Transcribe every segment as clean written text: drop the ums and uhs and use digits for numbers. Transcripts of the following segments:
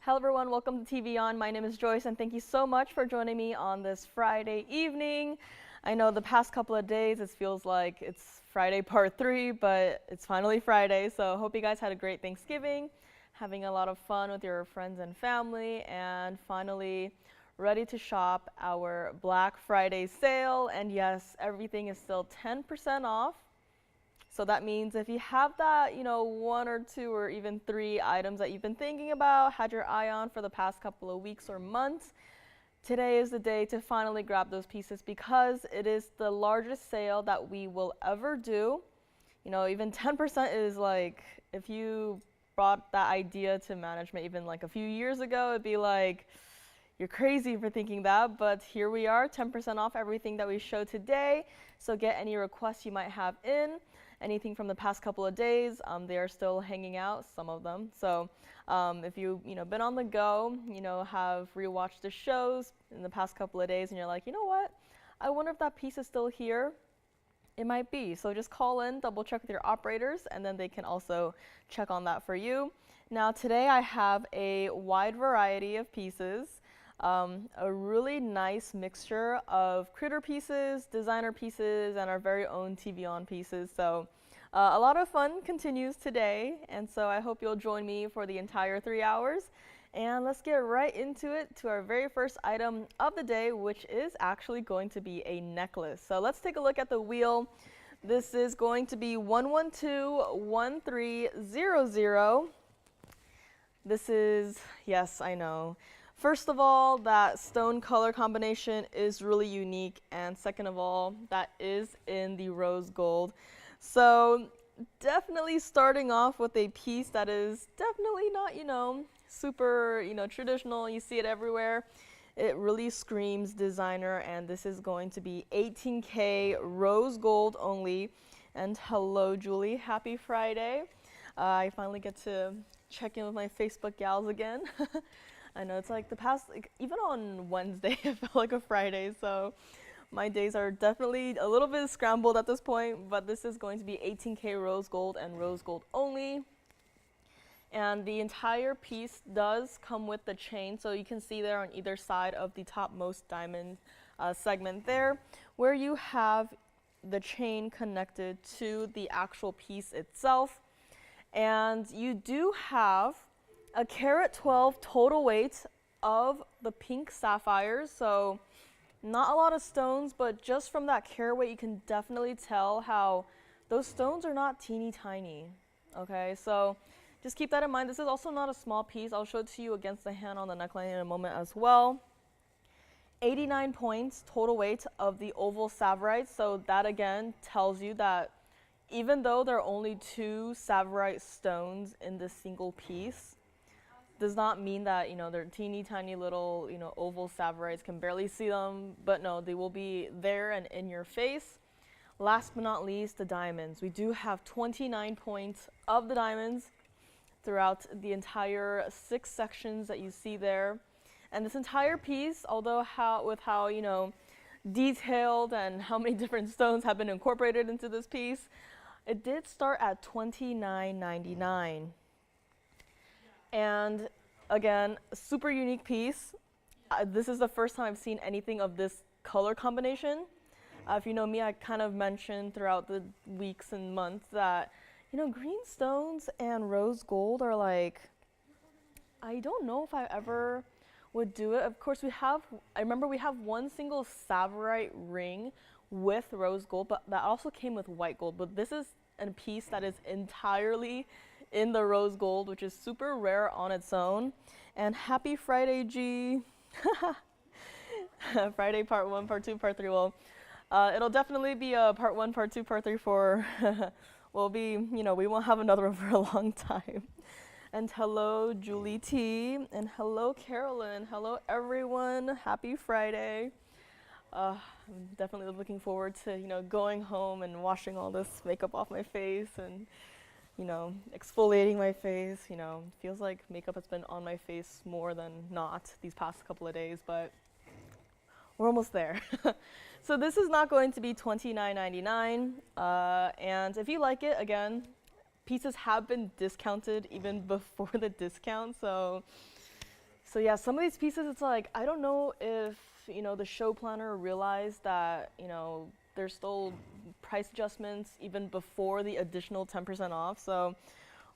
Hello everyone, welcome to TVON. My name is Joyce and thank you so much for joining me on this Friday evening. I know the past couple of days it feels like it's Friday part 3, but it's finally Friday, so hope you guys had a great Thanksgiving, having a lot of fun with your friends and family, and finally ready to shop our Black Friday sale. And yes, everything is still 10% off. So that means if you have that, one or two or even 3 items that you've been thinking about, had your eye on for the past couple of weeks or months, today is the day to finally grab those pieces because it is the largest sale that we will ever do. Even 10% is like, if you brought that idea to management even like a few years ago, it'd be like, you're crazy for thinking that, but here we are, 10% off everything that we show today. So get any requests you might have in. Anything from the past couple of days, they are still hanging out, some of them. So if you've been on the go, have rewatched the shows in the past couple of days and you're like, you know what, I wonder if that piece is still here. It might be. So just call in, double check with your operators, and then they can also check on that for you. Now today I have a wide variety of pieces. A really nice mixture of critter pieces, designer pieces, and our very own TVON pieces. So a lot of fun continues today, and so I hope you'll join me for the entire 3 hours. And let's get right into it, to our very first item of the day, which is actually going to be a necklace. So let's take a look at the wheel. This is going to be 1121300. This is, yes, I know. First of all, that stone color combination is really unique, and second of all, that is in the rose gold. So definitely starting off with a piece that is definitely not, super, traditional. You see it everywhere. It really screams designer, and this is going to be 18K rose gold only. And hello, Julie. Happy Friday. I finally get to check in with my Facebook gals again. I know it's like the past, even on Wednesday, it felt like a Friday, so my days are definitely a little bit scrambled at this point, but this is going to be 18K rose gold and rose gold only. And the entire piece does come with the chain, so you can see there on either side of the topmost diamond segment there, where you have the chain connected to the actual piece itself. And you do have a carat 12 total weight of the pink sapphires, so not a lot of stones, but just from that carat weight you can definitely tell how those stones are not teeny tiny. Okay, so just keep that in mind. This is also not a small piece. I'll show it to you against the hand on the neckline in a moment as well. 89 points total weight of the oval Savorite, so that again tells you that even though there are only 2 Savorite stones in this single piece, does not mean that they're teeny tiny little oval Savorites, can barely see them, but no, they will be there and in your face. Last but not least, the diamonds. We do have 29 points of the diamonds throughout the entire 6 sections that you see there. And this entire piece, although how detailed and how many different stones have been incorporated into this piece, it did start at $29.99. And again, a super unique piece. This is the first time I've seen anything of this color combination. If you know me, I kind of mentioned throughout the weeks and months that, green stones and rose gold are like, I don't know if I ever would do it. Of course, I remember we have one single Savorite ring with rose gold, but that also came with white gold. But this is a piece that is entirely in the rose gold, which is super rare on its own. And happy Friday, G. Friday part 1, part 2, part 3. Well, it'll definitely be a part 1, part 2, part 3 for, we won't have another one for a long time. And hello, Julie T. And hello, Carolyn. Hello, everyone. Happy Friday. I'm definitely looking forward to, going home and washing all this makeup off my face and exfoliating my face. Feels like makeup has been on my face more than not these past couple of days, but we're almost there. So this is not going to be $29.99, and if you like it, again, pieces have been discounted even before the discount, so So yeah, some of these pieces, it's like, I don't know if, you know, the show planner realized that, you know, there's still price adjustments even before the additional 10% off. So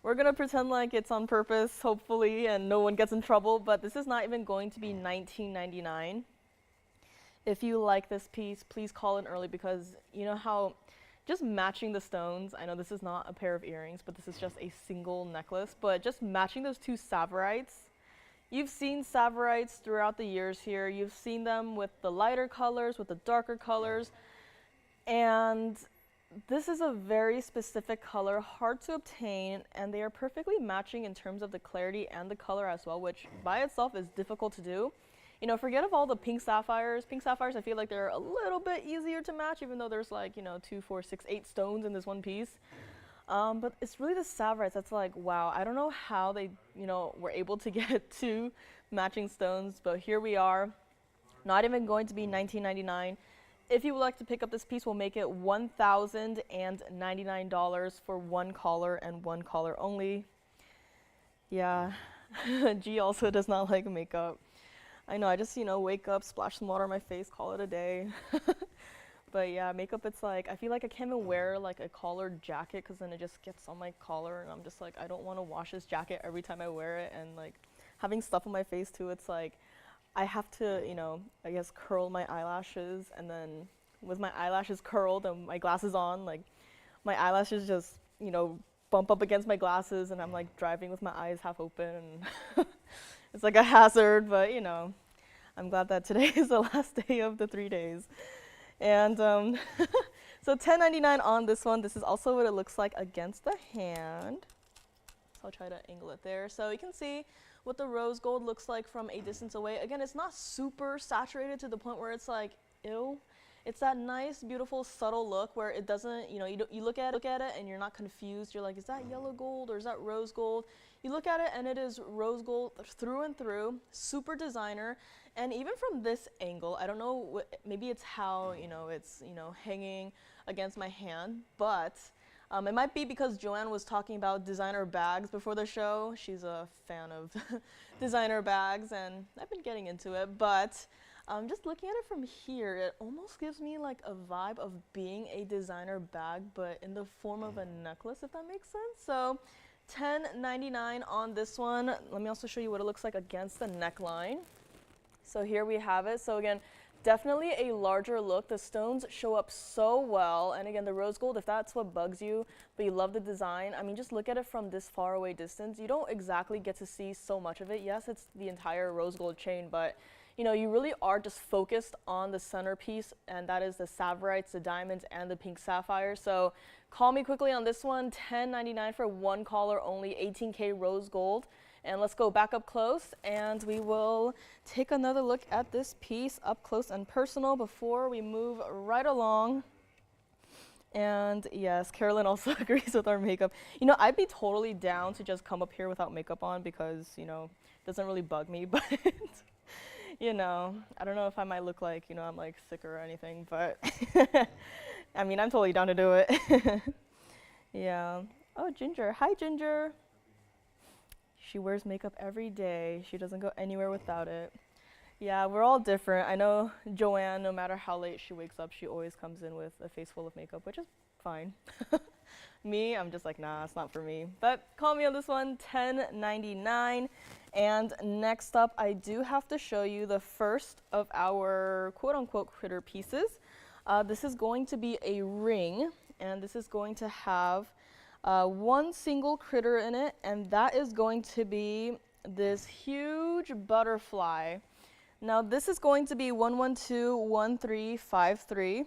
we're gonna pretend like it's on purpose, hopefully, and no one gets in trouble, but this is not even going to be $19.99. If you like this piece, please call in early, because you know how just matching the stones, I know this is not a pair of earrings, but this is just a single necklace, but just matching those two Savorites. You've seen Savorites throughout the years here. You've seen them with the lighter colors, with the darker colors, and this is a very specific color, hard to obtain, and they are perfectly matching in terms of the clarity and the color as well, which by itself is difficult to do. You know, forget of all the pink sapphires. Pink sapphires, I feel like they're a little bit easier to match, even though there's like, you know, 2, 4, 6, 8 stones in this one piece. But it's really the Savorites that's like, wow, I don't know how they, you know, were able to get 2 matching stones, but here we are. Not even going to be $19.99. If you would like to pick up this piece, we'll make it $1,099 for one collar and one collar only. Yeah, G also does not like makeup. I know, I just, you know, wake up, splash some water on my face, call it a day. But yeah, makeup, it's like, I feel like I can't even wear like a collared jacket because then it just gets on my collar, and I'm just like, I don't want to wash this jacket every time I wear it. And like having stuff on my face too, it's like I have to, you know, I guess curl my eyelashes, and then with my eyelashes curled and my glasses on, like my eyelashes just, you know, bump up against my glasses, and I'm like driving with my eyes half open. And it's like a hazard, but you know, I'm glad that today is the last day of the 3 days. And so $10.99 on this one. This is also what it looks like against the hand. So I'll try to angle it there. So you can see what the rose gold looks like from a distance away. Again, it's not super saturated to the point where it's like, ew. It's that nice, beautiful, subtle look where it doesn't, you know, you look at it and you're not confused. You're like, is that yellow gold or is that rose gold? You look at it and it is rose gold through and through, super designer. And even from this angle, I don't know, maybe it's how, you know, it's, you know, hanging against my hand, but it might be because Joanne was talking about designer bags before the show. She's a fan of designer bags, and I've been getting into it, but just looking at it from here, it almost gives me like a vibe of being a designer bag, but in the form of a necklace, if that makes sense. So $10.99 on this one. Let me also show you what it looks like against the neckline. So here we have it. So again, definitely a larger look. The stones show up so well. And again, the rose gold, if that's what bugs you, but you love the design, I mean, just look at it from this far away distance. You don't exactly get to see so much of it. Yes, it's the entire rose gold chain, but you know, you really are just focused on the centerpiece, and that is the Savorites, the diamonds, and the pink sapphire. So call me quickly on this one. $10.99 for one collar only, 18K rose gold. And let's go back up close, and we will take another look at this piece up close and personal before we move right along. And yes, Carolyn also agrees with our makeup. You know, I'd be totally down to just come up here without makeup on because, you know, it doesn't really bug me, but you know, I don't know if I might look like, you know, I'm like sick or anything, but I mean, I'm totally down to do it. Yeah. Oh, Ginger. Hi, Ginger. She wears makeup every day. She doesn't go anywhere without it. Yeah, we're all different. I know Joanne, no matter how late she wakes up, she always comes in with a face full of makeup, which is fine. Me, I'm just like, nah, it's not for me. But call me on this one, $10.99. And next up, I do have to show you the first of our quote-unquote critter pieces. This is going to be a ring, and this is going to have one single critter in it, and that is going to be this huge butterfly. Now this is going to be 1121353.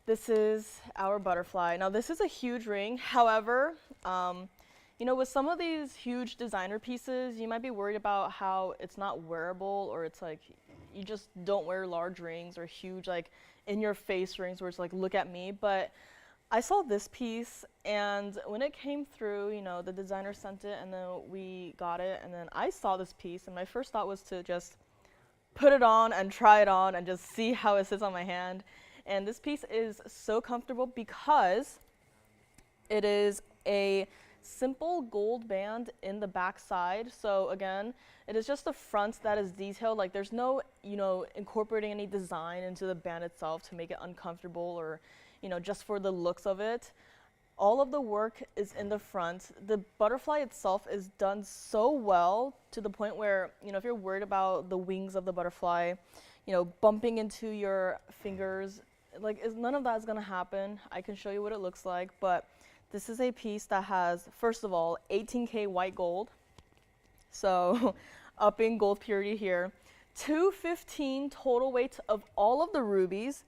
This is our butterfly. Now this is a huge ring. However, you know, with some of these huge designer pieces, you might be worried about how it's not wearable, or it's like you just don't wear large rings or huge like in your face rings where it's like, look at me. But I saw this piece, and when it came through, you know, the designer sent it, and then we got it, and then I saw this piece, and my first thought was to just put it on and try it on and just see how it sits on my hand. And this piece is so comfortable because it is a simple gold band in the back side. So again, it is just the front that is detailed. Like there's no, incorporating any design into the band itself to make it uncomfortable or, just for the looks of it. All of the work is in the front. The butterfly itself is done so well to the point where, if you're worried about the wings of the butterfly, bumping into your fingers, like none of that is gonna happen. I can show you what it looks like, but this is a piece that has, first of all, 18K white gold. So upping gold purity here. 215 total weight of all of the rubies.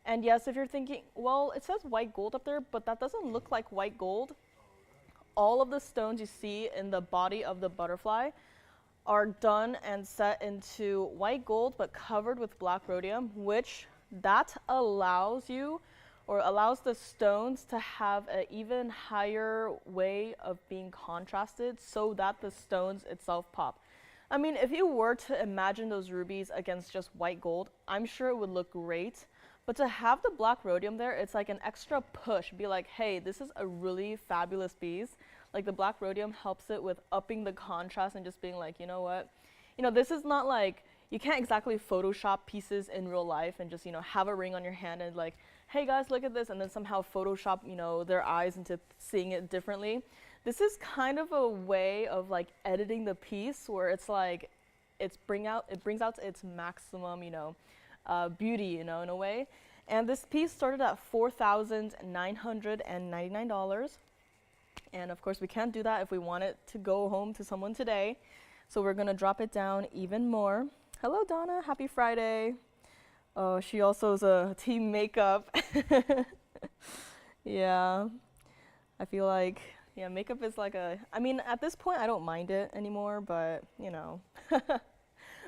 And yes, if you're thinking, well, it says white gold up there, but that doesn't look like white gold. All of the stones you see in the body of the butterfly are done and set into white gold, but covered with black rhodium, which that allows you, or allows the stones to have an even higher way of being contrasted so that the stones itself pop. I mean, if you were to imagine those rubies against just white gold, I'm sure it would look great. But to have the black rhodium there, it's like an extra push. Be like, hey, this is a really fabulous piece. Like the black rhodium helps it with upping the contrast and just being like, you know what? This is not like, you can't exactly Photoshop pieces in real life and just, have a ring on your hand and like, hey guys, look at this, and then somehow Photoshop, their eyes into seeing it differently. This is kind of a way of like editing the piece where it's like, it brings out its maximum, beauty, in a way. And this piece started at $4,999. And of course we can't do that if we want it to go home to someone today. So we're gonna drop it down even more. Hello Donna, happy Friday. Oh, she also is a team makeup. Yeah, I feel like, yeah, makeup is like I mean, at this point I don't mind it anymore, but when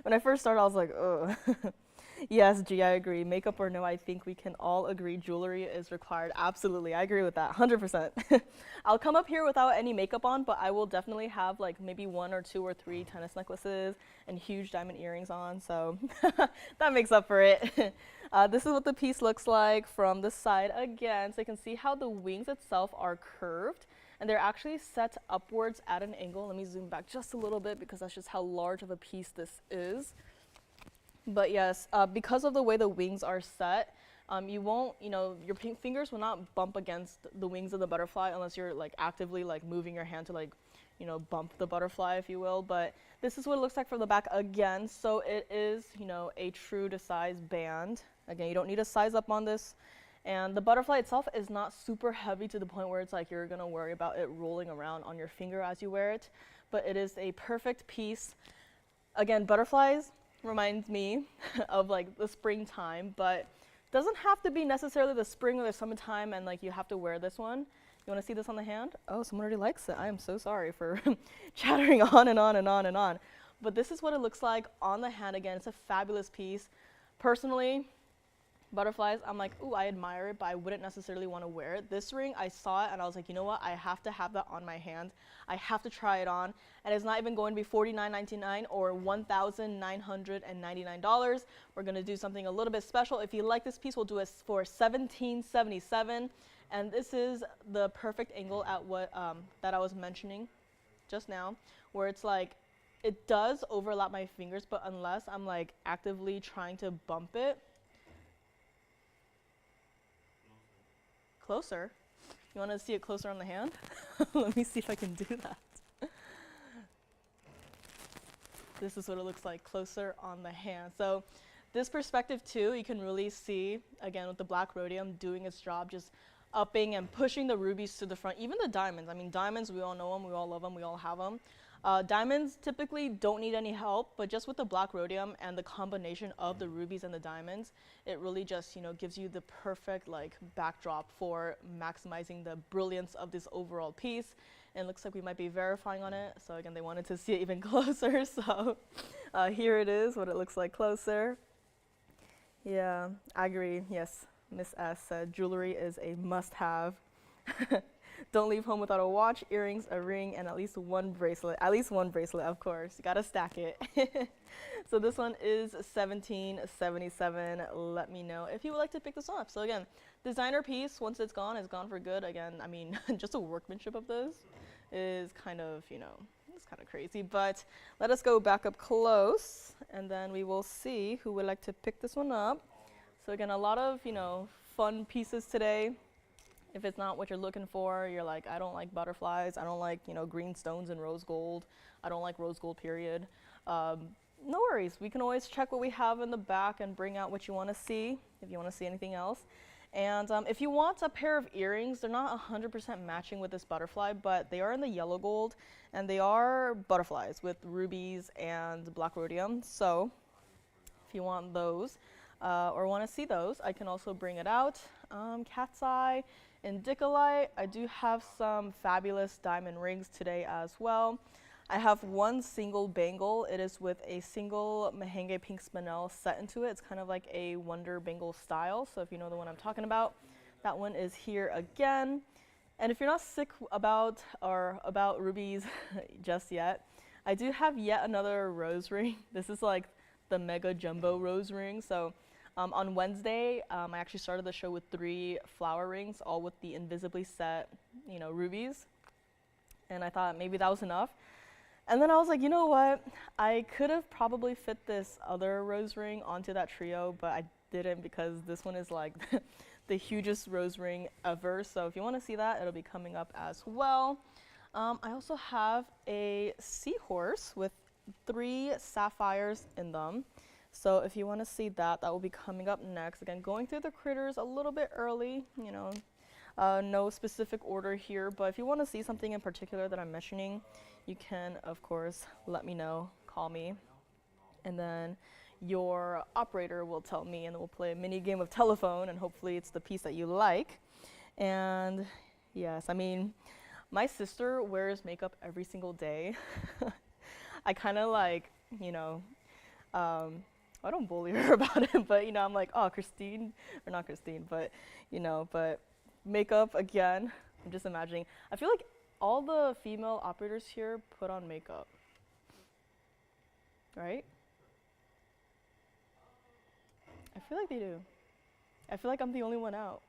I first started I was like, ugh. Yes, G, I agree. Makeup or no, I think we can all agree jewelry is required. Absolutely, I agree with that, 100%. I'll come up here without any makeup on, but I will definitely have like maybe 1 or 2 or 3 tennis necklaces and huge diamond earrings on, so that makes up for it. This is what the piece looks like from the side again, so you can see how the wings itself are curved, and they're actually set upwards at an angle. Let me zoom back just a little bit because that's just how large of a piece this is. But yes, because of the way the wings are set, you won't, your fingers will not bump against the wings of the butterfly unless you're like actively like moving your hand to like, bump the butterfly, if you will. But this is what it looks like from the back again. So it is, a true to size band. Again, you don't need to size up on this. And the butterfly itself is not super heavy to the point where it's like you're gonna worry about it rolling around on your finger as you wear it. But it is a perfect piece. Again, butterflies reminds me of like the springtime, but doesn't have to be necessarily the spring or the summertime and like you have to wear this one. You want to see this on the hand? Oh, someone already likes it. I am so sorry for chattering on and on and on and on. But this is what it looks like on the hand again. It's a fabulous piece. Personally, butterflies, I'm like, ooh, I admire it, but I wouldn't necessarily want to wear it. This ring, I saw it and I was like, you know what? I have to have that on my hand. I have to try it on. And it's not even going to be $49.99 or $1,999. We're going to do something a little bit special. If you like this piece, we'll do it for $1,777. And this is the perfect angle at what that I was mentioning just now, where it's like, it does overlap my fingers, but unless I'm like actively trying to bump it, closer. You want to see it closer on the hand? Let me see if I can do that. This is what it looks like closer on the hand. So this perspective too, you can really see, again, with the black rhodium doing its job, just upping and pushing the rubies to the front. Even the diamonds. I mean, diamonds, we all know them, we all love them, we all have them. Diamonds typically don't need any help, but just with the black rhodium and the combination of the rubies and the diamonds, it really just, gives you the perfect like backdrop for maximizing the brilliance of this overall piece. And it looks like we might be verifying on it. So again, they wanted to see it even closer. So here it is, what it looks like closer. Yeah, I agree. Yes, Miss S said jewelry is a must-have. Don't leave home without a watch, earrings, a ring, and at least one bracelet. At least one bracelet, of course. You gotta stack it. So this one is $17.77. Let me know if you would like to pick this up. So again, designer piece, once it's gone for good. Again, I mean, just the workmanship of this is kind of, you know, it's kind of crazy. But let us go back up close, and then we will see who would like to pick this one up. So again, a lot of, you know, fun pieces today. If it's not what you're looking for, you're like, I don't like butterflies, I don't like, you know, green stones and rose gold, I don't like rose gold, period. No worries, we can always check what we have in the back and bring out what you want to see, if you want to see anything else. And if you want a pair of earrings, they're not 100% matching with this butterfly, but they are in the yellow gold, and they are butterflies with rubies and black rhodium. So if you want those, or want to see those, I can also bring it out. Cat's eye, indicolite. I do have some fabulous diamond rings today as well. I have one single bangle. It is with a single Mahangi pink spinel set into it. It's kind of like a wonder bangle style. So if you know the one I'm talking about, that one is here again. And if you're not sick about rubies just yet, I do have yet another rose ring. This is like the mega jumbo rose ring. So on Wednesday, I actually started the show with 3 flower rings, all with the invisibly set, you know, rubies. And I thought maybe that was enough. And then I was like, you know what? I could have probably fit this other rose ring onto that trio, but I didn't because this one is like the hugest rose ring ever. So if you want to see that, it'll be coming up as well. I also have a Seahorse with 3 sapphires in them. So if you want to see that, that will be coming up next. Again, going through the critters a little bit early, you know, no specific order here, but if you want to see something in particular that I'm mentioning, you can, of course, let me know, call me, and then your operator will tell me, and we'll play a mini game of telephone, and hopefully it's the piece that you like. And yes, I mean, my sister wears makeup every single day. I kind of like, you know, I don't bully her about it, but, you know, I'm like, oh, Christine, or not Christine, but, you know, but makeup, again, I'm just imagining. I feel like all the female operators here put on makeup, right? I feel like they do. I feel like I'm the only one out.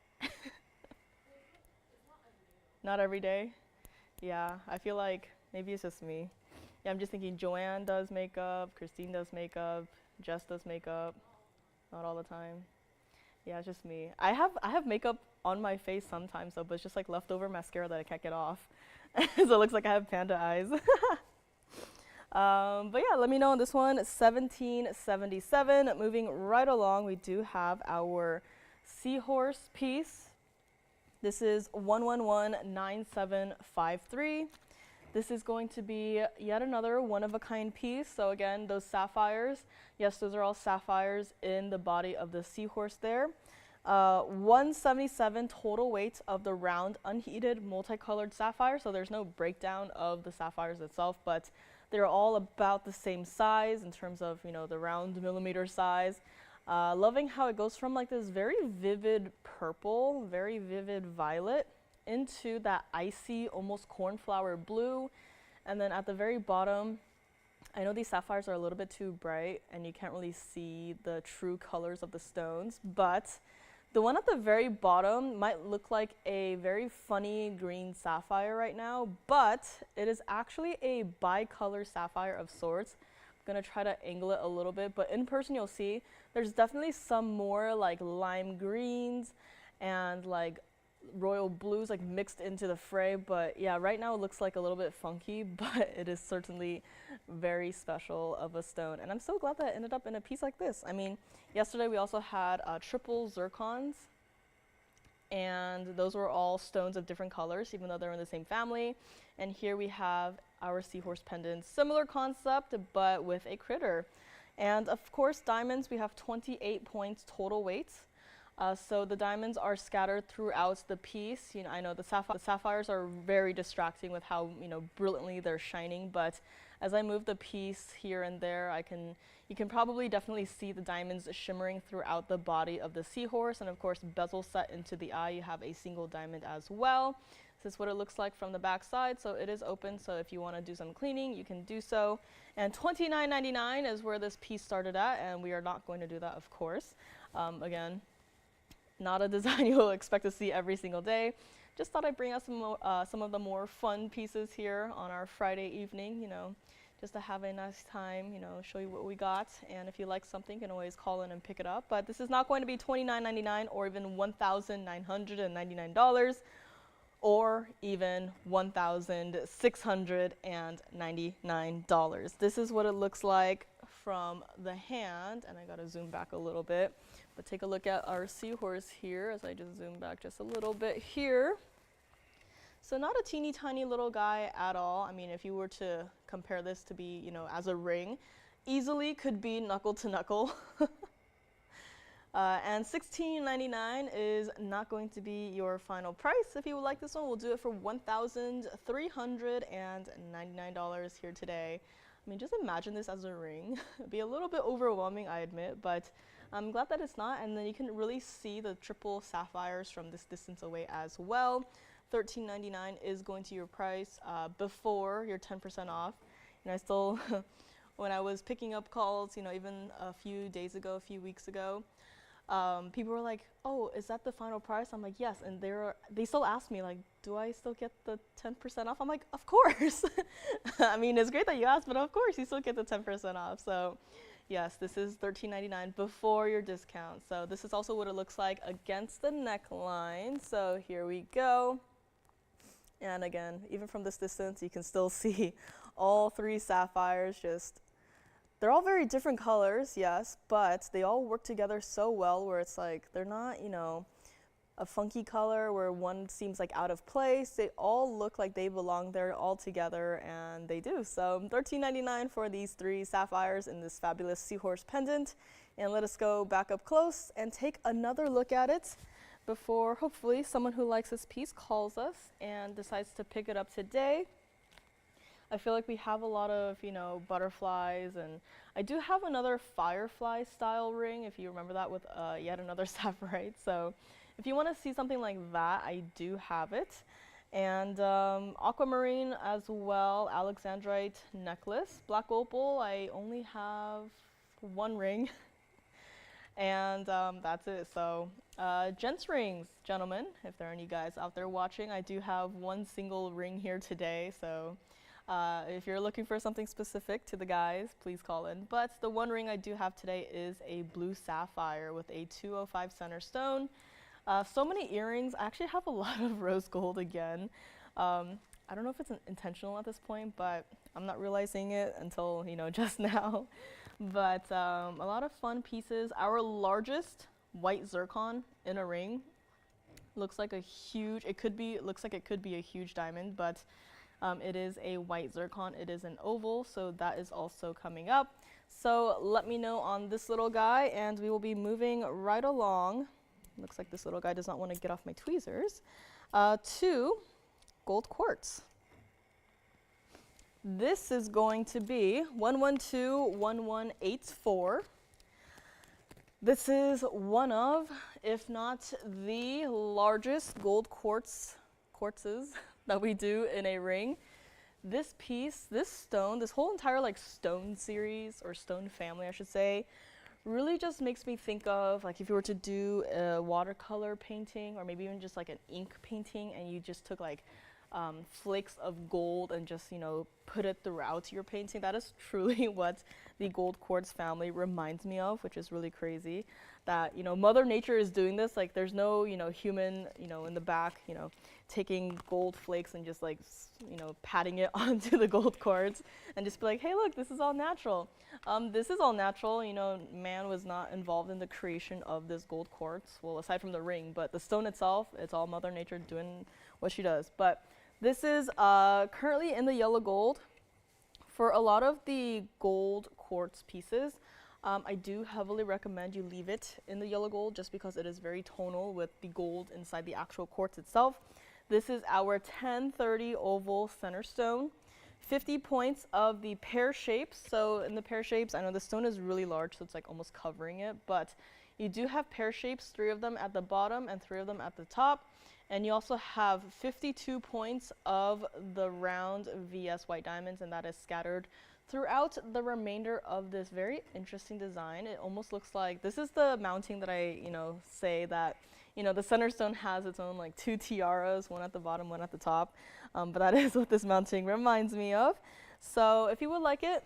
Not every day? Yeah, I feel like maybe it's just me. Yeah, I'm just thinking Joanne does makeup, Christine does makeup, Jess does makeup, not all the time. Yeah, it's just me. I have makeup on my face sometimes though, but it's just like leftover mascara that I can't get off. So it looks like I have panda eyes. But yeah, let me know on this one. 1777. Moving right along, we do have our Seahorse piece. This is 1119753. This is going to be yet another one-of-a-kind piece. So again, those sapphires, yes, those are all sapphires in the body of the Seahorse there. 177 total weight of the round unheated multicolored sapphire. So there's no breakdown of the sapphires itself, but they're all about the same size in terms of, you know, the round millimeter size. Loving how it goes from like this very vivid purple, very vivid violet, into that icy, almost cornflower blue. And then at the very bottom, I know these sapphires are a little bit too bright and you can't really see the true colors of the stones, but the one at the very bottom might look like a very funny green sapphire right now, but it is actually a bicolor sapphire of sorts. I'm gonna try to angle it a little bit, but in person you'll see there's definitely some more like lime greens and like royal blues like mixed into the fray. But yeah, right now it looks like a little bit funky, but it is certainly very special of a stone, and I'm so glad that it ended up in a piece like this. I mean, yesterday we also had triple zircons, and those were all stones of different colors even though they're in the same family. And here we have our Seahorse pendant, similar concept but with a critter. And of course diamonds, we have 28 points total weight. So the diamonds are scattered throughout the piece. You know, I know the sapphires are very distracting with how, you know, brilliantly they're shining, but as I move the piece here and there, you can probably definitely see the diamonds shimmering throughout the body of the Seahorse. And of course, bezel set into the eye, you have a single diamond as well. This is what it looks like from the back side, so it is open, so if you want to do some cleaning, you can do so. And $29.99 is where this piece started at, and we are not going to do that, of course. Again, not a design you'll expect to see every single day. just thought I'd bring out some of the more fun pieces here on our Friday evening, you know, just to have a nice time, you know, show you what we got. And if you like something, you can always call in and pick it up. But this is not going to be $29.99 or even $1,999 or even $1,699. This is what it looks like from the hand, and I gotta zoom back a little bit, but take a look at our Seahorse here as I just zoom back just a little bit here. So not a teeny tiny little guy at all. I mean, if you were to compare this to be, you know, as a ring, easily could be knuckle to knuckle. And $16.99 is not going to be your final price. If you would like this one, we'll do it for $1,399 here today. I mean, just imagine this as a ring. It'd be a little bit overwhelming, I admit, but I'm glad that it's not. And then you can really see the triple sapphires from this distance away as well. $13.99 is going to your price before your 10% off. And I still, when I was picking up calls, you know, even a few days ago, a few weeks ago, people were like, "Oh, is that the final price?" I'm like, "Yes," and they still ask me like, "Do I still get the 10% off?" I'm like, "Of course." I mean, it's great that you asked, but of course you still get the 10% off. So, yes, this is $13.99 before your discount. So this is also what it looks like against the neckline. So here we go. And again, even from this distance, you can still see all three sapphires just. They're all very different colors, yes, but they all work together so well where it's like they're not, you know, a funky color where one seems like out of place. They all look like they belong there all together, and they do. So $13.99 for these three sapphires in this fabulous Seahorse pendant. And let us go back up close and take another look at it before hopefully someone who likes this piece calls us and decides to pick it up today. I feel like we have a lot of, you know, butterflies, and I do have another Firefly style ring, if you remember that, with yet another Savorite. So if you want to see something like that, I do have it. And aquamarine as well, Alexandrite necklace. Black opal, I only have one ring, and that's it. So gents rings, gentlemen, if there are any guys out there watching, I do have one single ring here today, so if you're looking for something specific to the guys, please call in. But the one ring I do have today is a blue sapphire with a 205 center stone. So many earrings. I actually have a lot of rose gold again. I don't know if it's intentional at this point, but I'm not realizing it until, you know, just now. But a lot of fun pieces. Our largest white zircon in a ring looks like a huge, looks like it could be a huge diamond, but it is a white zircon. It is an oval, so that is also coming up. So let me know on this little guy, and we will be moving right along. Looks like this little guy does not want to get off my tweezers. To gold quartz. This is going to be 1121184. This is one of, if not the largest gold quartzes that we do in a ring. This piece, this stone, this whole entire like stone series, or stone family I should say, really just makes me think of like if you were to do a watercolor painting, or maybe even just like an ink painting, and you just took like flakes of gold and just, you know, put it throughout your painting. That is truly what the gold quartz family reminds me of, which is really crazy. That, you know, Mother Nature is doing this. Like there's no, you know, human, you know, in the back, you know, taking gold flakes and just like, you know, patting it onto the gold quartz and just be like, hey, look, this is all natural. This is all natural. You know, man was not involved in the creation of this gold quartz. Well, aside from the ring, but the stone itself, it's all Mother Nature doing what she does. But this is currently in the yellow gold. For a lot of the gold quartz pieces, I do heavily recommend you leave it in the yellow gold just because it is very tonal with the gold inside the actual quartz itself. This is our 1030 oval center stone. 50 points of the pear shapes. So in the pear shapes, I know the stone is really large, so it's like almost covering it, but you do have pear shapes, 3 of them at the bottom and 3 of them at the top. And you also have 52 points of the round VS white diamonds, and that is scattered throughout the remainder of this very interesting design. It almost looks like, this is the mounting that I, you know, say that, You know, the center stone has its own like 2 tiaras, one at the bottom, one at the top. But that is what this mounting reminds me of. So if you would like it,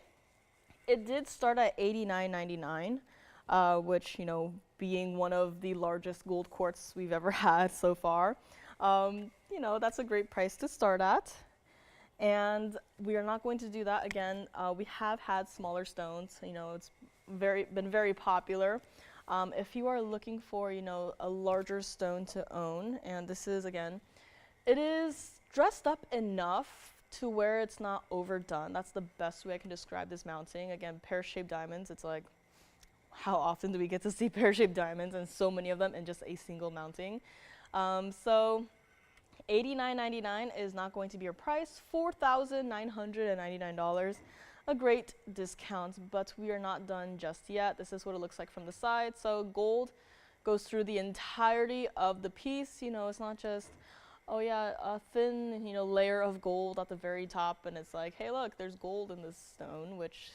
it did start at $89.99, which, you know, being one of the largest gold quartz we've ever had so far, you know, that's a great price to start at. And we are not going to do that again. We have had smaller stones. You know, it's been very popular. If you are looking for, you know, a larger stone to own, and this is, again, it is dressed up enough to where it's not overdone. That's the best way I can describe this mounting. Again, pear-shaped diamonds. It's like, how often do we get to see pear-shaped diamonds, and so many of them in just a single mounting? So $89.99 is not going to be your price. $4,999, a great discount, but we are not done just yet. This is what it looks like from the side. So gold goes through the entirety of the piece. You know, it's not just, oh yeah, a thin, you know, layer of gold at the very top, and it's like, hey, look, there's gold in this stone, which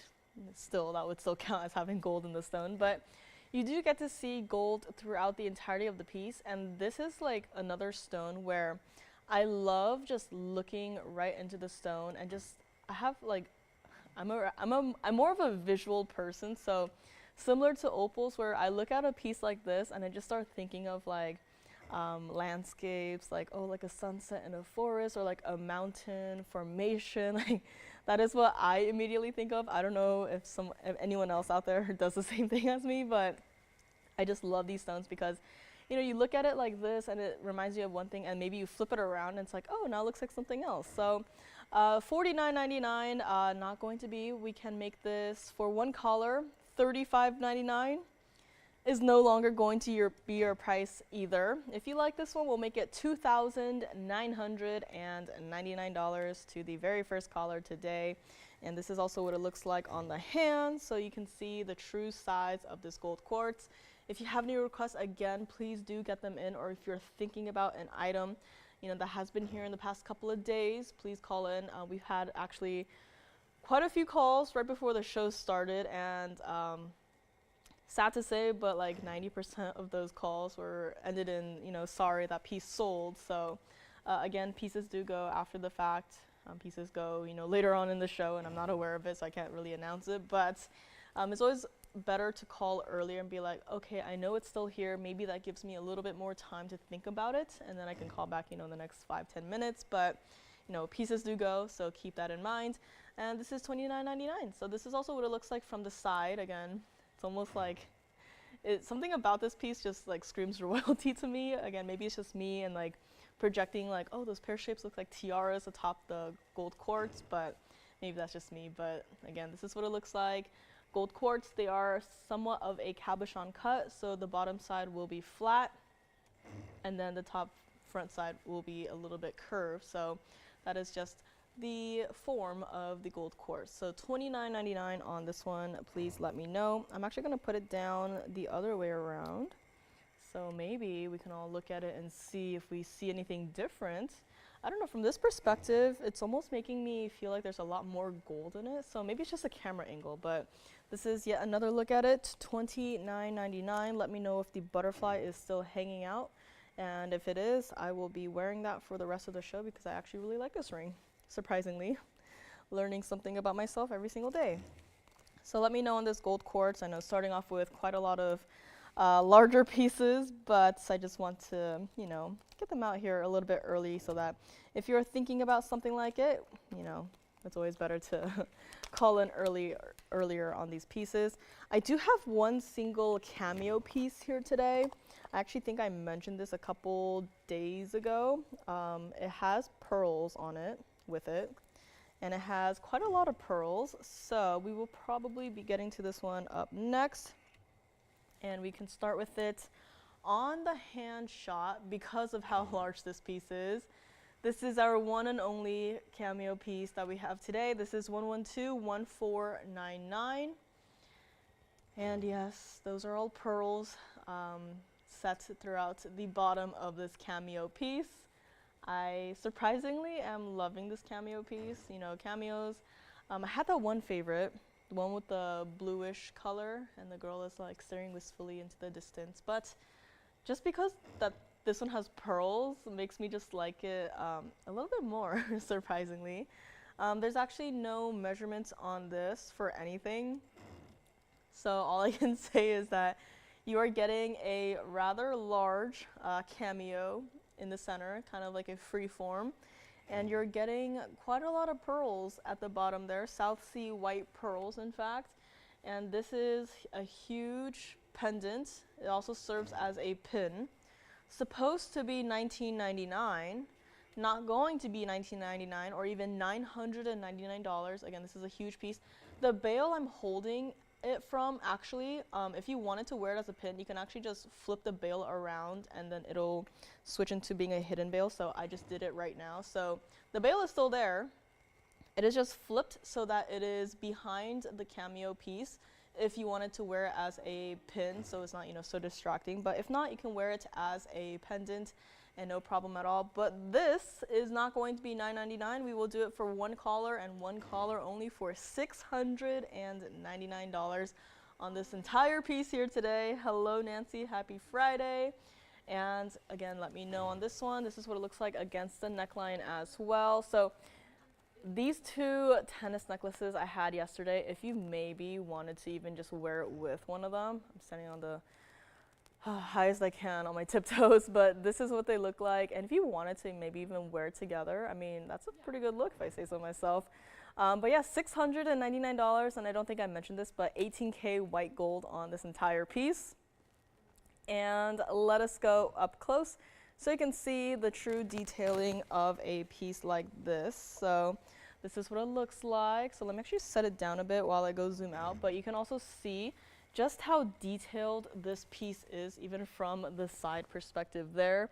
still, that would still count as having gold in the stone, but you do get to see gold throughout the entirety of the piece. And this is like another stone where I love just looking right into the stone, and just, I have like, I'm more of a visual person, so similar to opals, where I look at a piece like this and I just start thinking of like landscapes, like, oh, like a sunset in a forest, or like a mountain formation. Like, that is what I immediately think of. I don't know if anyone else out there does the same thing as me, but I just love these stones because, you know, you look at it like this and it reminds you of one thing, and maybe you flip it around and it's like, oh, now it looks like something else. So $49.99, not going to be. We can make this for one collar. $35.99 is no longer going to be your price either. If you like this one, we'll make it $2,999 to the very first collar today. And this is also what it looks like on the hand, so you can see the true size of this gold quartz. If you have any requests, again, please do get them in, or if you're thinking about an item, you know, that has been here in the past couple of days, please call in. We've had actually quite a few calls right before the show started, and sad to say, but like 90% of those calls ended in, you know, sorry, that piece sold. So again, pieces do go after the fact. Pieces go, you know, later on in the show, and I'm not aware of it, so I can't really announce it. But it's always better to call earlier and be like, okay, I know it's still here. Maybe that gives me a little bit more time to think about it, and then I can call back, you know, in the next 5-10 minutes. But, you know, pieces do go, so keep that in mind. And this is $29.99. So this is also what it looks like from the side. Again, it's almost like, something about this piece just like screams royalty to me. Again, maybe it's just me and like projecting like, oh, those pear shapes look like tiaras atop the gold quartz, but maybe that's just me. But again, this is what it looks like. Gold quartz, they are somewhat of a cabochon cut, so the bottom side will be flat, and then the front side will be a little bit curved. So that is just the form of the gold quartz. So $29.99 on this one. Please let me know. I'm actually going to put it down the other way around, so maybe we can all look at it and see if we see anything different. I don't know, from this perspective, it's almost making me feel like there's a lot more gold in it, so maybe it's just a camera angle, but this is yet another look at it. $29.99. Let me know if the butterfly is still hanging out, and if it is, I will be wearing that for the rest of the show because I actually really like this ring, surprisingly. Learning something about myself every single day. So let me know on this gold quartz. I know starting off with quite a lot of larger pieces, but I just want to, you know, get them out here a little bit early so that if you're thinking about something like it, you know, it's always better to call in earlier on these pieces. I do have one single Cameo piece here today. I actually think I mentioned this a couple days ago. It has pearls on it, with it, and it has quite a lot of pearls, so we will probably be getting to this one up next. And we can start with it on the hand shot because of how large this piece is. This is our one and only Cameo piece that we have today. This is 112-1499. And yes, those are all pearls set throughout the bottom of this Cameo piece. I surprisingly am loving this Cameo piece. You know, Cameos, I had that one favorite, the one with the bluish color, and the girl is like staring wistfully into the distance. But just because that this one has pearls makes me just like it a little bit more, surprisingly. There's actually no measurements on this for anything. So all I can say is that you are getting a rather large cameo in the center, kind of like a free form. And you're getting quite a lot of pearls at the bottom there, South Sea white pearls in fact. And this is a huge pendant. It also serves as a pin. Supposed to be $19.99, not going to be $19.99 or even $999. Again, this is a huge piece. The bail I'm holding it from, actually, if you wanted to wear it as a pin, you can actually just flip the bail around and then it'll switch into being a hidden bail. So I just did it right now. So the bail is still there. It is just flipped so that it is behind the cameo piece if you wanted to wear it as a pin, so it's not, you know, so distracting. But if not, you can wear it as a pendant and no problem at all. But this is not going to be $9.99. We will do it for one collar and one collar only for $699 on this entire piece here today. Hello, Nancy. Happy Friday. And again, let me know on this one. This is what it looks like against the neckline as well. So these two tennis necklaces I had yesterday, if you maybe wanted to even just wear it with one of them, I'm standing on the high as I can on my tiptoes, but this is what they look like. And if you wanted to maybe even wear it together, I mean, that's a pretty good look if I say so myself. But yeah, $699, and I don't think I mentioned this, but 18K white gold on this entire piece. And let us go up close so you can see the true detailing of a piece like this. So this is what it looks like. So let me actually set it down a bit while I go zoom out, but you can also see just how detailed this piece is, even from the side perspective there.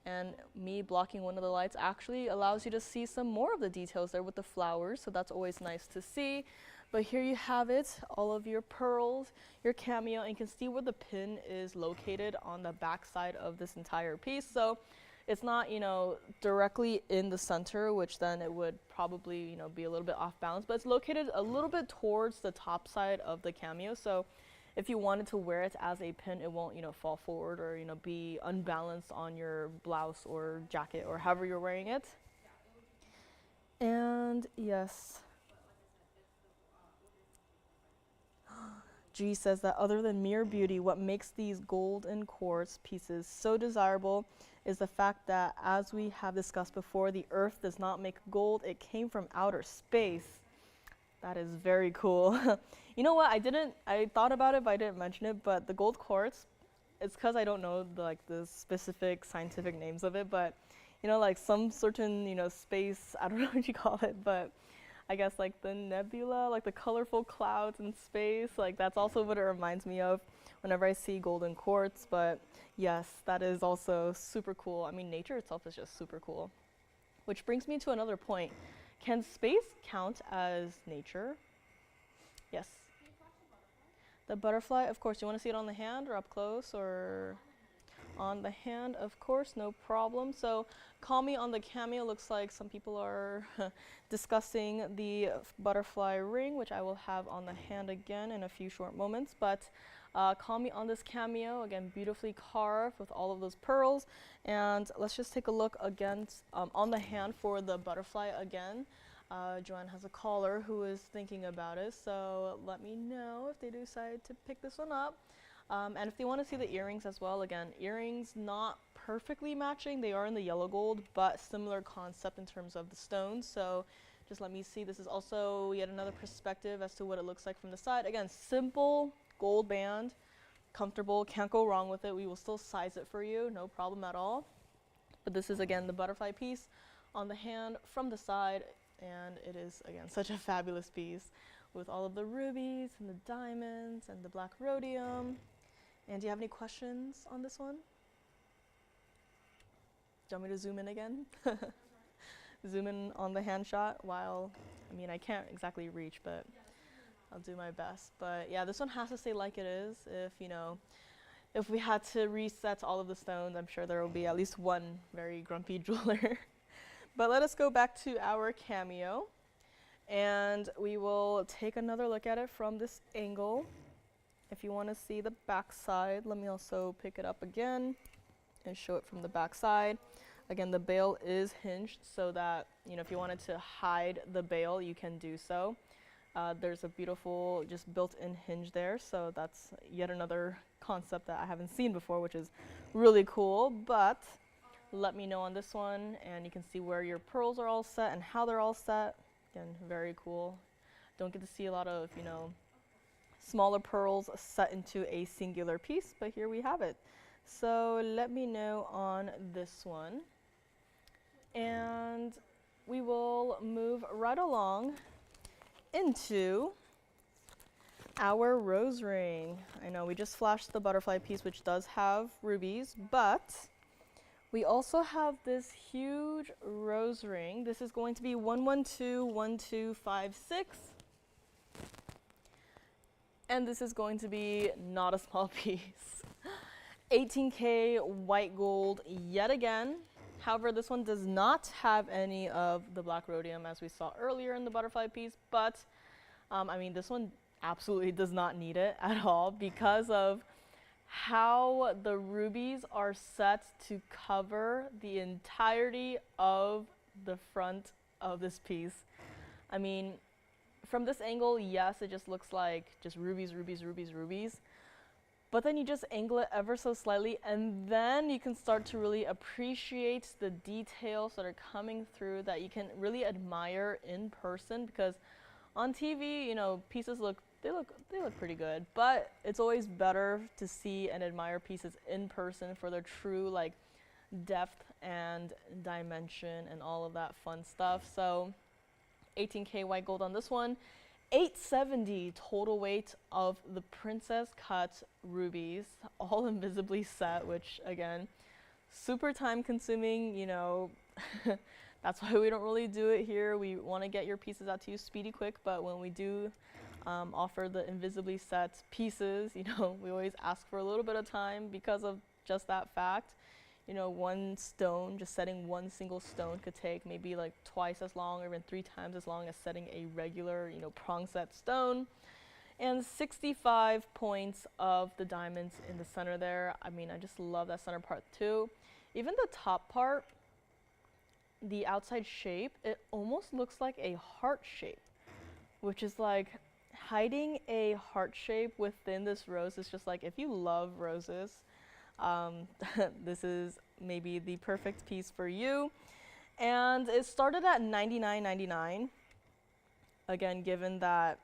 And me blocking one of the lights actually allows you to see some more of the details there with the flowers, so that's always nice to see. But here you have it, all of your pearls, your cameo, and you can see where the pin is located on the back side of this entire piece. So it's not, you know, directly in the center, which then it would probably, you know, be a little bit off balance, but it's located a little bit towards the top side of the cameo. So if you wanted to wear it as a pin, it won't, you know, fall forward or, you know, be unbalanced on your blouse or jacket or however you're wearing it. And yes. G says that other than mere beauty, what makes these gold and quartz pieces so desirable is the fact that, as we have discussed before, the earth does not make gold. It came from outer space. That is very cool. You know what? I thought about it, but I didn't mention it, but the gold quartz, it's because I don't know the specific scientific names of it, but, you know, like some certain, you know, space, I don't know what you call it, but I guess like the nebula, like the colorful clouds in space, like that's also what it reminds me of whenever I see golden quartz. But yes, that is also super cool. I mean, nature itself is just super cool. Which brings me to another point. Can space count as nature? Yes. The butterfly, of course. You want to see it on the hand or up close or on the hand? Of course, no problem. So call me on the cameo. Looks like some people are discussing the butterfly ring, which I will have on the hand again in a few short moments. But call me on this cameo, again, beautifully carved with all of those pearls. And let's just take a look again on the hand for the butterfly again. Joanne has a caller who is thinking about it, so let me know if they decide to pick this one up. And if they want to see the earrings as well, again, earrings not perfectly matching. They are in the yellow gold, but similar concept in terms of the stones. So just let me see. This is also yet another perspective as to what it looks like from the side. Again, simple gold band, comfortable, can't go wrong with it. We will still size it for you, no problem at all. But this is, again, the butterfly piece on the hand from the side, and it is, again, such a fabulous piece with all of the rubies and the diamonds and the black rhodium. And do you have any questions on this one? Do you want me to zoom in again? Zoom in on the hand shot while, I mean, I can't exactly reach, but I'll do my best. But yeah, this one has to stay like it is. If, you know, if we had to reset all of the stones, I'm sure there will be at least one very grumpy jeweler. But let us go back to our cameo, and we will take another look at it from this angle. If you want to see the back side, let me also pick it up again. and show it from the back side. Again, the bail is hinged so that, you know, if you wanted to hide the bail, you can do so. There's a beautiful just built-in hinge there, so that's yet another concept that I haven't seen before, which is really cool. But let me know on this one, and you can see where your pearls are all set and how they're all set. Again, very cool. Don't get to see a lot of, you know, smaller pearls set into a singular piece, but here we have it. So let me know on this one. And we will move right along into our rose ring. I know we just flashed the butterfly piece, which does have rubies, but we also have this huge rose ring. This is going to be 1121256. And this is going to be not a small piece. 18K white gold yet again. However, this one does not have any of the black rhodium as we saw earlier in the butterfly piece, but I mean, this one absolutely does not need it at all because of how the rubies are set to cover the entirety of the front of this piece. I mean, from this angle, yes, it just looks like just rubies, rubies, rubies, rubies. But then you just angle it ever so slightly, and then you can start to really appreciate the details that are coming through that you can really admire in person, because on TV, you know, pieces look pretty good, but it's always better to see and admire pieces in person for their true like depth and dimension and all of that fun stuff. So 18K white gold on this one. 870 total weight of the princess cut rubies, all invisibly set, which again, super time consuming, you know. That's why we don't really do it here. We want to get your pieces out to you speedy quick, but when we do offer the invisibly set pieces, you know, we always ask for a little bit of time because of just that fact. You know, one stone, just setting one single stone could take maybe like twice as long or even 3 times as long as setting a regular, you know, prong set stone. And 65 points of the diamonds in the center there. I mean, I just love that center part too. Even the top part, the outside shape, it almost looks like a heart shape, which is like hiding a heart shape within this rose is just like, if you love roses, this is maybe the perfect piece for you. And it started at $99.99. Again, given that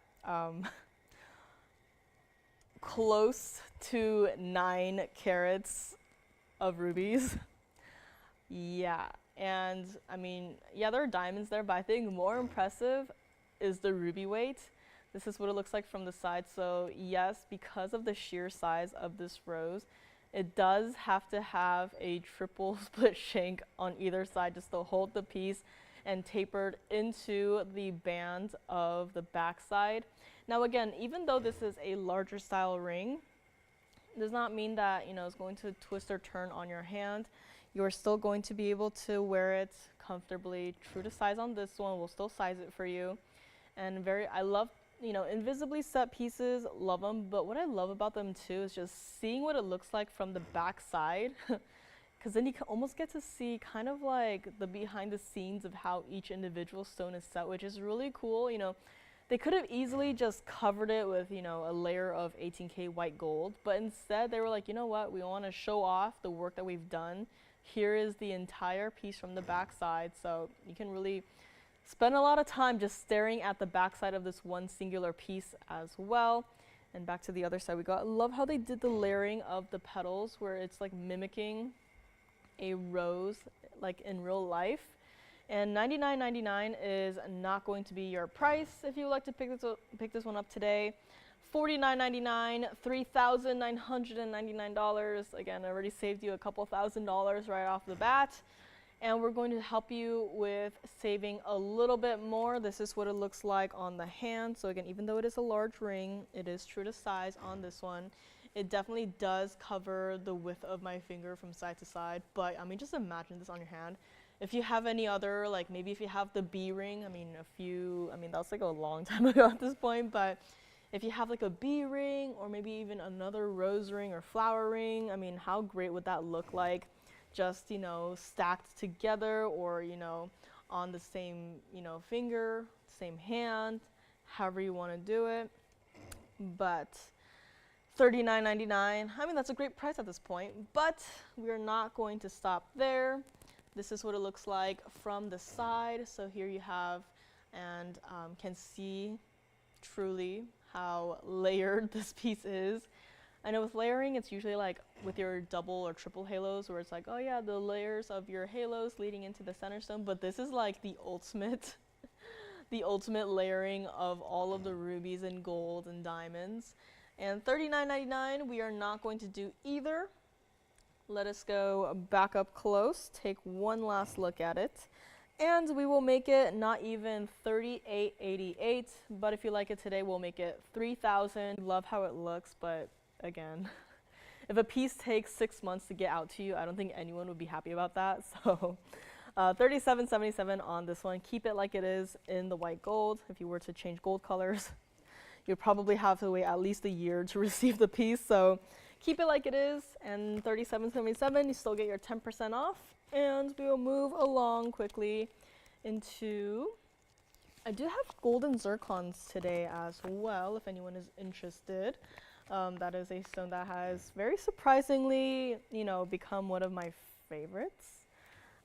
close to 9 carats of rubies. Yeah, and I mean, yeah, there are diamonds there, but I think more impressive is the ruby weight. This is what it looks like from the side. So yes, because of the sheer size of this rose, it does have to have a triple split shank on either side just to hold the piece and tapered into the band of the backside. Now again, even though this is a larger style ring, does not mean that, you know, it's going to twist or turn on your hand. You're still going to be able to wear it comfortably. True to size on this one, we'll still size it for you. And I love, you know, invisibly set pieces, love them, but what I love about them too is just seeing what it looks like from the back side, because then you can almost get to see kind of like the behind the scenes of how each individual stone is set, which is really cool. You know, they could have easily just covered it with, you know, a layer of 18K white gold, but instead they were like, you know what, we want to show off the work that we've done. Here is the entire piece from the back side, so you can really spend a lot of time just staring at the backside of this one singular piece as well. And back to the other side we got. I love how they did the layering of the petals where it's like mimicking a rose like in real life. And $99.99 is not going to be your price if you would like to pick this one up today. $49.99, $3,999. Again, I already saved you a couple $1,000s right off the bat. And we're going to help you with saving a little bit more. This is what it looks like on the hand. So again, even though it is a large ring, it is true to size on this one. It definitely does cover the width of my finger from side to side. But I mean, just imagine this on your hand. If you have any other, like maybe if you have the B ring, I mean, that's like a long time ago at this point, but if you have like a B ring or maybe even another rose ring or flower ring, I mean, how great would that look like? just, you know, stacked together or, you know, on the same, you know, finger, same hand, however you want to do it. But $39.99, I mean, that's a great price at this point, but we're not going to stop there. This is what it looks like from the side. So here you have, and can see truly how layered this piece is. I know with layering, it's usually like with your double or triple halos where it's like, oh yeah, the layers of your halos leading into the center stone, but this is like the ultimate, the ultimate layering of all of the rubies and gold and diamonds. And $39.99, we are not going to do either. Let us go back up close, take one last look at it. And we will make it not even $38.88, but if you like it today, we'll make it $3,000. Love how it looks, but again, if a piece takes 6 months to get out to you, I don't think anyone would be happy about that. So $37.77 on this one. Keep it like it is in the white gold. If you were to change gold colors, you'd probably have to wait at least a year to receive the piece. So keep it like it is, and $37.77, you still get your 10% off. And we will move along quickly into, I do have golden zircons today as well, if anyone is interested. That is a stone that has very surprisingly, you know, become one of my favorites.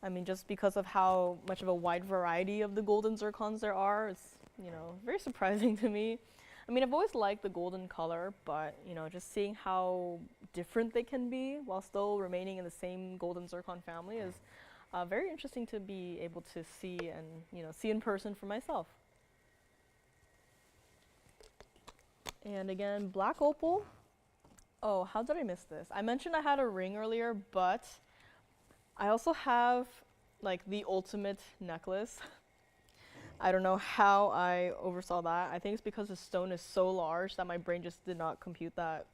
I mean, just because of how much of a wide variety of the golden zircons there are, it's, you know, very surprising to me. I mean, I've always liked the golden color, but, you know, just seeing how different they can be while still remaining in the same golden zircon family is very interesting to be able to see and, you know, see in person for myself. And again, black opal. Oh, how did I miss this? I mentioned I had a ring earlier, but I also have like the ultimate necklace. I don't know how I oversaw that. I think it's because the stone is so large that my brain just did not compute that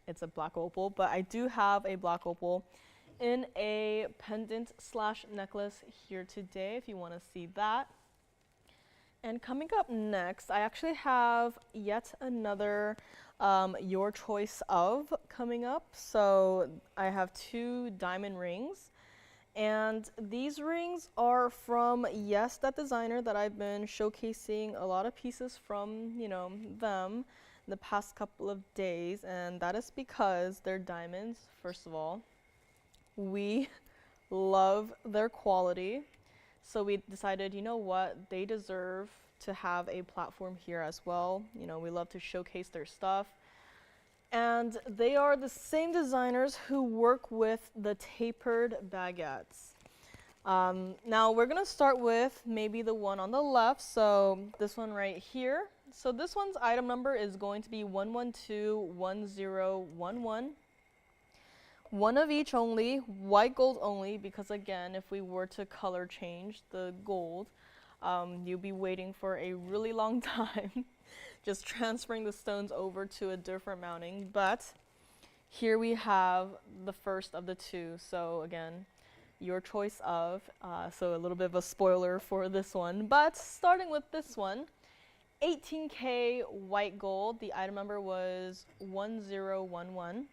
it's a black opal. But I do have a black opal in a pendant slash necklace here today if you want to see that. And coming up next, I actually have yet another your choice of coming up. So I have 2 diamond rings. And these rings are from Yes, that designer that I've been showcasing a lot of pieces from, you know, them the past couple of days. And that is because they're diamonds, first of all. We love their quality. So we decided, you know what, they deserve to have a platform here as well. You know, we love to showcase their stuff. And they are the same designers who work with the tapered baguettes. Now we're gonna start with maybe the one on the left, so this one right here. So this one's item number is going to be 1121011. One of each only, white gold only, because again, if we were to color change the gold, you'll be waiting for a really long time. Just transferring the stones over to a different mounting. But here we have the first of the 2. So again, your choice of, so a little bit of a spoiler for this one. But starting with this one, 18K white gold. The item number was 1011.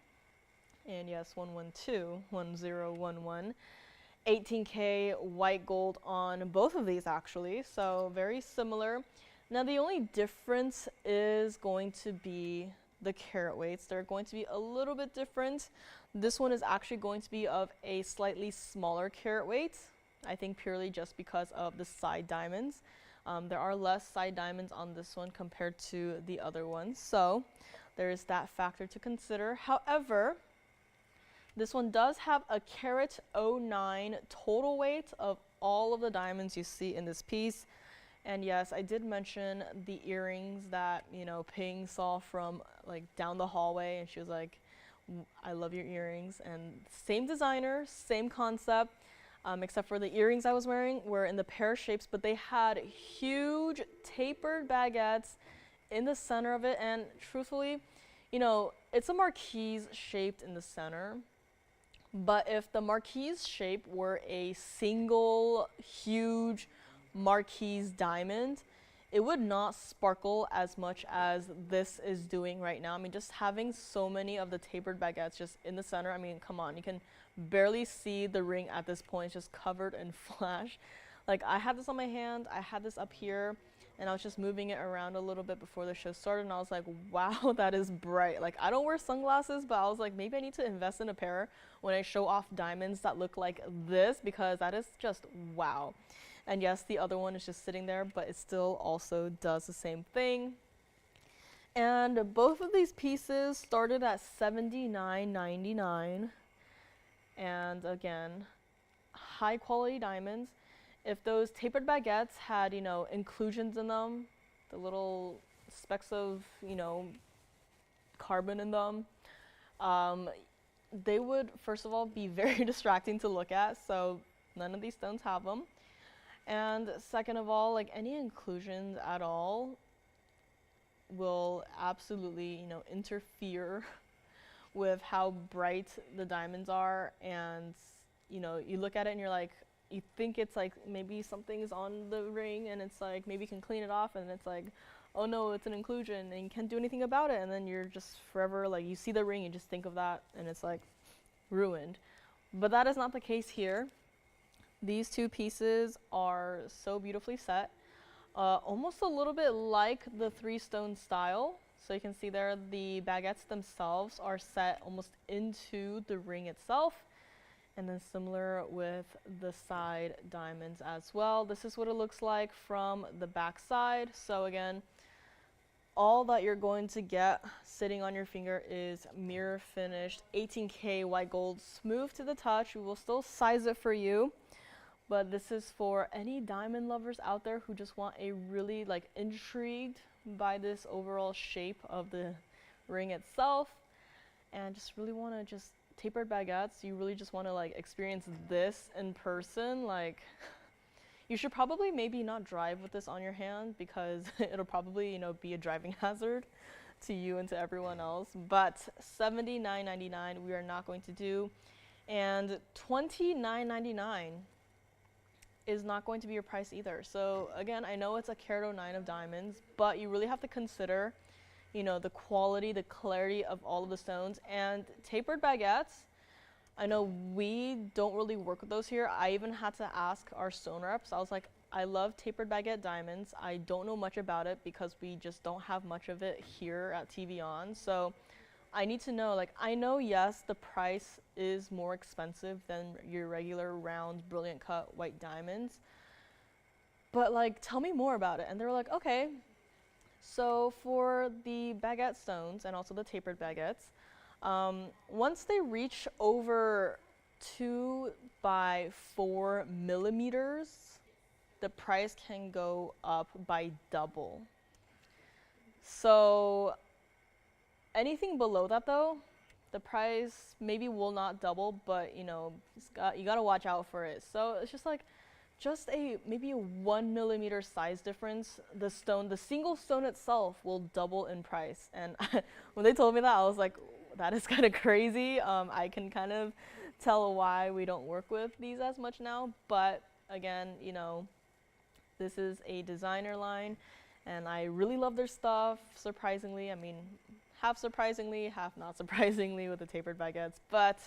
And yes, 1121011. 18K white gold on both of these actually. So very similar. Now the only difference is going to be the carat weights. They're going to be a little bit different. This one is actually going to be of a slightly smaller carat weight, I think purely just because of the side diamonds. There are less side diamonds on this one compared to the other ones, so there's that factor to consider. However, this one does have a carat 09 total weight of all of the diamonds you see in this piece. And yes, I did mention the earrings that, you know, Ping saw from like down the hallway, and she was like, I love your earrings. And same designer, same concept, except for the earrings I was wearing were in the pear shapes, but they had huge tapered baguettes in the center of it. And truthfully, you know, it's a marquise shaped in the center. But if the marquise shape were a single huge marquise diamond, it would not sparkle as much as this is doing right now. I mean, just having so many of the tapered baguettes just in the center, I mean, come on, you can barely see the ring at this point. It's just covered in flash. Like, I had this on my hand, I had this up here, and I was just moving it around a little bit before the show started, and I was like, wow, that is bright. Like, I don't wear sunglasses, but I was like, maybe I need to invest in a pair when I show off diamonds that look like this, because that is just wow. And yes, the other one is just sitting there, but it still also does the same thing. And both of these pieces started at $79.99. And again, high quality diamonds. If those tapered baguettes had, you know, inclusions in them, the little specks of, you know, carbon in them, they would, first of all, be very distracting to look at. So none of these stones have them. And second of all, like, any inclusions at all will absolutely, you know, interfere with how bright the diamonds are. And, you know, you look at it and you're like, you think it's like maybe something's on the ring, and it's like maybe you can clean it off, and it's like, oh no, it's an inclusion and you can't do anything about it. And then you're just forever, like, you see the ring, you just think of that, and it's like ruined. But that is not the case here. These two pieces are so beautifully set, almost a little bit like the 3-stone style. So you can see there the baguettes themselves are set almost into the ring itself, and then similar with the side diamonds as well. This is what it looks like from the back side. So again, all that you're going to get sitting on your finger is mirror finished 18K white gold, smooth to the touch. We will still size it for you. But this is for any diamond lovers out there who just want a really, like, intrigued by this overall shape of the ring itself, and just really want to just tapered baguettes. You really just want to, like, experience this in person. Like, you should probably maybe not drive with this on your hand, because it'll probably, you know, be a driving hazard to you and to everyone else. But $79.99 we are not going to do, and $29.99 is not going to be your price either. So again, I know it's a carat 09 of diamonds, but you really have to consider, you know, the quality, the clarity of all of the stones. And tapered baguettes, I know we don't really work with those here. I even had to ask our stone reps. I was like, I love tapered baguette diamonds. I don't know much about it because we just don't have much of it here at TVON. So I need to know, like, I know, yes, the price is more expensive than your regular round brilliant cut white diamonds, but, like, tell me more about it. And they were like, okay. So for the baguette stones and also the tapered baguettes, once they reach over 2 by 4 millimeters, the price can go up by double. So anything below that, though, the price maybe will not double, but, you know, you gotta watch out for it. So it's just like, just maybe a 1 millimeter size difference. The single stone itself will double in price. And when they told me that, I was like, that is kind of crazy. I can kind of tell why we don't work with these as much now. But again, you know, this is a designer line, and I really love their stuff, surprisingly. I mean, half surprisingly, half not surprisingly with the tapered baguettes. But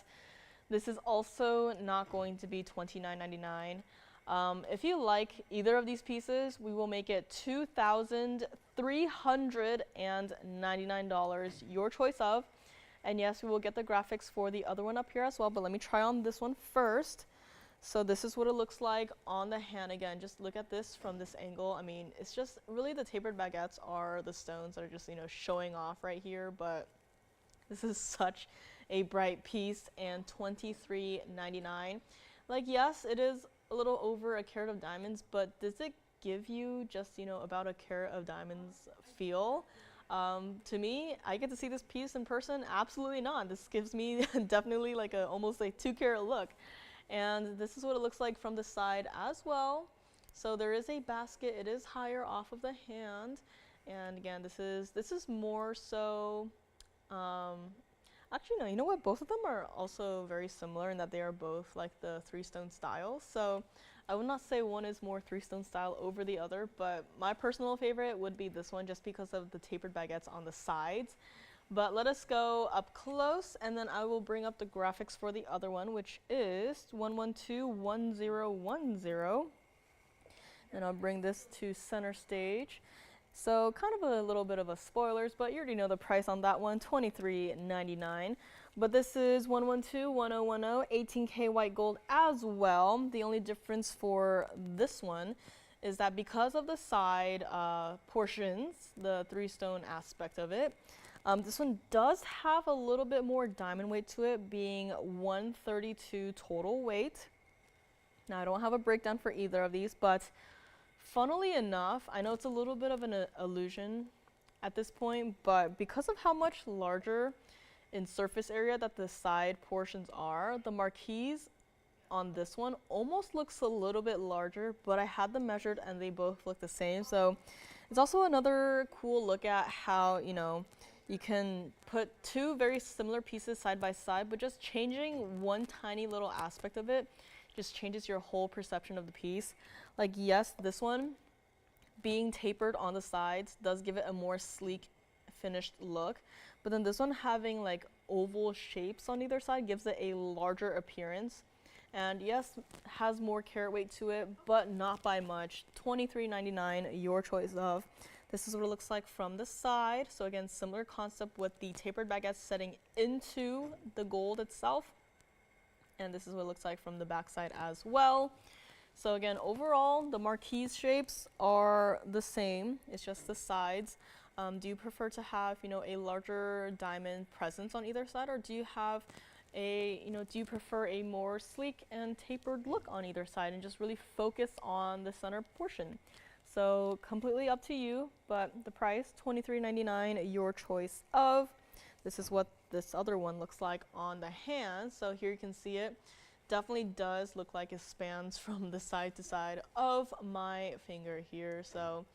this is also not going to be $29.99. If you like either of these pieces, we will make it $2,399, your choice of. And yes, we will get the graphics for the other one up here as well, but let me try on this one first. So this is what it looks like on the hand. Again, just look at this from this angle. I mean, it's just really the tapered baguettes are the stones that are just, you know, showing off right here, but this is such a bright piece, and $23.99. Like, yes, it is a little over a carat of diamonds, but does it give you just, you know, about a carat of diamonds feel? To me, I get to see this piece in person, absolutely not. This gives me definitely like almost like 2 carat look. And this is what it looks like from the side as well. So there is a basket. It is higher off of the hand. And again, this is more so, actually no, you know what? Both of them are also very similar in that they are both like the 3-stone style. So I would not say one is more three-stone style over the other, but my personal favorite would be this one just because of the tapered baguettes on the sides. But let us go up close, and then I will bring up the graphics for the other one, which is 1121010. And I'll bring this to center stage. So kind of a little bit of a spoilers, but you already know the price on that one, $23.99. But this is 1121010, 18K white gold as well. The only difference for this one is that because of the side portions, the three-stone aspect of it, this one does have a little bit more diamond weight to it, being 132 total weight. Now I don't have a breakdown for either of these, but funnily enough, I know it's a little bit of an illusion at this point, but because of how much larger in surface area that the side portions are, the marquise on this one almost looks a little bit larger, but I had them measured and they both look the same. So it's also another cool look at how, you know, you can put two very similar pieces side by side, but just changing one tiny little aspect of it just changes your whole perception of the piece. Like, yes, this one being tapered on the sides does give it a more sleek finished look, but then this one having like oval shapes on either side gives it a larger appearance. And yes, has more carat weight to it, but not by much. $23.99, your choice of. This is what it looks like from the side. So again, similar concept with the tapered baguette setting into the gold itself. And this is what it looks like from the back side as well. So again, overall, the marquise shapes are the same. It's just the sides. Do you prefer to have, you know, a larger diamond presence on either side, or do you have a, you know, do you prefer a more sleek and tapered look on either side and just really focus on the center portion? So completely up to you, but the price, $23.99, your choice of. This is what this other one looks like on the hand. So here you can see it. Definitely does look like it spans from the side to side of my finger here. So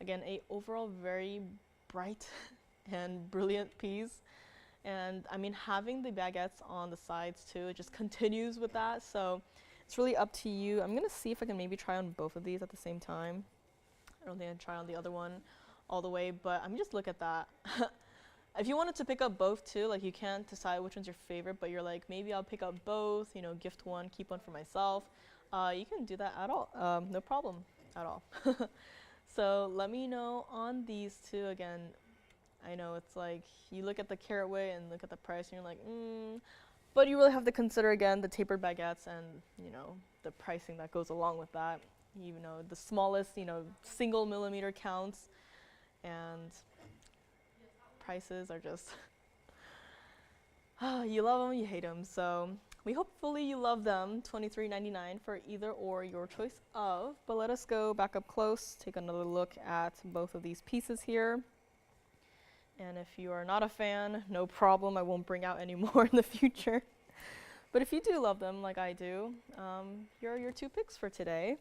again, a overall very bright and brilliant piece. And I mean, having the baguettes on the sides too, it just continues with that. So it's really up to you. I'm gonna see if I can maybe try on both of these at the same time. I don't think I'd try on the other one all the way, but I mean, just look at that. If you wanted to pick up both too, like you can't decide which one's your favorite, but you're like, maybe I'll pick up both, you know, gift one, keep one for myself. You can do that at all, no problem at all. So let me know on these two. Again, I know it's like, you look at the carat weight and look at the price and you're like, but you really have to consider again the tapered baguettes and, you know, the pricing that goes along with that. You know, the smallest, you know, single millimeter counts, and prices are just, you love them, you hate them. So we hopefully you love them. $23.99 for either or, your choice of. But let us go back up close, take another look at both of these pieces here. And if you are not a fan, no problem, I won't bring out any more in the future. But if you do love them like I do, here are your two picks for today.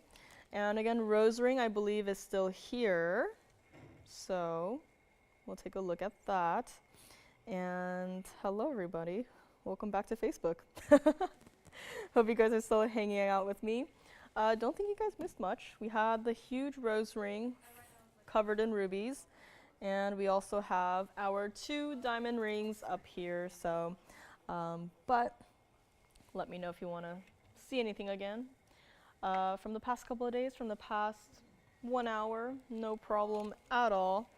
And again, rose ring I believe is still here. So we'll take a look at that. And hello everybody, welcome back to Facebook. Hope you guys are still hanging out with me. Don't think you guys missed much. We had the huge rose ring covered in rubies, and we also have our two diamond rings up here. So, but let me know if you want to see anything again. From the past couple of days, from the past 1 hour, no problem at all.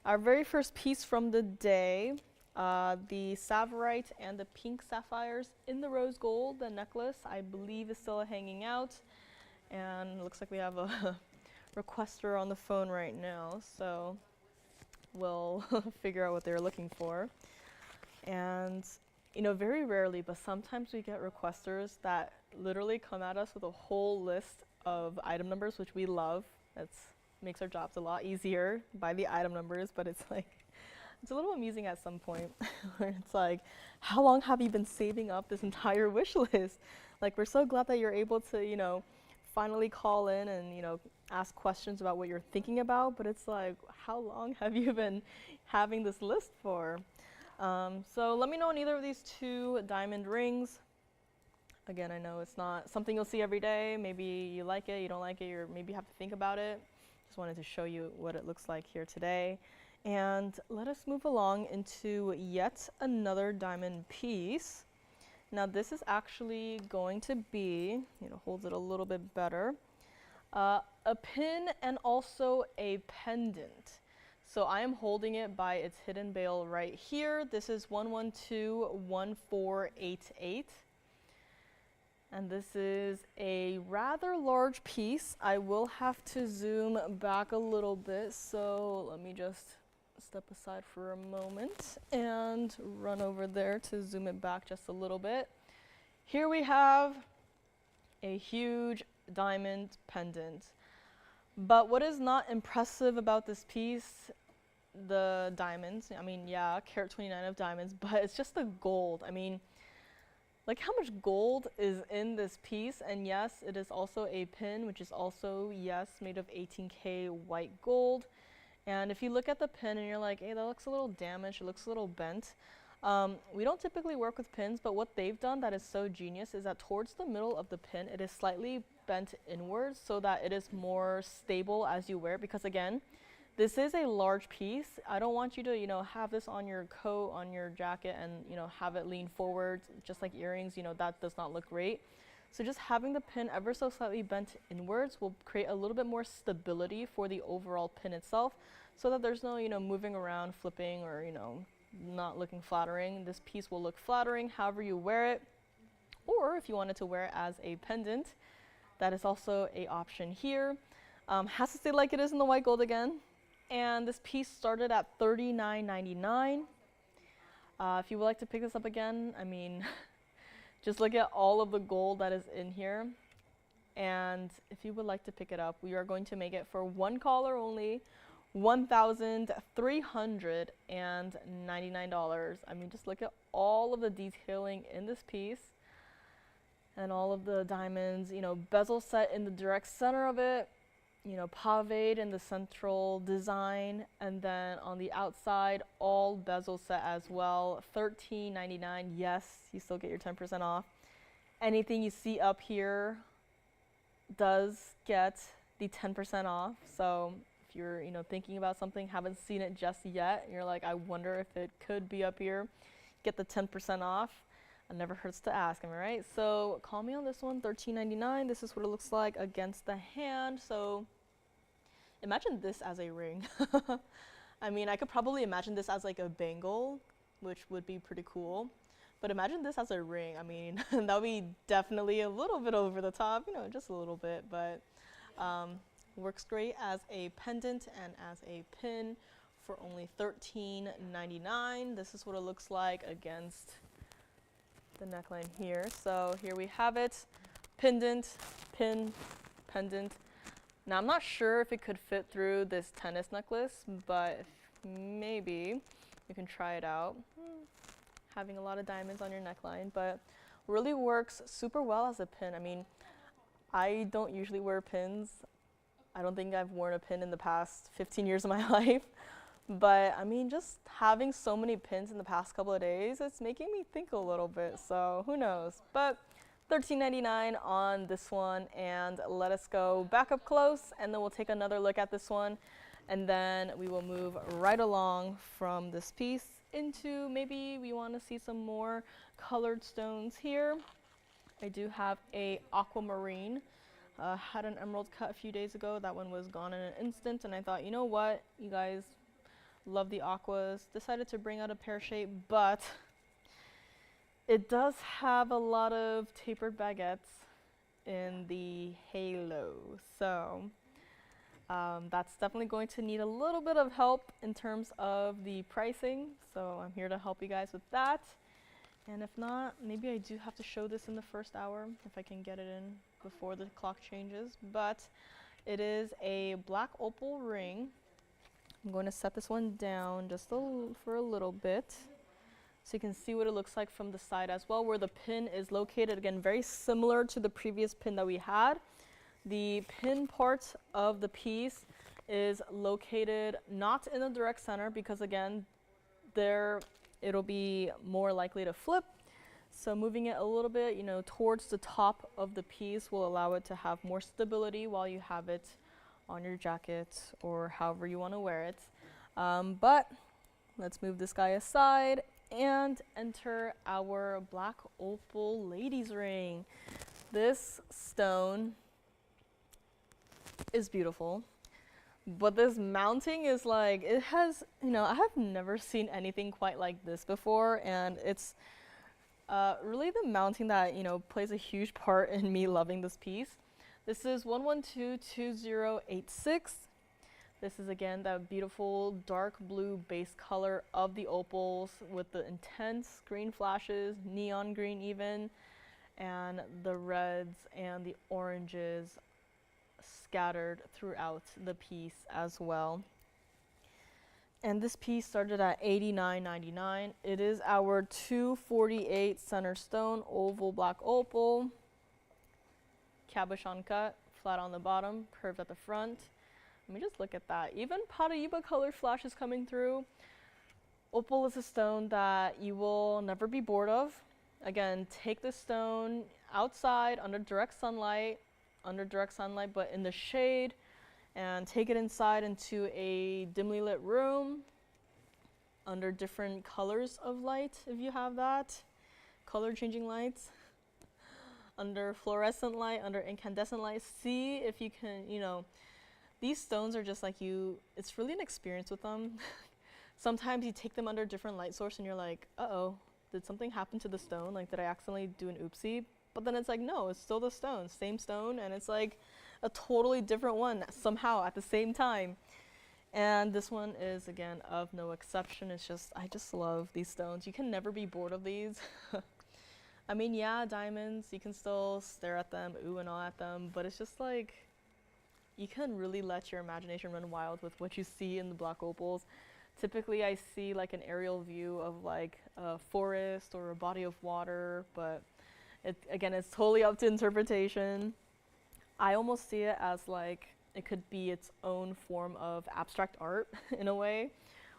Our very first piece from the day, the Savorite and the pink sapphires in the rose gold, the necklace, I believe is still hanging out. And it looks like we have a requester on the phone right now, so we'll figure out what they're looking for. And you know, very rarely, but sometimes we get requesters that literally come at us with a whole list of item numbers, which we love. That makes our jobs a lot easier by the item numbers, but it's like, it's a little amusing at some point where it's like, how long have you been saving up this entire wish list? Like, we're so glad that you're able to, you know, finally call in and, you know, ask questions about what you're thinking about, but it's like, how long have you been having this list for? So let me know on either of these two diamond rings. Again, I know it's not something you'll see every day. Maybe you like it, you don't like it, or maybe you have to think about it. Just wanted to show you what it looks like here today. And let us move along into yet another diamond piece. Now this is actually going to be, holds it a little bit better, a pin and also a pendant. So I am holding it by its hidden bail right here. This is 1121488. And this is a rather large piece. I will have to zoom back a little bit, so let me just step aside for a moment and run over there to zoom it back just a little bit. Here we have a huge diamond pendant. But what is not impressive about this piece, the diamonds, I mean, yeah, carat 29 of diamonds, but it's just the gold. I mean, like how much gold is in this piece, and yes, it is also a pin, which is also, yes, made of 18K white gold. And if you look at the pin and you're like, hey, that looks a little damaged, it looks a little bent. We don't typically work with pins, but what they've done that is so genius is that towards the middle of the pin, it is slightly bent inwards so that it is more stable as you wear it, because again, this is a large piece. I don't want you to, have this on your coat, on your jacket, and, have it lean forward, just like earrings, that does not look great. So just having the pin ever so slightly bent inwards will create a little bit more stability for the overall pin itself, so that there's no, moving around, flipping, or, not looking flattering. This piece will look flattering however you wear it, or if you wanted to wear it as a pendant, that is also a option here. Has to stay like it is in the white gold again. And this piece started at $39.99. If you would like to pick this up again, I mean, just look at all of the gold that is in here. And if you would like to pick it up, we are going to make it for one caller only, $1,399. I mean, just look at all of the detailing in this piece and all of the diamonds, bezel set in the direct center of it, paved in the central design, and then on the outside, all bezel set as well, $13.99. Yes, you still get your 10% off. Anything you see up here does get the 10% off. So if you're, thinking about something, haven't seen it just yet, and you're like, I wonder if it could be up here, get the 10% off. It never hurts to ask, am I right? So call me on this one, $13.99. This is what it looks like against the hand. So imagine this as a ring. I mean, I could probably imagine this as like a bangle, which would be pretty cool. But imagine this as a ring. I mean, that would be definitely a little bit over the top, just a little bit, but works great as a pendant and as a pin for only $13.99. This is what it looks like against the neckline here. So here we have it, pendant, pin, pendant. Now I'm not sure if it could fit through this tennis necklace, but maybe you can try it out. Having a lot of diamonds on your neckline, but really works super well as a pin. I mean, I don't usually wear pins. I don't think I've worn a pin in the past 15 years of my life. But I mean, just having so many pins in the past couple of days, it's making me think a little bit, so who knows. But $13.99 on this one, and let us go back up close, and then we'll take another look at this one, and then we will move right along from this piece into maybe we want to see some more colored stones here. I do have a aquamarine. Had an emerald cut a few days ago. That one was gone in an instant, and I thought, you know what, you guys love the aquas. Decided to bring out a pear shape, but it does have a lot of tapered baguettes in the halo. So that's definitely going to need a little bit of help in terms of the pricing. So I'm here to help you guys with that. And if not, maybe I do have to show this in the first hour if I can get it in before the clock changes. But it is a black opal ring. I'm going to set this one down just for a little bit so you can see what it looks like from the side as well, where the pin is located. Again, very similar to the previous pin that we had. The pin part of the piece is located not in the direct center because, again, there it'll be more likely to flip. So moving it a little bit, you know, towards the top of the piece will allow it to have more stability while you have it on your jacket or however you want to wear it. But let's move this guy aside and enter our black opal ladies ring. This stone is beautiful, but this mounting is like, it has, you know, I have never seen anything quite like this before, and it's really the mounting that, you know, plays a huge part in me loving this piece. This is 1122086. This is again that beautiful dark blue base color of the opals with the intense green flashes, neon green even, and the reds and the oranges scattered throughout the piece as well. And this piece started at $89.99. It is our 248 center stone oval black opal, cabochon cut, flat on the bottom, curved at the front. Let me just look at that. Even Paraiba color flashes coming through. Opal is a stone that you will never be bored of. Again, take the stone outside under direct sunlight, but in the shade, and take it inside into a dimly lit room under different colors of light, if you have that, color changing lights, under fluorescent light, under incandescent light. See if you can, you know, these stones are just like it's really an experience with them. Sometimes you take them under a different light source and you're like, uh-oh, did something happen to the stone? Like, did I accidentally do an oopsie? But then it's like, no, it's still the stone, same stone, and it's like a totally different one somehow at the same time. And this one is, again, of no exception. It's just, I just love these stones. You can never be bored of these. I mean, yeah, diamonds, you can still stare at them, ooh and ah at them, but it's just like, you can really let your imagination run wild with what you see in the black opals. Typically, I see like an aerial view of like a forest or a body of water, but again, it's totally up to interpretation. I almost see it as like, it could be its own form of abstract art in a way,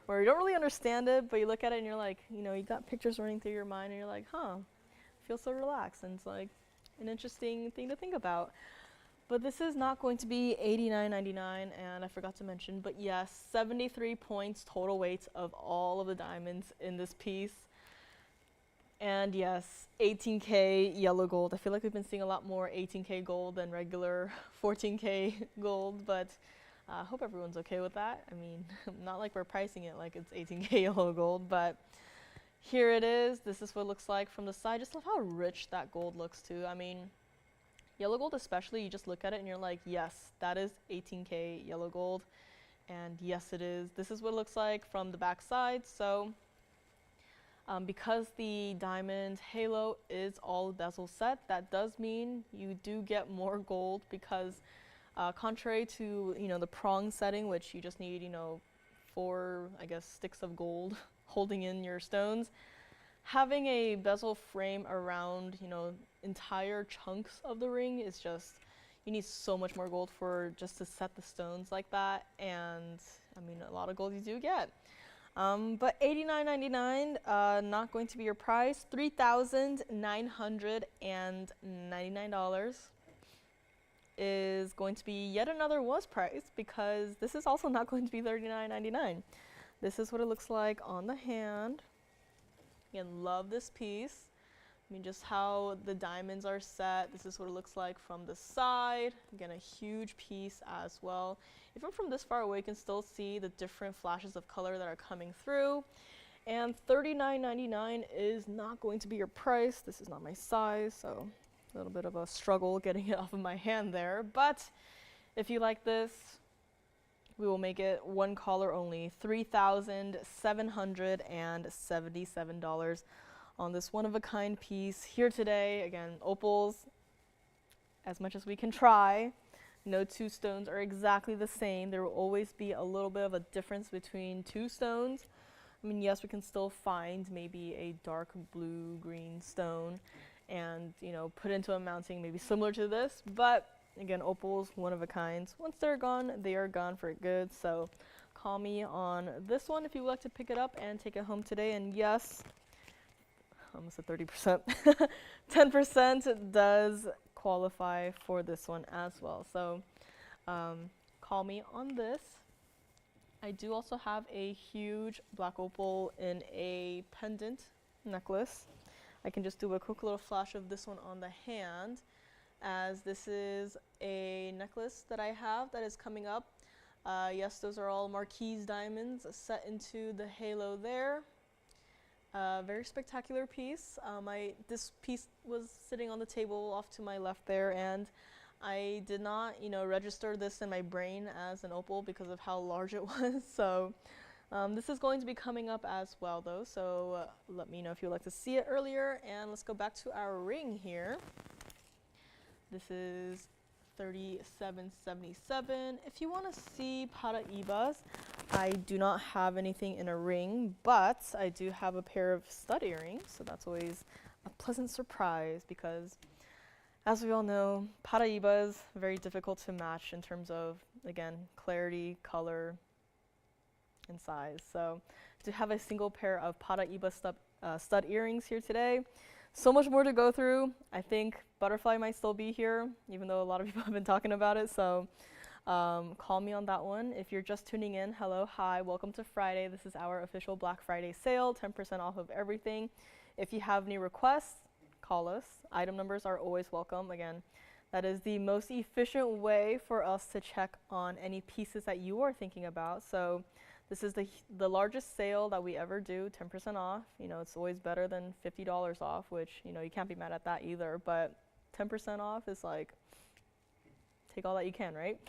where you don't really understand it, but you look at it and you're like, you know, you got pictures running through your mind and you're like, huh, I feel so relaxed, and it's like an interesting thing to think about. But this is not going to be $89.99, and I forgot to mention, but yes, 73 points total weight of all of the diamonds in this piece. And yes, 18K yellow gold. I feel like we've been seeing a lot more 18K gold than regular 14K gold, but I hope everyone's okay with that. I mean, not like we're pricing it like it's 18K yellow gold, but here it is. This is what it looks like from the side. Just love how rich that gold looks too. I mean, yellow gold especially, you just look at it and you're like, yes, that is 18K yellow gold. And yes, it is. This is what it looks like from the back side. So because the diamond halo is all bezel set, that does mean you do get more gold, because contrary to, you know, the prong setting, which you just need, you know, 4, I guess, sticks of gold holding in your stones, having a bezel frame around, you know, entire chunks of the ring is just, you need so much more gold for just to set the stones like that. And I mean, a lot of gold you do get. But $89.99, not going to be your price. $3,999 is going to be yet another was price, because this is also not going to be $39.99. This is what it looks like on the hand. Again, love this piece. I mean, just how the diamonds are set. This is what it looks like from the side. Again, a huge piece as well. Even from this far away, you can still see the different flashes of color that are coming through. And $39.99 is not going to be your price. This is not my size, so a little bit of a struggle getting it off of my hand there. But if you like this, we will make it one caller only, $3,777 on this one-of-a-kind piece here today. Again, opals, as much as we can try, no two stones are exactly the same. There will always be a little bit of a difference between two stones. I mean, yes, we can still find maybe a dark blue-green stone and, you know, put into a mounting maybe similar to this, but again, opals, one of a kind. Once they're gone, they are gone for good. So call me on this one if you would like to pick it up and take it home today. And yes, almost at 30%. 10% does qualify for this one as well. So call me on this. I do also have a huge black opal in a pendant necklace. I can just do a quick little flash of this one on the hand, as this is a necklace that I have that is coming up. Yes, those are all Marquise diamonds set into the halo there. Very spectacular piece. This piece was sitting on the table off to my left there, and I did not, register this in my brain as an opal because of how large it was. So this is going to be coming up as well, though. So let me know if you'd like to see it earlier, and let's go back to our ring here. This is 37.77. If you want to see Paraibas, I do not have anything in a ring, but I do have a pair of stud earrings, so that's always a pleasant surprise because, as we all know, Paraibas very difficult to match in terms of, again, clarity, color, and size. So I do have a single pair of Paraiba stud earrings here today. So much more to go through. I think Butterfly might still be here, even though a lot of people have been talking about it. So call me on that one. If you're just tuning in, hello, hi, welcome to Friday. This is our official Black Friday sale, 10% off of everything. If you have any requests, call us. Item numbers are always welcome. Again, that is the most efficient way for us to check on any pieces that you are thinking about. So this is the largest sale that we ever do, 10% off. It's always better than $50 off, which, you can't be mad at that either. But 10% off is like, take all that you can, right?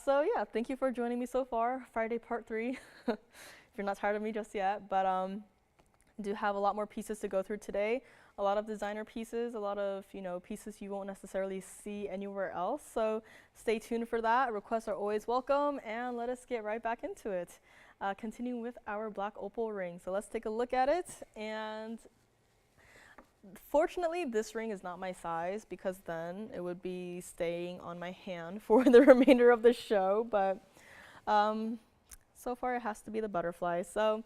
So yeah, thank you for joining me so far. Friday part 3, if you're not tired of me just yet. But do have a lot more pieces to go through today. A lot of designer pieces, a lot of, pieces you won't necessarily see anywhere else. So stay tuned for that. Requests are always welcome, and let us get right back into it. Continuing with our black opal ring. So let's take a look at it. And fortunately, this ring is not my size because then it would be staying on my hand for the remainder of the show. But so far it has to be the butterfly. So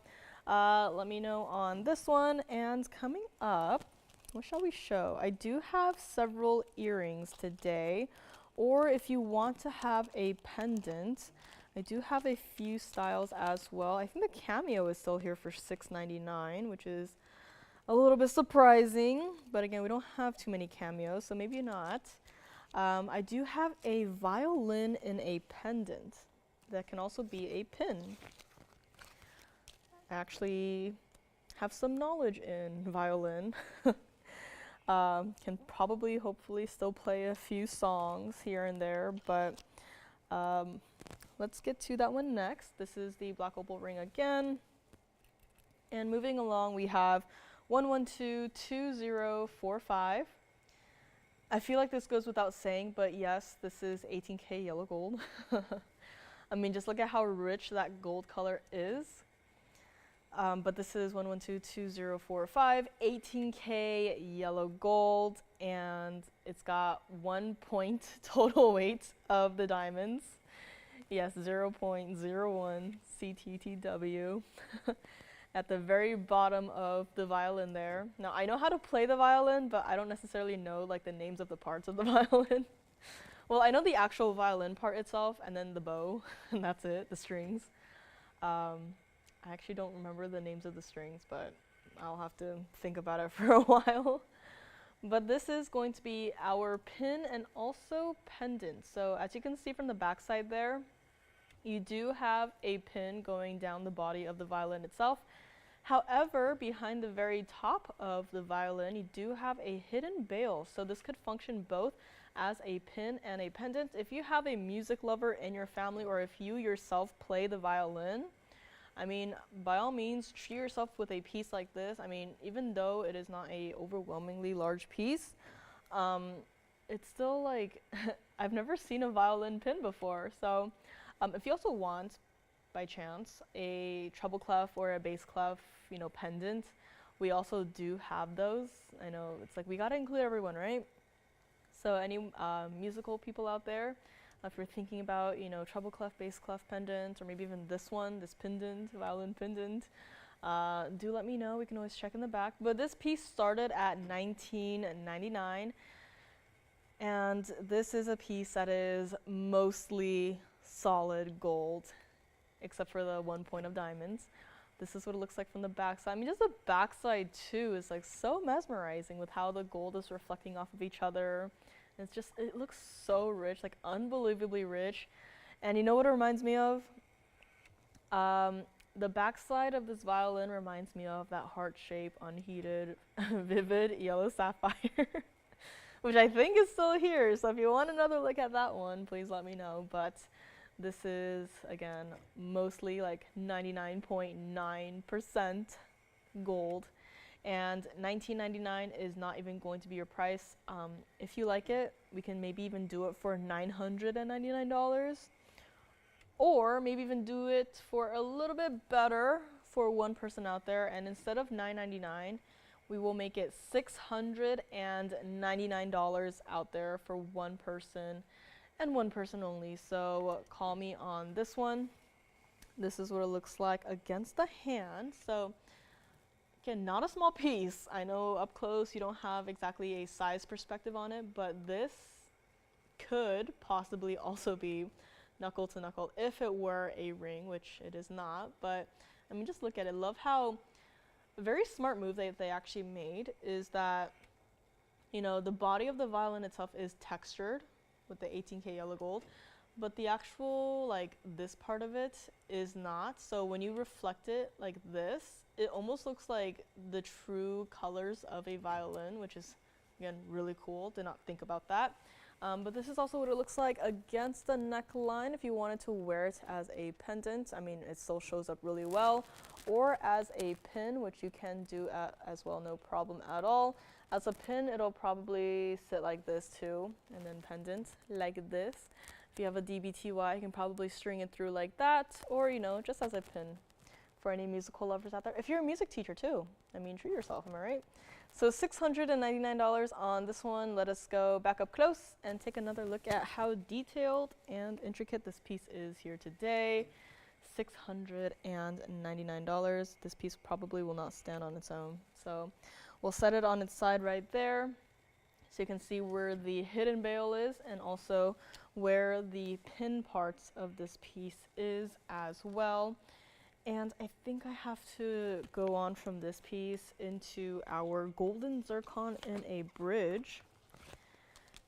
let me know on this one. And coming up, what shall we show? I do have several earrings today, or if you want to have a pendant, I do have a few styles as well. I think the Cameo is still here for $6.99, which is a little bit surprising, but again, we don't have too many Cameos, so maybe not. I do have a violin in a pendant that can also be a pin. I actually have some knowledge in violin. Can probably, hopefully, still play a few songs here and there, but let's get to that one next. This is the black opal ring again. And moving along, we have 1122045. I feel like this goes without saying, but yes, this is 18K yellow gold. I mean, just look at how rich that gold color is. But this is 1122045, 18K yellow gold, and it's got 1 point total weight of the diamonds. Yes, 0.01 CTTW at the very bottom of the violin there. Now, I know how to play the violin, but I don't necessarily know like the names of the parts of the violin. Well, I know the actual violin part itself, and then the bow, and that's it, the strings. I actually don't remember the names of the strings, but I'll have to think about it for a while. But this is going to be our pin and also pendant. So as you can see from the back side there, you do have a pin going down the body of the violin itself. However, behind the very top of the violin, you do have a hidden bail. So this could function both as a pin and a pendant. If you have a music lover in your family, or if you yourself play the violin, I mean, by all means, treat yourself with a piece like this. I mean, even though it is not a overwhelmingly large piece, it's still like, I've never seen a violin pin before. So if you also want, by chance, a treble clef or a bass clef, pendant, we also do have those. I know it's like, we gotta include everyone, right? So any musical people out there, if you're thinking about, treble clef, bass clef pendant, or maybe even this one, this pendant, violin pendant, Do let me know. We can always check in the back. But this piece started at $19.99. And this is a piece that is mostly solid gold, except for the 1 point of diamonds. This is what it looks like from the backside. I mean, just the backside too is like so mesmerizing with how the gold is reflecting off of each other. And it's just, it looks so rich, like unbelievably rich. And you know what it reminds me of? The backside of this violin reminds me of that heart-shaped, unheated, vivid yellow sapphire, which I think is still here. So if you want another look at that one, please let me know. But this is, again, mostly like 99.9% gold. And $19.99 is not even going to be your price. If you like it, we can maybe even do it for $999. Or maybe even do it for a little bit better for one person out there. And instead of $9.99, we will make it $699 out there for one person and one person only. So call me on this one. This is what it looks like against the hand. So again, not a small piece. I know up close you don't have exactly a size perspective on it, but this could possibly also be knuckle to knuckle if it were a ring, which it is not. But I mean, just look at it. Love how a very smart move that they actually made is that, you know, the body of the violin itself is textured with the 18K yellow gold, but the actual, like, this part of it is not. So when you reflect it like this, it almost looks like the true colors of a violin, which is, again, really cool. Did not think about that. But this is also what it looks like against the neckline if you wanted to wear it as a pendant. I mean, it still shows up really well. Or as a pin, which you can do as well, no problem at all. As a pin, it'll probably sit like this too, and then pendant like this. If you have a DBTY, you can probably string it through like that, or, you know, just as a pin for any musical lovers out there. If you're a music teacher too, I mean, treat yourself, am I right? So $699 on this one. Let us go back up close and take another look at how detailed and intricate this piece is here today. $699. This piece probably will not stand on its own. So we'll set it on its side right there, so you can see where the hidden bail is and also where the pin parts of this piece is as well. And I think I have to go on from this piece into our golden zircon in a bridge.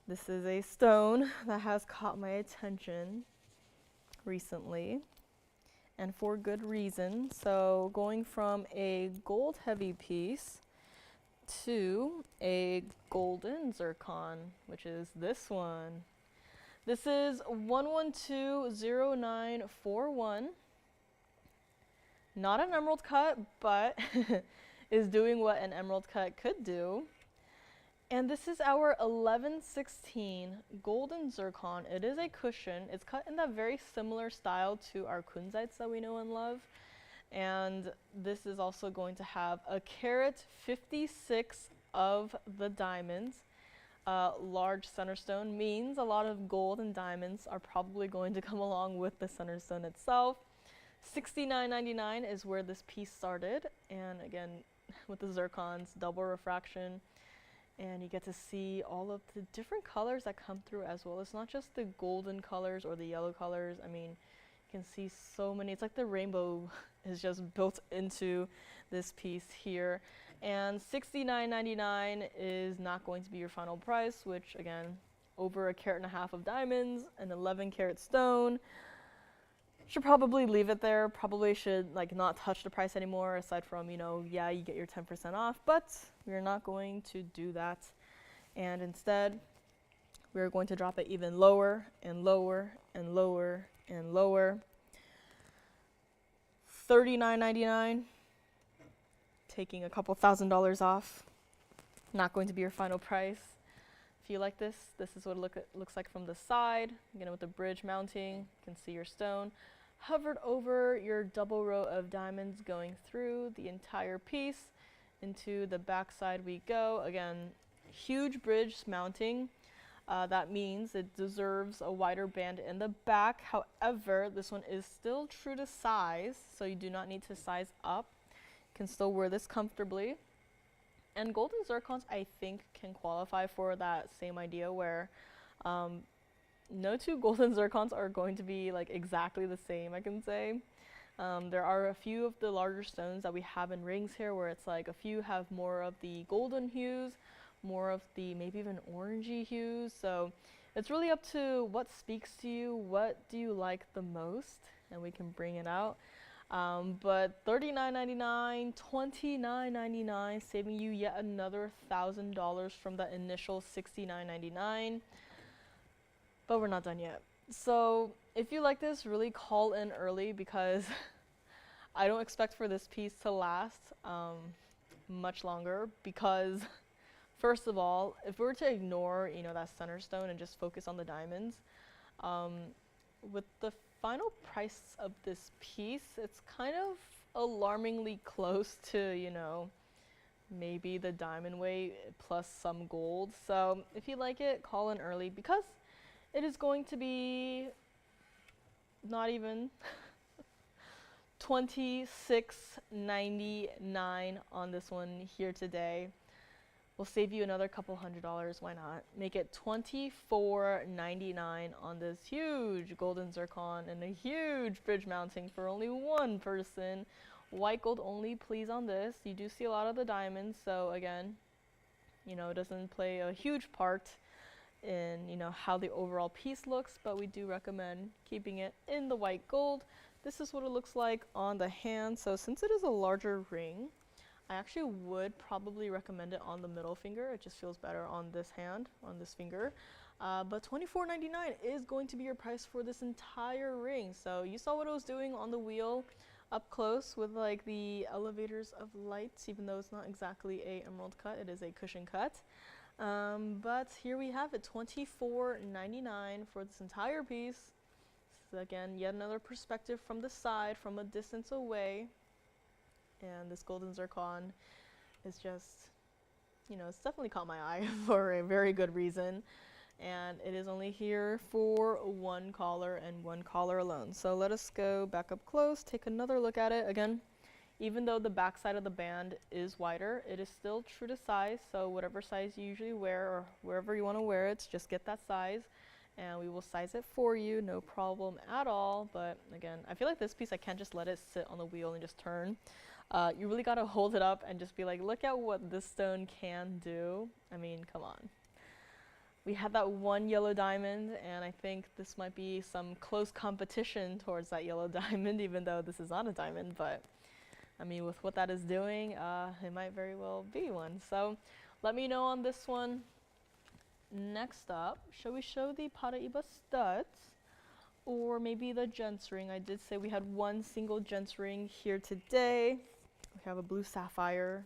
This is a stone that has caught my attention recently, and for good reason. So going from a gold heavy piece to a golden zircon, which is this one. This is 1120941. Not an emerald cut, but is doing what an emerald cut could do. And this is our 1116 golden zircon. It is a cushion. It's cut in that very similar style to our kunzites that we know and love. And this is also going to have a carat 56 of the diamonds. Large center stone means a lot of gold and diamonds are probably going to come along with the center stone itself. $69.99 is where this piece started, and again, with the zircons, double refraction, and you get to see all of the different colors that come through as well. It's not just the golden colors or the yellow colors. I mean, you can see so many. It's like the rainbow is just built into this piece here. And $69.99 is not going to be your final price, which again, over 1.5 carats of diamonds, an 11 carat stone. Should probably leave it there. Probably should like not touch the price anymore, aside from, you know, yeah, you get your 10% off, but we're not going to do that. And instead, we're going to drop it even lower and lower and lower and lower. $39.99, taking a couple $1,000s off. Not going to be your final price. If you like this, this is what it looks like from the side. Again, with the bridge mounting, you can see your stone hovered over your double row of diamonds going through the entire piece. Into the back side we go. Again, huge bridge mounting. That means it deserves a wider band in the back. However, this one is still true to size, so you do not need to size up. can still wear this comfortably. And golden zircons, I think, can qualify for that same idea where no two golden zircons are going to be like exactly the same, I can say. There are a few of the larger stones that we have in rings here where it's like a few have more of the golden hues, more of the maybe even orangey hues. So it's really up to what speaks to you, what do you like the most, and we can bring it out. But $39.99, $29.99, saving you yet another $1,000 from the initial $69.99. But we're not done yet. So if you like this, really call in early because I don't expect for this piece to last much longer because first of all, if we were to ignore, you know, that center stone and just focus on the diamonds, with the final price of this piece, it's kind of alarmingly close to, you know, maybe the diamond weight plus some gold. So if you like it, call in early because it is going to be not even $26.99 on this one here today. We'll save you another couple $100, why not? Make it $24.99 on this huge golden zircon and a huge bridge mounting for only one person. White gold only, please, on this. You do see a lot of the diamonds, so again, you know, it doesn't play a huge part in, you know, how the overall piece looks, but we do recommend keeping it in the white gold. This is what it looks like on the hand. So since it is a larger ring, I actually would probably recommend it on the middle finger. It just feels better on this hand, on this finger. But $24.99 is going to be your price for this entire ring. So you saw what it was doing on the wheel up close with like the elevators of lights, even though it's not exactly a emerald cut, it is a cushion cut. But here we have it, $24.99 for this entire piece. So again, yet another perspective from the side, from a distance away. And this golden zircon is just, you know, it's definitely caught my eye for a very good reason. And it is only here for one collar and one collar alone. So let us go back up close, take another look at it. Again, even though the back side of the band is wider, it is still true to size. So whatever size you usually wear or wherever you want to wear it, just get that size. And we will size it for you, no problem at all. But again, I feel like this piece, I can't just let it sit on the wheel and just turn. You really got to hold it up and just be like, look at what this stone can do. I mean, come on. We had that one yellow diamond, and I think this might be some close competition towards that yellow diamond, even though this is not a diamond. But I mean, with what that is doing, it might very well be one. So let me know on this one. Next up, shall we show the Paraiba studs or maybe the gents ring? I did say we had one single gents ring here today. We have a blue sapphire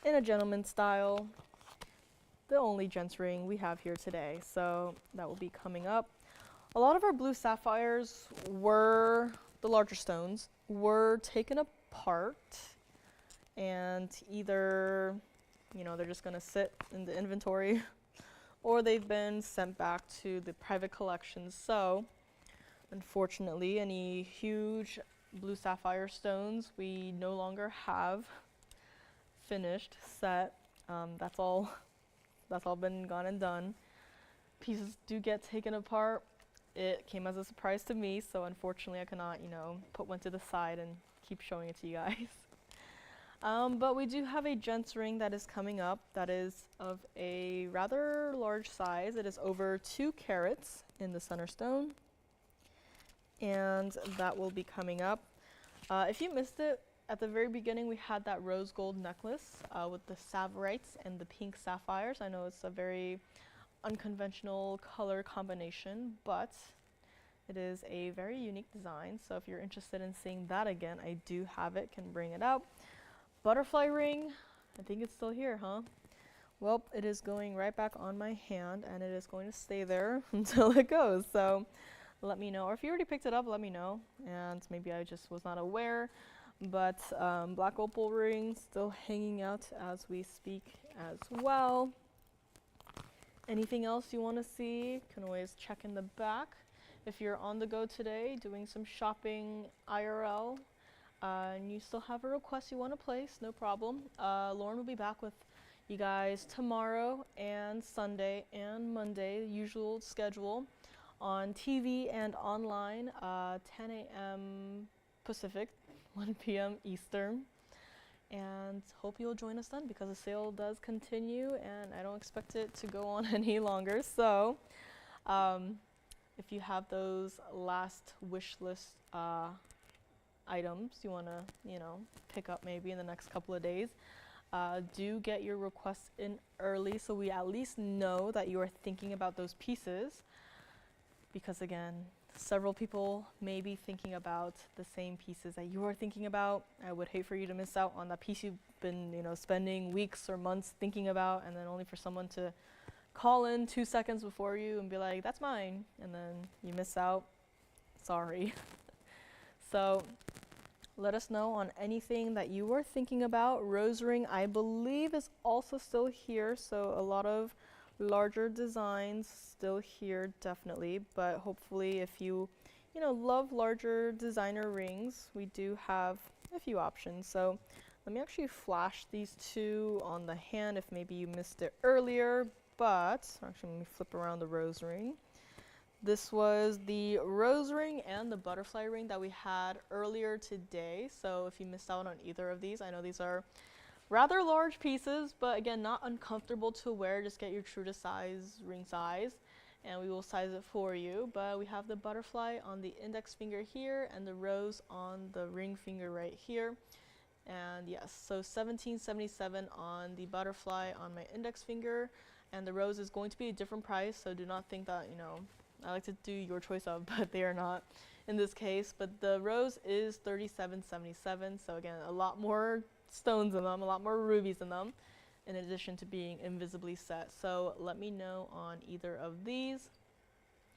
in a gentleman style. The only gents ring we have here today, so that will be coming up. A lot of our blue sapphires were, the larger stones, were taken apart and either, you know, they're just gonna sit in the inventory or they've been sent back to the private collections. So unfortunately, any huge blue sapphire stones we no longer have finished set. That's all been gone and done. Pieces do get taken apart. It came as a surprise to me, so unfortunately I cannot, you know, put one to the side and keep showing it to you guys. But we do have a gents ring that is coming up that is of a rather large size. It is over 2 carats in the center stone, and that will be coming up. If you missed it, at the very beginning we had that rose gold necklace with the Savorites and the pink sapphires. I know it's a very unconventional color combination, but it is a very unique design. So if you're interested in seeing that again, I do have it, can bring it out. Butterfly ring, I think it's still here, huh? Well, it is going right back on my hand, and it is going to stay there until it goes. So let me know, or if you already picked it up, let me know. And maybe I just was not aware. But black opal ring still hanging out as we speak as well. Anything else you want to see, you can always check in the back. If you're on the go today, doing some shopping IRL, and you still have a request you want to place, no problem. Lauren will be back with you guys tomorrow and Sunday and Monday, usual schedule, on TV and online, 10 a.m. Pacific, 1 p.m. Eastern. And hope you'll join us then, because the sale does continue and I don't expect it to go on any longer. So if you have those last wish list items you want to, pick up maybe in the next couple of days, do get your requests in early so we at least know that you are thinking about those pieces, because again, several people may be thinking about the same pieces that you are thinking about. I would hate for you to miss out on that piece you've been, spending weeks or months thinking about, and then only for someone to call in 2 seconds before you and be like, that's mine, and then you miss out. Sorry. So let us know on anything that you were thinking about. Rose ring, I believe, is also still here, so a lot of larger designs still here, definitely. But hopefully, if you love larger designer rings, we do have a few options. So let me actually flash these two on the hand if maybe you missed it earlier. But actually, let me flip around the rose ring. This was the rose ring and the butterfly ring that we had earlier today. So if you missed out on either of these, I know these are rather large pieces, but again, not uncomfortable to wear. Just get your true to size ring size, and we will size it for you. But we have the butterfly on the index finger here and the rose on the ring finger right here. And yes, so $17.77 on the butterfly on my index finger, and the rose is going to be a different price, so do not think that, I like to do your choice of, but they are not in this case. But the rose is $37.77, so again, a lot more stones in them, a lot more rubies in them, in addition to being invisibly set. So let me know on either of these.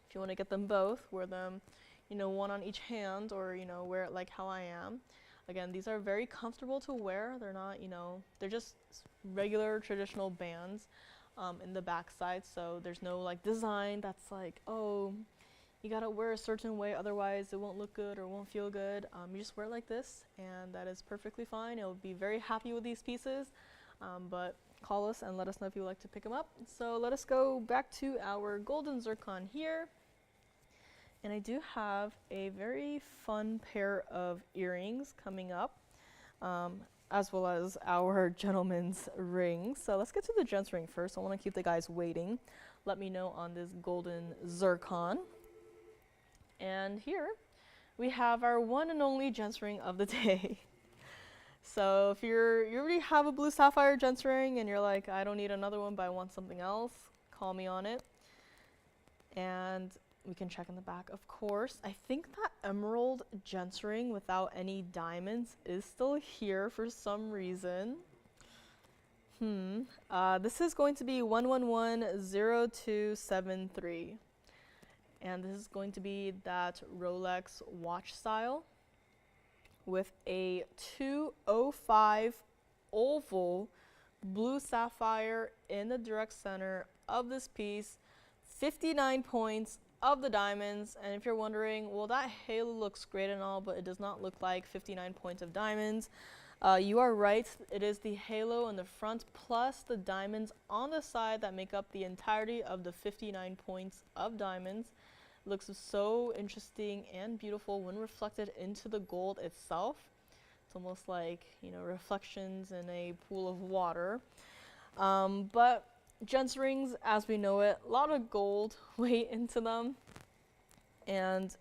If you want to get them both, wear them, one on each hand, or, wear it like how I am. Again, these are very comfortable to wear. They're not, they're just regular traditional bands in the back side, so there's no like design that's like, oh, you gotta wear a certain way, otherwise it won't look good or won't feel good. You just wear it like this, and that is perfectly fine. You'll be very happy with these pieces, but call us and let us know if you would like to pick them up. So let us go back to our golden zircon here. And I do have a very fun pair of earrings coming up, as well as our gentleman's ring. So let's get to the gents ring first. I want to keep the guys waiting. Let me know on this golden zircon. And here we have our one and only gents ring of the day. So if you already have a blue sapphire gents ring and you're like, I don't need another one, but I want something else, call me on it. And we can check in the back, of course. I think that emerald gents ring without any diamonds is still here for some reason. This is going to be 1110273. And this is going to be that Rolex watch style with a 205 oval blue sapphire in the direct center of this piece, 59 points of the diamonds. And if you're wondering, well, that halo looks great and all, but it does not look like 59 points of diamonds. You are right, it is the halo in the front plus the diamonds on the side that make up the entirety of the 59 points of diamonds. It looks so interesting and beautiful when reflected into the gold itself. It's almost like, reflections in a pool of water. But gents rings, as we know it, a lot of gold weight into them. And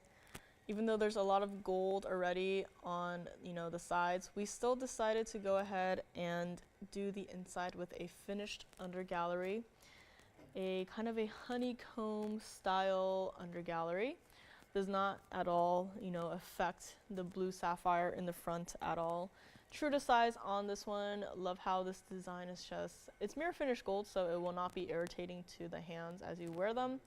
even though there's a lot of gold already on, the sides, we still decided to go ahead and do the inside with a finished undergallery. A kind of a honeycomb style undergallery. Does not at all, affect the blue sapphire in the front at all. True to size on this one. Love how this design is it's mirror finished gold, so it will not be irritating to the hands as you wear them.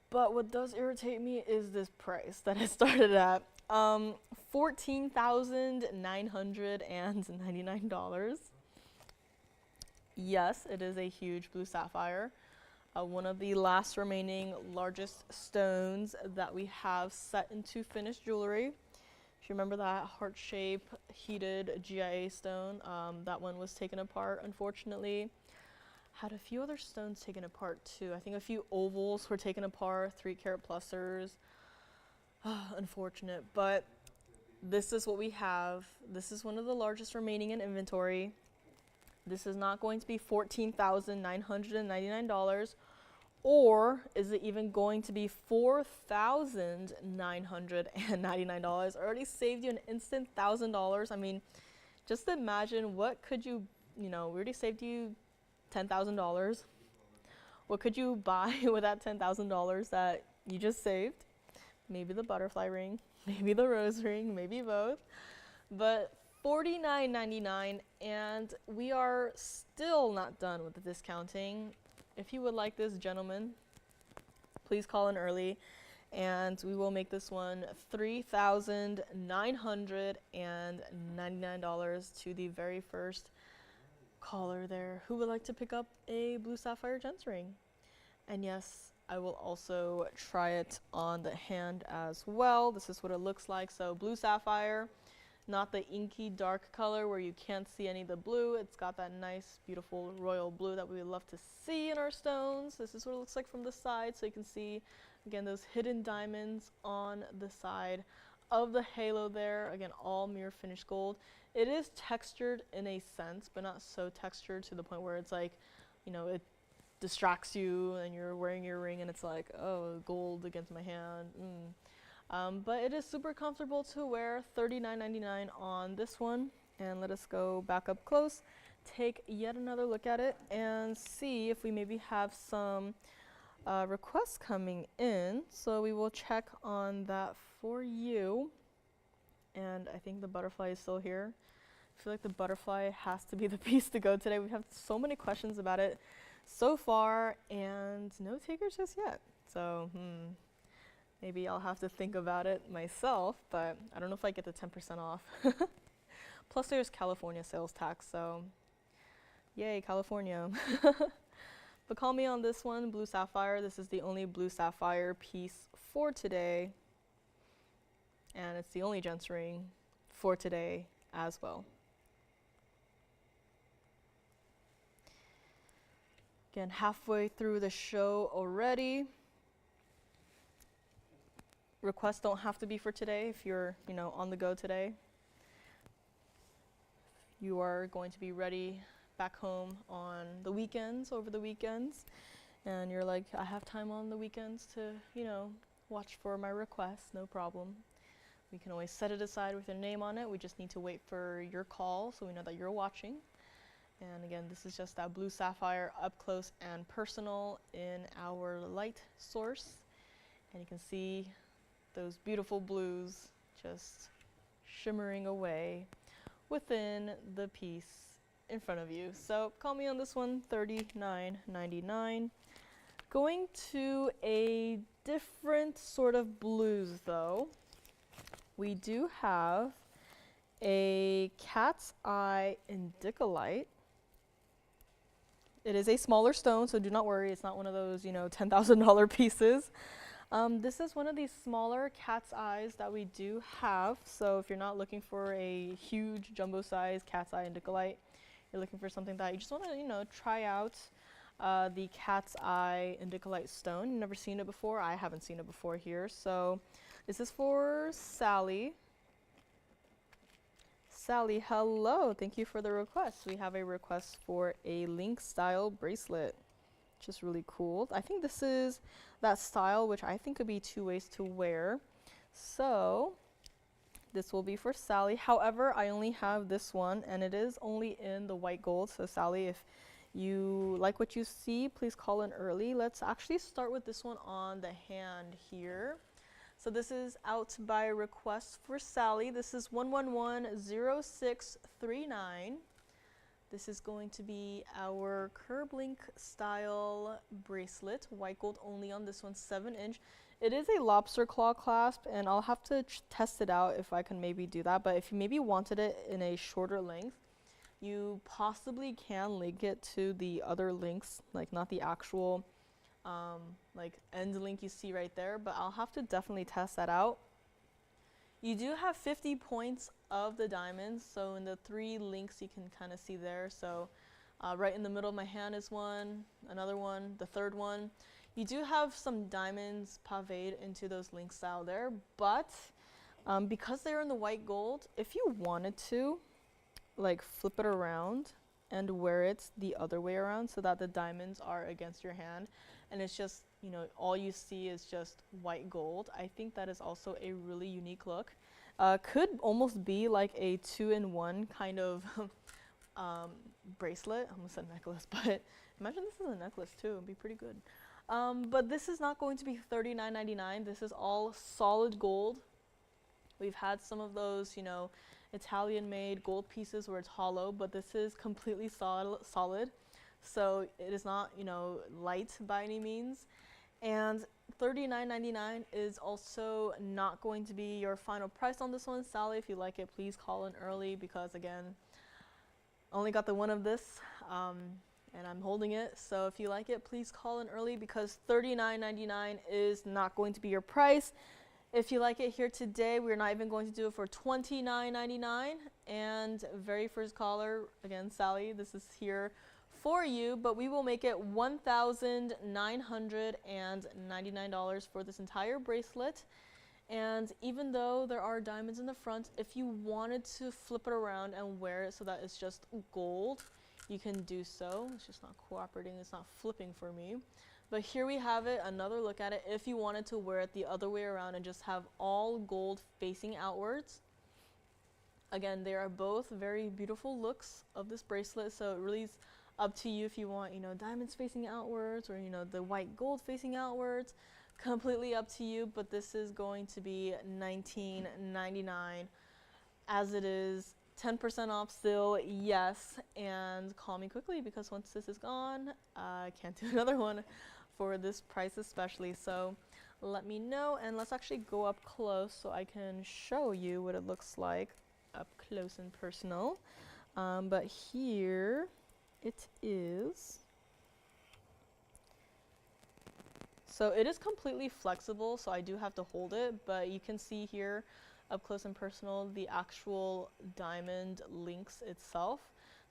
But what does irritate me is this price that it started at. $14,999. Yes, it is a huge blue sapphire. One of the last remaining largest stones that we have set into finished jewelry. If you remember that heart shape heated GIA stone, that one was taken apart, unfortunately. Had a few other stones taken apart too. I think a few ovals were taken apart, 3-carat plusers. Unfortunate, but this is what we have. This is one of the largest remaining in inventory. This is not going to be $14,999, or is it even going to be $4,999? I already saved you an instant $1,000. I mean, just imagine what could you, we already saved you $10,000. What could you buy with that $10,000 that you just saved? Maybe the butterfly ring, maybe the rose ring, maybe both. But $49.99, and we are still not done with the discounting. If you would like this, gentlemen, please call in early, and we will make this one $3,999 to the very first caller there who would like to pick up a blue sapphire gents ring. And yes, I will also try it on the hand as well. This is what it looks like. So blue sapphire, not the inky dark color where you can't see any of the blue. It's got that nice, beautiful royal blue that we would love to see in our stones. This is what it looks like from the side. So you can see, again, those hidden diamonds on the side of the halo there. Again, all mirror finished gold. It is textured in a sense, but not so textured to the point where it's like, it distracts you and you're wearing your ring and it's like, oh, gold against my hand. But it is super comfortable to wear. $39.99 on this one. And let us go back up close, take yet another look at it, and see if we maybe have some requests coming in. So we will check on that for you. And I think the butterfly is still here. I feel like the butterfly has to be the piece to go today. We have so many questions about it so far, and no takers just yet. So, maybe I'll have to think about it myself, but I don't know if I get the 10% off. Plus there's California sales tax, so yay, California. But call me on this one, blue sapphire. This is the only blue sapphire piece for today. And it's the only gents ring for today as well. Again, halfway through the show already. Requests don't have to be for today if you're, on the go today. You are going to be ready back home on the weekends, over the weekends. And you're like, I have time on the weekends to, watch for my requests, no problem. We can always set it aside with your name on it. We just need to wait for your call so we know that you're watching. And again, this is just that blue sapphire up close and personal in our light source. And you can see those beautiful blues just shimmering away within the piece in front of you. So call me on this one, $39.99. Going to a different sort of blues though. We do have a cat's eye indicolite. It is a smaller stone, so do not worry. It's not one of those, $10,000 pieces. This is one of these smaller cat's eyes that we do have. So if you're not looking for a huge jumbo size cat's eye indicolite, you're looking for something that you just want to, try out the cat's eye indicolite stone. You've never seen it before. I haven't seen it before here. So this is for Sally. Sally, hello. Thank you for the request. We have a request for a link style bracelet, which is really cool. I think this is that style, which I think could be 2 ways to wear. So this will be for Sally. However, I only have this one, and it is only in the white gold. So Sally, if you like what you see, please call in early. Let's actually start with this one on the hand here. So this is out by request for Sally. This is 1110639. This is going to be our curb link style bracelet, white gold only on this one, 7-inch. It is a lobster claw clasp, and I'll have to test it out if I can maybe do that. But if you maybe wanted it in a shorter length, you possibly can link it to the other links, like not the actual like end link you see right there, but I'll have to definitely test that out. You do have 50 points of the diamonds, so in the 3 links you can kind of see there. So right in the middle of my hand is one, another one, the third one. You do have some diamonds paved into those links out there, but because they're in the white gold, if you wanted to, like flip it around and wear it the other way around so that the diamonds are against your hand and it's just, you know, all you see is just white gold. I think that is also a really unique look. Could almost be like a 2-in-1 kind of bracelet. I almost said necklace, but imagine this is a necklace too. It'd be pretty good. But this is not going to be $39.99. This is all solid gold. We've had some of those, you know, Italian-made gold pieces where it's hollow, but this is completely solid. So it is not, you know, light by any means. And $39.99 is also not going to be your final price on this one. Sally, if you like it, please call in early because, again, only got the one of this, and I'm holding it. So if you like it, please call in early because $39.99 is not going to be your price. If you like it here today, we're not even going to do it for $29.99. And very first caller, again, Sally, this is here for you, but we will make it $1,999 for this entire bracelet. And even though there are diamonds in the front, if you wanted to flip it around and wear it so that it's just gold, you can do so. It's just not cooperating, it's not flipping for me. But here we have it, another look at it. If you wanted to wear it the other way around and just have all gold facing outwards. Again, they are both very beautiful looks of this bracelet, so it really is up to you if you want, you know, diamonds facing outwards or, you know, the white gold facing outwards. Completely up to you, but this is going to be $19.99 as it is 10% off still, yes, and call me quickly because once this is gone, I can't do another one for this price especially. So let me know, and let's actually go up close so I can show you what it looks like up close and personal. But here it is. So it is completely flexible, so I do have to hold it, but you can see here up close and personal the actual diamond links itself.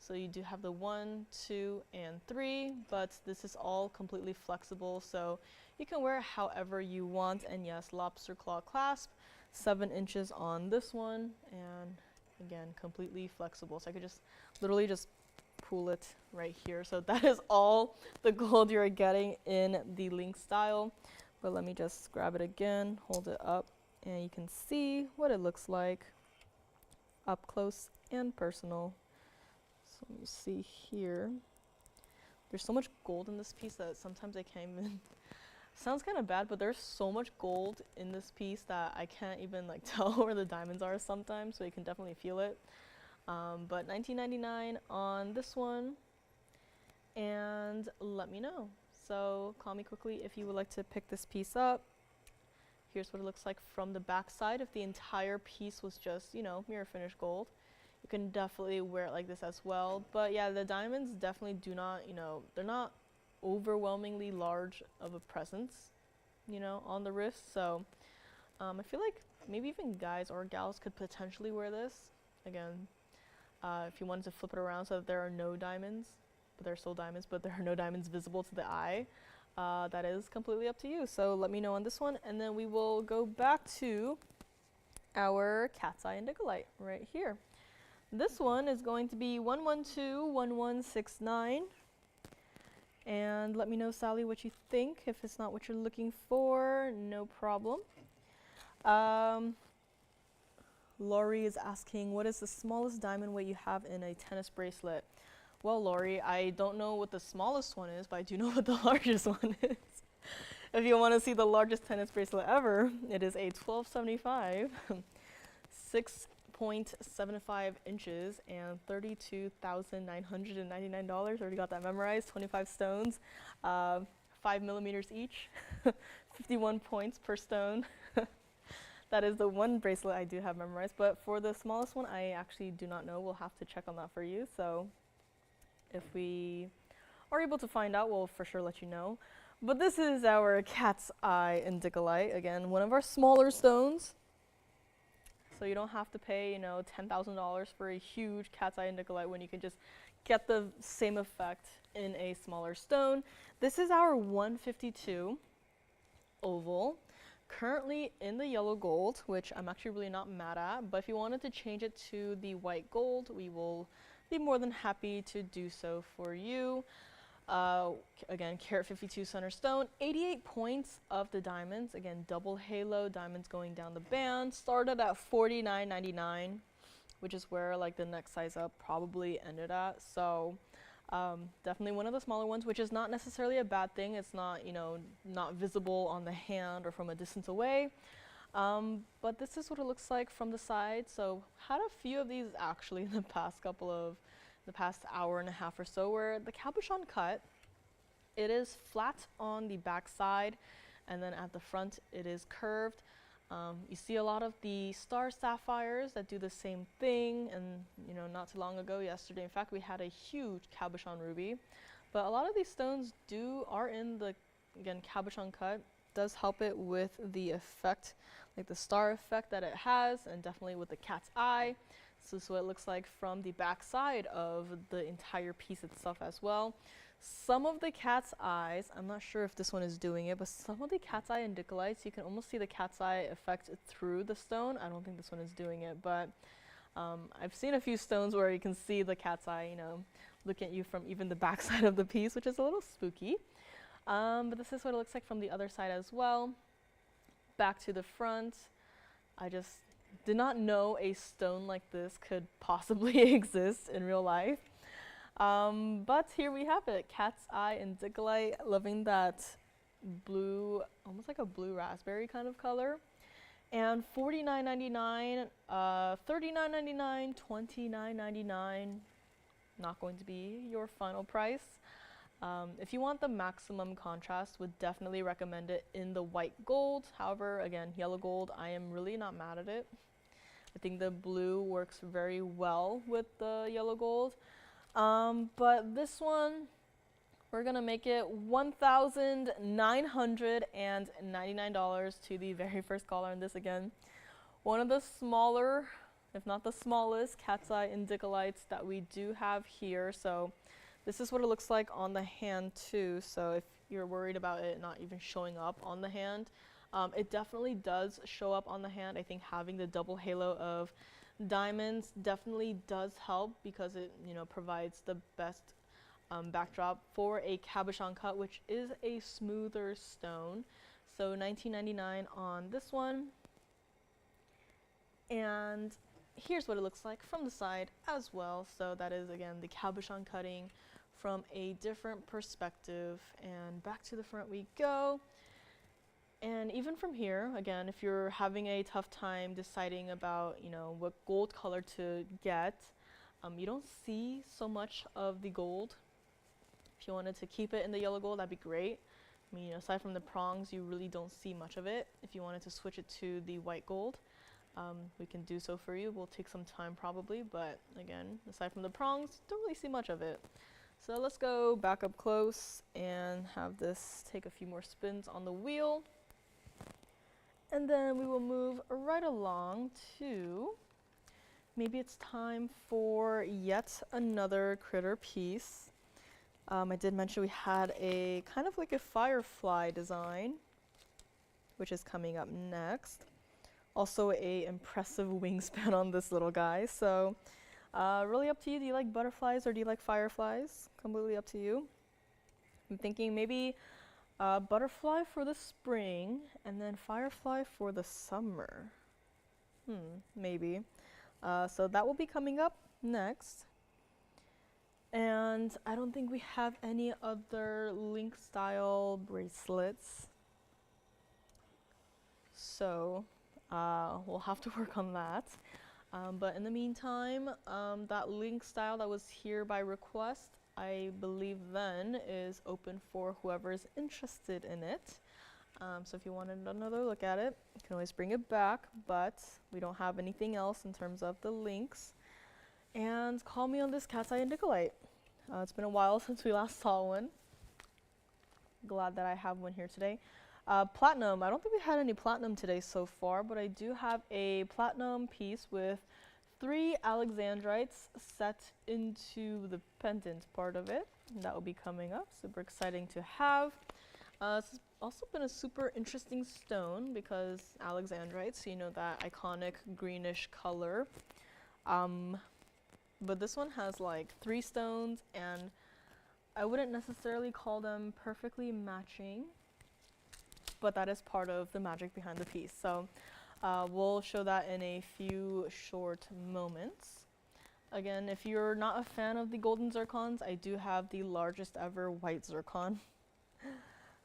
So you do have the 1, 2, and 3, but this is all completely flexible, so you can wear it however you want. And yes, lobster claw clasp, 7 inches on this one, and again, completely flexible. So I could just literally just pull it right here. So that is all the gold you're getting in the link style. But let me just grab it again, hold it up, and you can see what it looks like up close and personal. So let me see here. There's so much gold in this piece that sometimes I can't even sounds kind of bad, but there's so much gold in this piece that I can't even like tell where the diamonds are sometimes, so you can definitely feel it. But $19.99 on this one, and let me know. So call me quickly if you would like to pick this piece up. Here's what it looks like from the back side. If the entire piece was just, you know, mirror finished gold, you can definitely wear it like this as well. But yeah, the diamonds definitely do not, you know, they're not overwhelmingly large of a presence, you know, on the wrist. So I feel like maybe even guys or gals could potentially wear this. Again, if you wanted to flip it around so that there are no diamonds, but there are still diamonds, but there are no diamonds visible to the eye, that is completely up to you. So let me know on this one, and then we will go back to our cat's eye indicolite right here. This one is going to be 1121169. And let me know, Sally, what you think. If it's not what you're looking for, no problem. Lori is asking, what is the smallest diamond weight you have in a tennis bracelet? Well, Lori, I don't know what the smallest one is, but I do know what the largest one is. If you want to see the largest tennis bracelet ever, it is a 1275, 6.75 inches, and $32,999. Already got that memorized. 25 stones, 5 millimeters each, 51 points per stone. That is the one bracelet I do have memorized, but for the smallest one, I actually do not know. We'll have to check on that for you. So if we are able to find out, we'll for sure let you know. But this is our cat's eye indicolite. Again, one of our smaller stones. So you don't have to pay, you know, $10,000 for a huge cat's eye indicolite when you can just get the same effect in a smaller stone. This is our 152 oval, currently in the yellow gold, which I'm actually really not mad at, but if you wanted to change it to the white gold, we will be more than happy to do so for you. Again, carat 52 center stone, 88 points of the diamonds, again double halo diamonds going down the band, started at $49.99, which is where like the next size up probably ended at. So definitely one of the smaller ones, which is not necessarily a bad thing. It's not, you know, not visible on the hand or from a distance away. But this is what it looks like from the side. So had a few of these actually in the past hour and a half or so, where the cabochon cut, it is flat on the back side, and then at the front it is curved. You see a lot of the star sapphires that do the same thing, and you know, not too long ago, yesterday, in fact, we had a huge cabochon ruby. But a lot of these stones are in the, again, cabochon cut. Does help it with the effect, like the star effect that it has, and definitely with the cat's eye. So this is what it looks like from the back side of the entire piece itself as well. Some of the cat's eyes, I'm not sure if this one is doing it, but some of the cat's eye indicolites, you can almost see the cat's eye effect through the stone. I don't think this one is doing it, but I've seen a few stones where you can see the cat's eye, you know, looking at you from even the back side of the piece, which is a little spooky. But this is what it looks like from the other side as well. Back to the front, I just did not know a stone like this could possibly exist in real life. But here we have it, cat's eye indicolite, loving that blue, almost like a blue raspberry kind of color. And $49.99, $39.99, $29.99, not going to be your final price. If you want the maximum contrast, would definitely recommend it in the white gold. However, again, yellow gold, I am really not mad at it. I think the blue works very well with the yellow gold. But this one, we're gonna make it $1,999 to the very first caller. And this, again, one of the smaller, if not the smallest, cat's eye indicolites that we do have here. So this is what it looks like on the hand too. So if you're worried about it not even showing up on the hand, it definitely does show up on the hand. I think having the double halo of diamonds definitely does help, because it, you know, provides the best backdrop for a cabochon cut, which is a smoother stone. So $19.99 on this one. And here's what it looks like from the side as well. So that is, again, the cabochon cutting from a different perspective. And back to the front we go. And even from here, again, if you're having a tough time deciding about, you know, what gold color to get, you don't see so much of the gold. If you wanted to keep it in the yellow gold, that'd be great. I mean, aside from the prongs, you really don't see much of it. If you wanted to switch it to the white gold, we can do so for you. We'll take some time probably, but again, aside from the prongs, don't really see much of it. So let's go back up close and have this take a few more spins on the wheel. And then we will move right along to, maybe it's time for yet another critter piece. I did mention we had a kind of like a Firefly design, which is coming up next. Also a impressive wingspan on this little guy. So really up to you. Do you like butterflies or do you like fireflies? Completely up to you. I'm thinking maybe butterfly for the spring and then firefly for the summer. Maybe. So that will be coming up next. And I don't think we have any other link style bracelets. So we'll have to work on that. But in the meantime, that link style that was here by request, I believe then is open for whoever is interested in it. So if you wanted another look at it, you can always bring it back, but we don't have anything else in terms of the links. And call me on this cat's eye indicolite. It's been a while since we last saw one. Glad that I have one here today. Platinum. I don't think we had any platinum today so far, but I do have a platinum piece with 3 alexandrites set into the pendant part of it. That will be coming up. Super exciting to have. It's also been a super interesting stone because alexandrites, you know, that iconic greenish color. But this one has like 3 stones, and I wouldn't necessarily call them perfectly matching, but that is part of the magic behind the piece. So we'll show that in a few short moments. Again, if you're not a fan of the golden zircons, I do have the largest ever white zircon.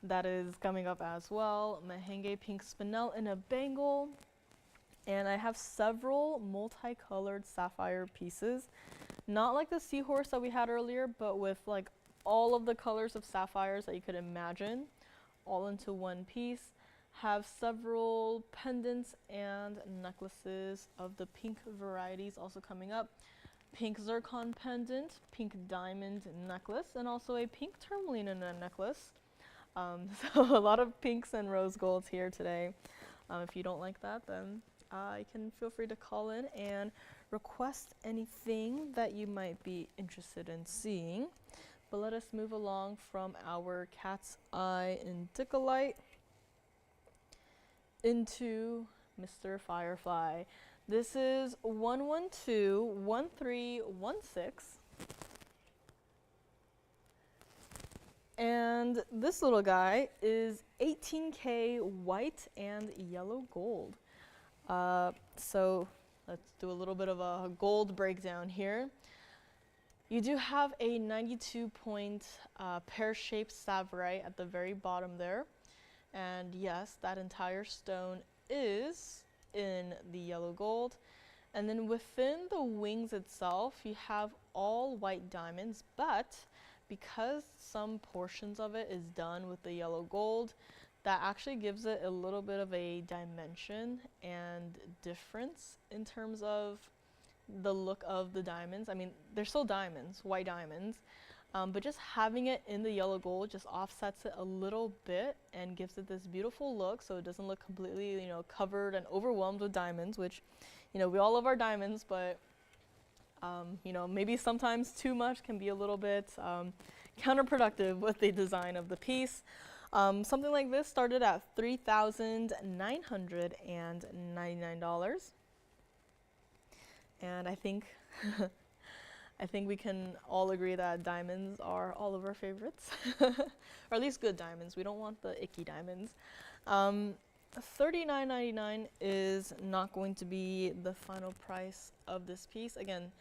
That is coming up as well. Mahangi pink spinel in a bangle. And I have several multicolored sapphire pieces. Not like the Seahorse that we had earlier, but with like all of the colors of sapphires that you could imagine, all into one piece. Have several pendants and necklaces of the pink varieties also coming up. Pink zircon pendant, pink diamond necklace, and also a pink tourmaline in a necklace. So a lot of pinks and rose golds here today. If you don't like that, then you can feel free to call in and request anything that you might be interested in seeing. But let us move along from our cat's eye indicolite into Mr. Firefly. This is 1121316. And this little guy is 18K white and yellow gold. So let's do a little bit of a gold breakdown here. You do have a 92-point pear-shaped Savorite at the very bottom there. And yes, that entire stone is in the yellow gold. And then within the wings itself, you have all white diamonds, but because some portions of it is done with the yellow gold, that actually gives it a little bit of a dimension and difference in terms of the look of the diamonds. I mean, they're still diamonds, white diamonds, but just having it in the yellow gold just offsets it a little bit and gives it this beautiful look, so it doesn't look completely, you know, covered and overwhelmed with diamonds, which, you know, we all love our diamonds, but you know, maybe sometimes too much can be a little bit counterproductive with the design of the piece. Something like this started at $3,999. And I think I think we can all agree that diamonds are all of our favorites, or at least good diamonds. We don't want the icky diamonds. $39.99 is not going to be the final price of this piece. Again,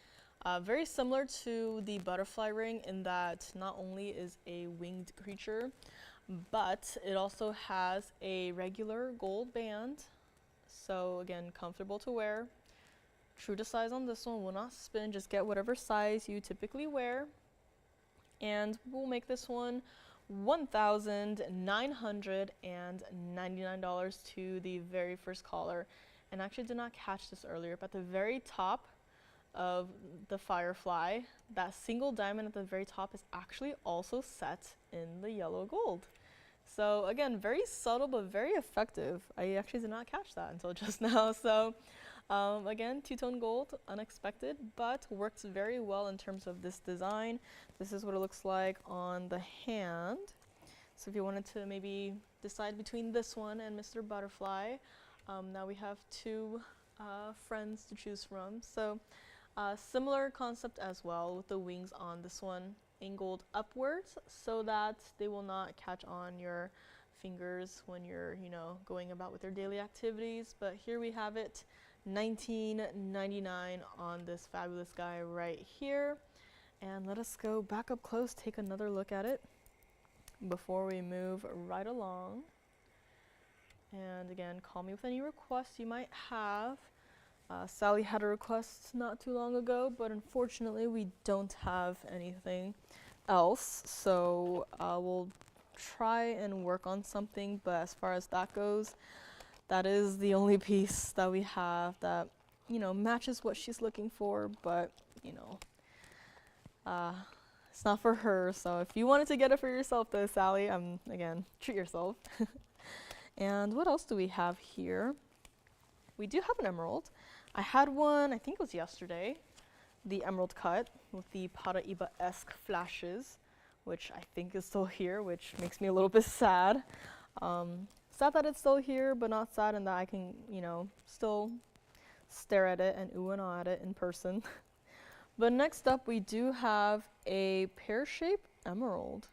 very similar to the butterfly ring in that not only is a winged creature, but it also has a regular gold band. So again, comfortable to wear. True to size on this one, will not spin, just get whatever size you typically wear. And we'll make this one $1,999 to the very first caller. And I actually did not catch this earlier, but at the very top of the Firefly, that single diamond at the very top is actually also set in the yellow gold. So again, very subtle but very effective. I actually did not catch that until just now. So again, two-tone gold, unexpected, but works very well in terms of this design. This is what it looks like on the hand. So if you wanted to maybe decide between this one and Mr. Butterfly, now we have two friends to choose from. So similar concept as well with the wings on this one angled upwards so that they will not catch on your fingers when you're, you know, going about with your daily activities. But here we have it, $19.99 on this fabulous guy right here. And let us go back up close, take another look at it before we move right along. And again, call me with any requests you might have. Sally had a request not too long ago, but unfortunately we don't have anything else. So we'll try and work on something, but as far as that goes, that is the only piece that we have that, you know, matches what she's looking for, but, you know, it's not for her. So if you wanted to get it for yourself though, Sally, again, treat yourself. And what else do we have here? We do have an emerald. I had one, I think it was yesterday, the emerald cut with the Paraiba-esque flashes, which I think is still here, which makes me a little bit sad. Sad that it's still here, but not sad in that I can, you know, still stare at it and ooh and ah at it in person. But next up, we do have a pear-shaped emerald.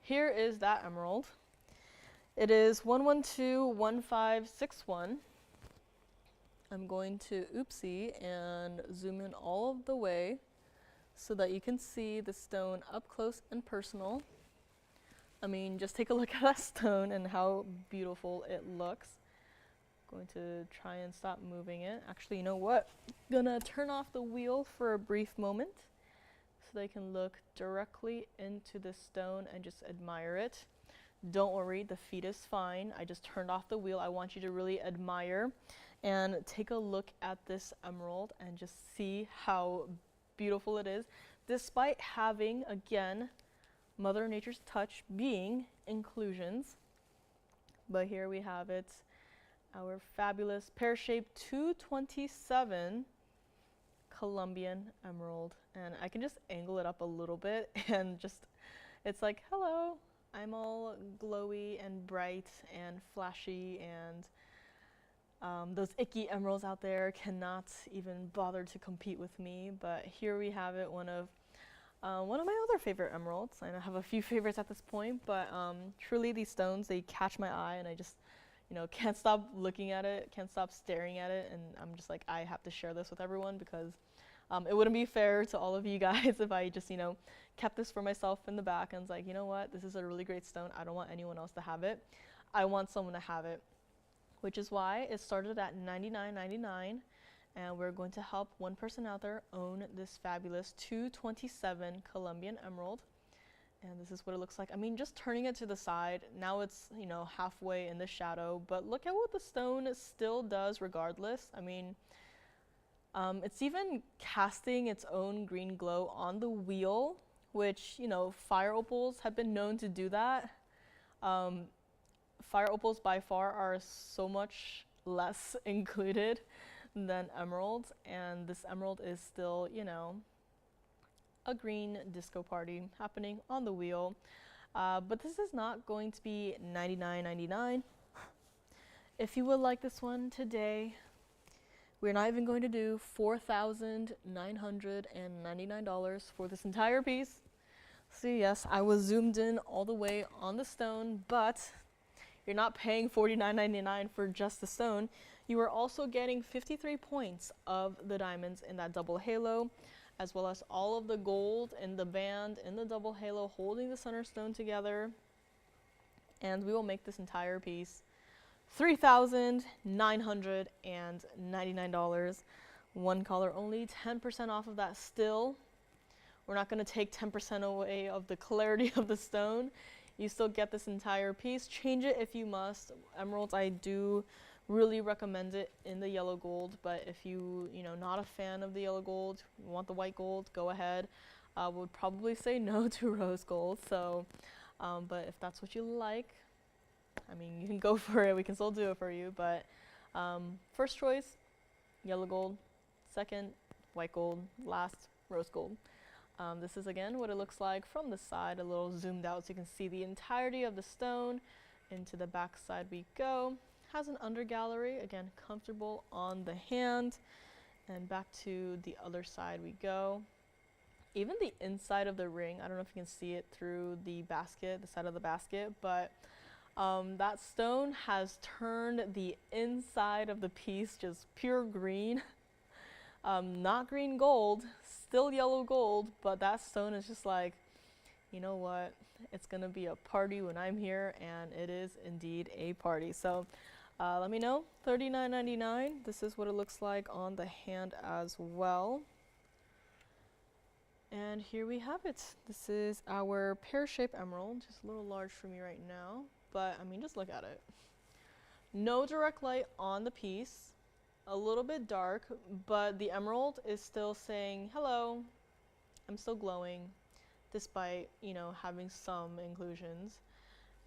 Here is that emerald. It is 1121561. I'm going to oopsie and zoom in all of the way so that you can see the stone up close and personal. I mean, just take a look at that stone and how beautiful it looks. Going to try and stop moving it. Actually, you know what? Gonna turn off the wheel for a brief moment so they can look directly into the stone and just admire it. Don't worry, the feed is fine. I just turned off the wheel. I want you to really admire and take a look at this emerald and just see how beautiful it is, despite having, again, Mother Nature's touch being inclusions. But here we have it, our fabulous pear-shaped 227 Colombian emerald. And I can just angle it up a little bit and just, it's like, hello, I'm all glowy and bright and flashy, and those icky emeralds out there cannot even bother to compete with me. But here we have it, one of my other favorite emeralds. I have a few favorites at this point, but truly these stones, they catch my eye, and I just, you know, can't stop looking at it, can't stop staring at it, and I'm just like, I have to share this with everyone because it wouldn't be fair to all of you guys if I just, you know, kept this for myself in the back and was like, you know what, this is a really great stone. I don't want anyone else to have it. I want someone to have it, which is why it started at $99.99, and we're going to help one person out there own this fabulous 227 Colombian emerald. And this is what it looks like. I mean, just turning it to the side, now it's, you know, halfway in the shadow, but look at what the stone still does regardless. I mean, it's even casting its own green glow on the wheel, which, you know, fire opals have been known to do that. Fire opals by far are so much less included than emeralds, and this emerald is still, you know, a green disco party happening on the wheel. But this is not going to be $99.99. If you would like this one today, we're not even going to do $4,999 for this entire piece. See, yes, I was zoomed in all the way on the stone, but you're not paying $49.99 for just the stone. You are also getting 53 points of the diamonds in that double halo, as well as all of the gold in the band in the double halo holding the center stone together. And we will make this entire piece $3,999. One color only, 10% off of that still. We're not going to take 10% away of the clarity of the stone. You still get this entire piece. Change it if you must. Emeralds, I do really recommend it in the yellow gold, but if you know, not a fan of the yellow gold, you want the white gold, go ahead. Would probably say no to rose gold, so, but if that's what you like, I mean, you can go for it. We can still do it for you, but first choice, yellow gold. Second, white gold. Last, rose gold. This is again what it looks like from the side, a little zoomed out so you can see the entirety of the stone. Into the back side we go. Has an under gallery, again, comfortable on the hand. And back to the other side we go. Even the inside of the ring, I don't know if you can see it through the basket, the side of the basket, but that stone has turned the inside of the piece just pure green. Not green gold, still yellow gold, but that stone is just like, you know what, it's gonna be a party when I'm here, and it is indeed a party. So let me know, $39.99. This is what it looks like on the hand as well. And here we have it. This is our pear-shaped emerald, just a little large for me right now, but I mean, just look at it. No direct light on the piece, a little bit dark, but the emerald is still saying, hello, I'm still glowing, despite, you know, having some inclusions.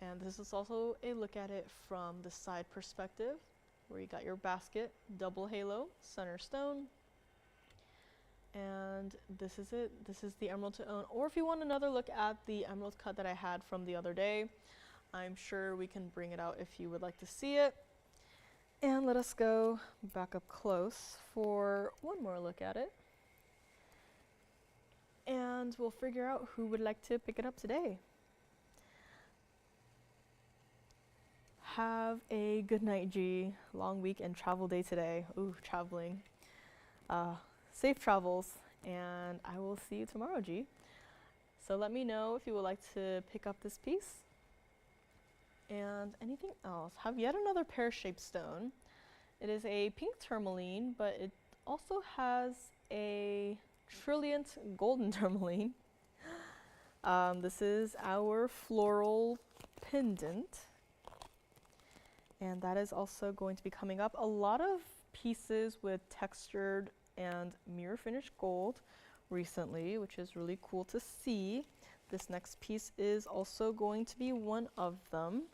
And this is also a look at it from the side perspective, where you got your basket, double halo, center stone. And this is it. This is the emerald to own. Or if you want another look at the emerald cut that I had from the other day, I'm sure we can bring it out if you would like to see it. And let us go back up close for one more look at it. And we'll figure out who would like to pick it up today. Have a good night, G. Long week and travel day today. Ooh, traveling. Safe travels, and I will see you tomorrow, G. So let me know if you would like to pick up this piece. And anything else? Have yet another pear-shaped stone. It is a pink tourmaline, but it also has a trillionth golden tourmaline. This is our floral pendant. And that is also going to be coming up. A lot of pieces with textured and mirror finished gold recently, which is really cool to see. This next piece is also going to be one of them.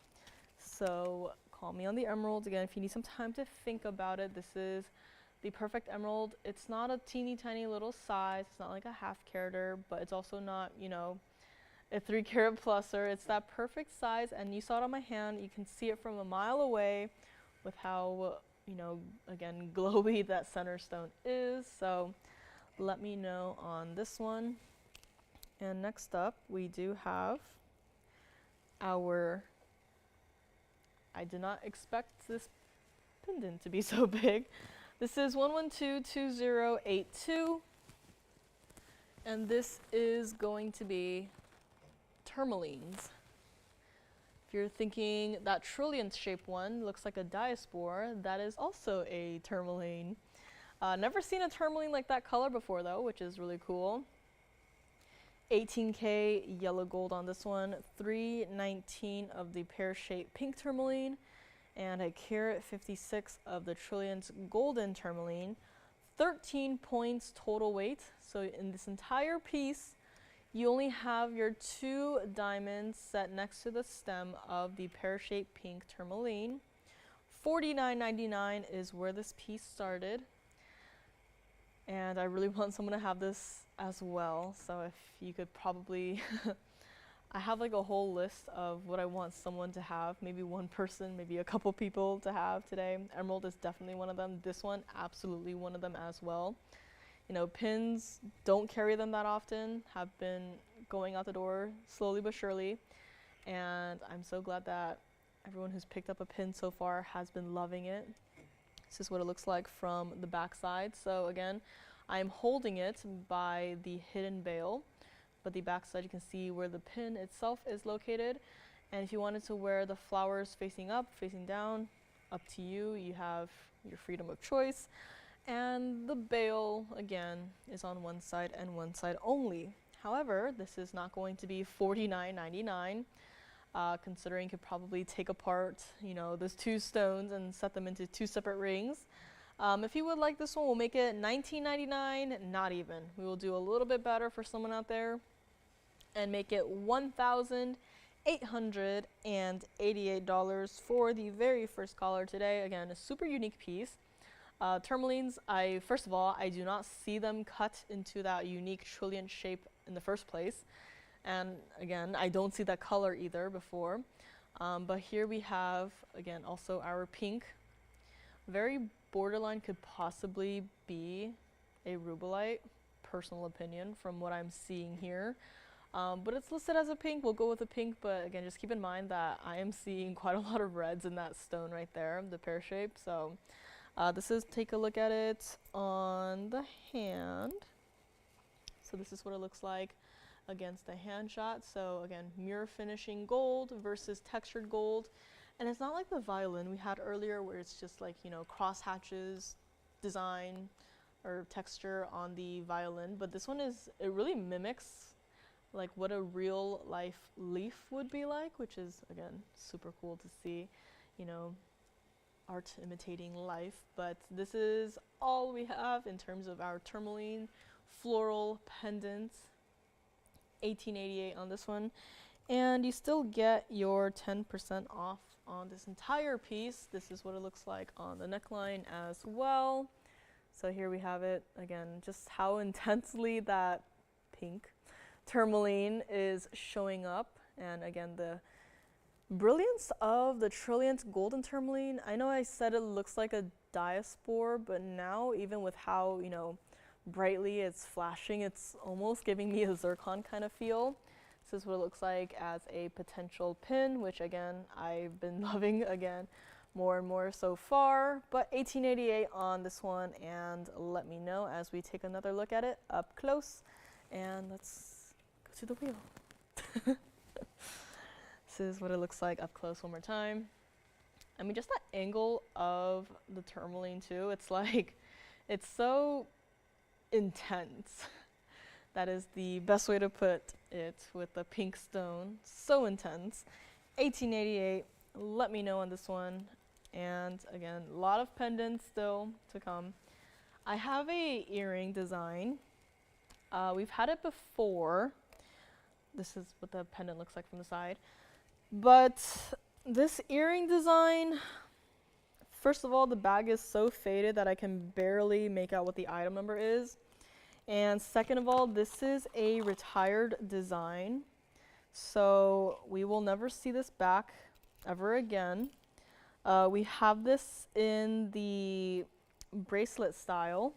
So call me on the emerald. Again, if you need some time to think about it, this is the perfect emerald. It's not a teeny tiny little size. It's not like a half carater, but it's also not, you know, a 3 carat pluser. It's that perfect size, and you saw it on my hand. You can see it from a mile away with how, you know, again, glowy that center stone is. So let me know on this one. And next up, we do have our, I did not expect this pendant to be so big. This is 1122082, and this is going to be tourmalines. If you're thinking that trillionth shaped one looks like a diaspore, that is also a tourmaline. Never seen a tourmaline like that color before though, which is really cool. 18K yellow gold on this one, 319 of the pear-shaped pink tourmaline, and a carat 56 of the trillionth golden tourmaline. 13 points total weight. So in this entire piece, you only have your 2 diamonds set next to the stem of the pear-shaped pink tourmaline. $49.99 is where this piece started. And I really want someone to have this as well. So if you could probably, I have like a whole list of what I want someone to have. Maybe one person, maybe a couple people to have today. Emerald is definitely one of them. This one, absolutely one of them as well. You know, pins, don't carry them that often, have been going out the door slowly but surely. And I'm so glad that everyone who's picked up a pin so far has been loving it. This is what it looks like from the back side. So again, I'm holding it by the hidden bail, but the back side you can see where the pin itself is located. And if you wanted to wear the flowers facing up, facing down, up to you. You have your freedom of choice. And the bail, again, is on one side and one side only. However, this is not going to be $49.99, considering you could probably take apart, you know, those 2 stones and set them into 2 separate rings. If you would like this one, we'll make it $19.99, not even. We will do a little bit better for someone out there and make it $1,888 for the very first caller today. Again, a super unique piece. Tourmalines, first of all, I do not see them cut into that unique trillion shape in the first place. And again, I don't see that color either before. But here we have, again, also our pink. Very borderline, could possibly be a rubellite, personal opinion from what I'm seeing here. But it's listed as a pink, we'll go with a pink, but again, just keep in mind that I am seeing quite a lot of reds in that stone right there, the pear shape. So this is, take a look at it on the hand. So this is what it looks like against the hand shot. So again, mirror finishing gold versus textured gold. And it's not like the violin we had earlier where it's just like, you know, cross hatches design or texture on the violin. But this one is, it really mimics like what a real life leaf would be like, which is again, super cool to see, you know, art imitating life. But this is all we have in terms of our tourmaline floral pendant. $18.88 on this one. And you still get your 10% off on this entire piece. This is what it looks like on the neckline as well. So here we have it again, just how intensely that pink tourmaline is showing up. And again, the brilliance of the Trilliant golden tourmaline. I know I said it looks like a diaspore, but now even with how, you know, brightly it's flashing, it's almost giving me a zircon kind of feel. This is what it looks like as a potential pin, which again, I've been loving again more and more so far, but 1888 on this one, and let me know as we take another look at it up close. And let's go to the wheel. This is what it looks like up close one more time. I mean, just that angle of the tourmaline too, it's like, it's so intense. That is the best way to put it with the pink stone. So intense. 1888, let me know on this one. And again, a lot of pendants still to come. I have a earring design. We've had it before. This is what the pendant looks like from the side. But this earring design, first of all, the bag is so faded that I can barely make out what the item number is. And second of all, this is a retired design. So we will never see this back ever again. We have this in the bracelet style,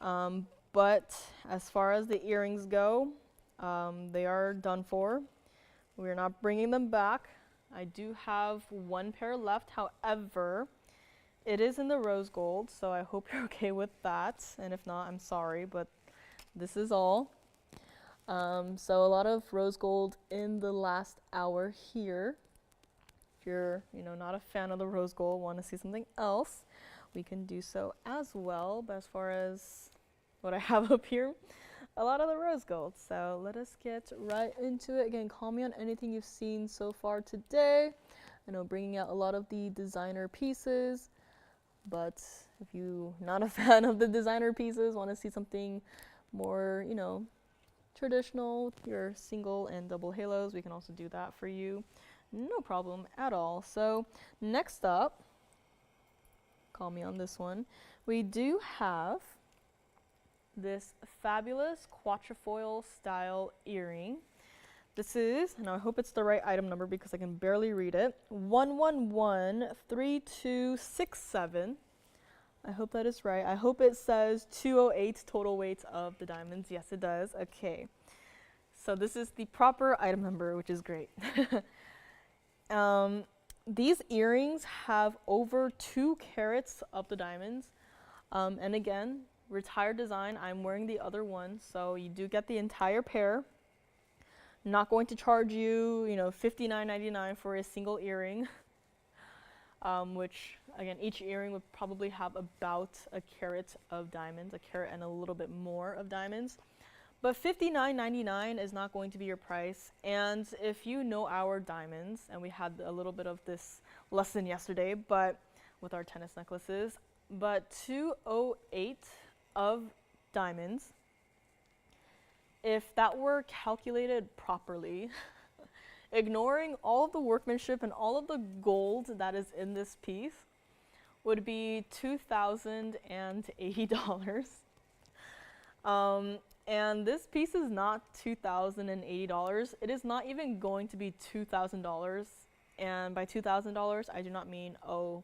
but as far as the earrings go, they are done for. We're not bringing them back. I do have one pair left, however, it is in the rose gold, so I hope you're okay with that, and if not, I'm sorry, but this is all. So a lot of rose gold in the last hour here. If you're, you know, not a fan of the rose gold, want to see something else, we can do so as well. But as far as what I have up here, a lot of the rose gold. So let us get right into it. Again, call me on anything you've seen so far today. I know bringing out a lot of the designer pieces, but if you're not a fan of the designer pieces, want to see something more, you know, traditional, your single and double halos, we can also do that for you. No problem at all. So next up, call me on this one, we do have this fabulous quatri-foil style earring. This is, and I hope it's the right item number because I can barely read it, 1113267. I hope that is right. I hope it says 208 total weight of the diamonds. Yes, it does. Okay. So this is the proper item number, which is great. These earrings have over 2 carats of the diamonds. And again, retired design. I'm wearing the other one, so you do get the entire pair. Not going to charge you, you know, $59.99 for a single earring, which again, each earring would probably have about a carat of diamonds, a carat and a little bit more of diamonds. But $59.99 is not going to be your price. And if you know our diamonds, and we had a little bit of this lesson yesterday, but with our tennis necklaces, but 208 of diamonds, if that were calculated properly, ignoring all of the workmanship and all of the gold that is in this piece, would be $2,080. And this piece is not $2,080. It is not even going to be $2,000. And by $2,000, I do not mean, oh,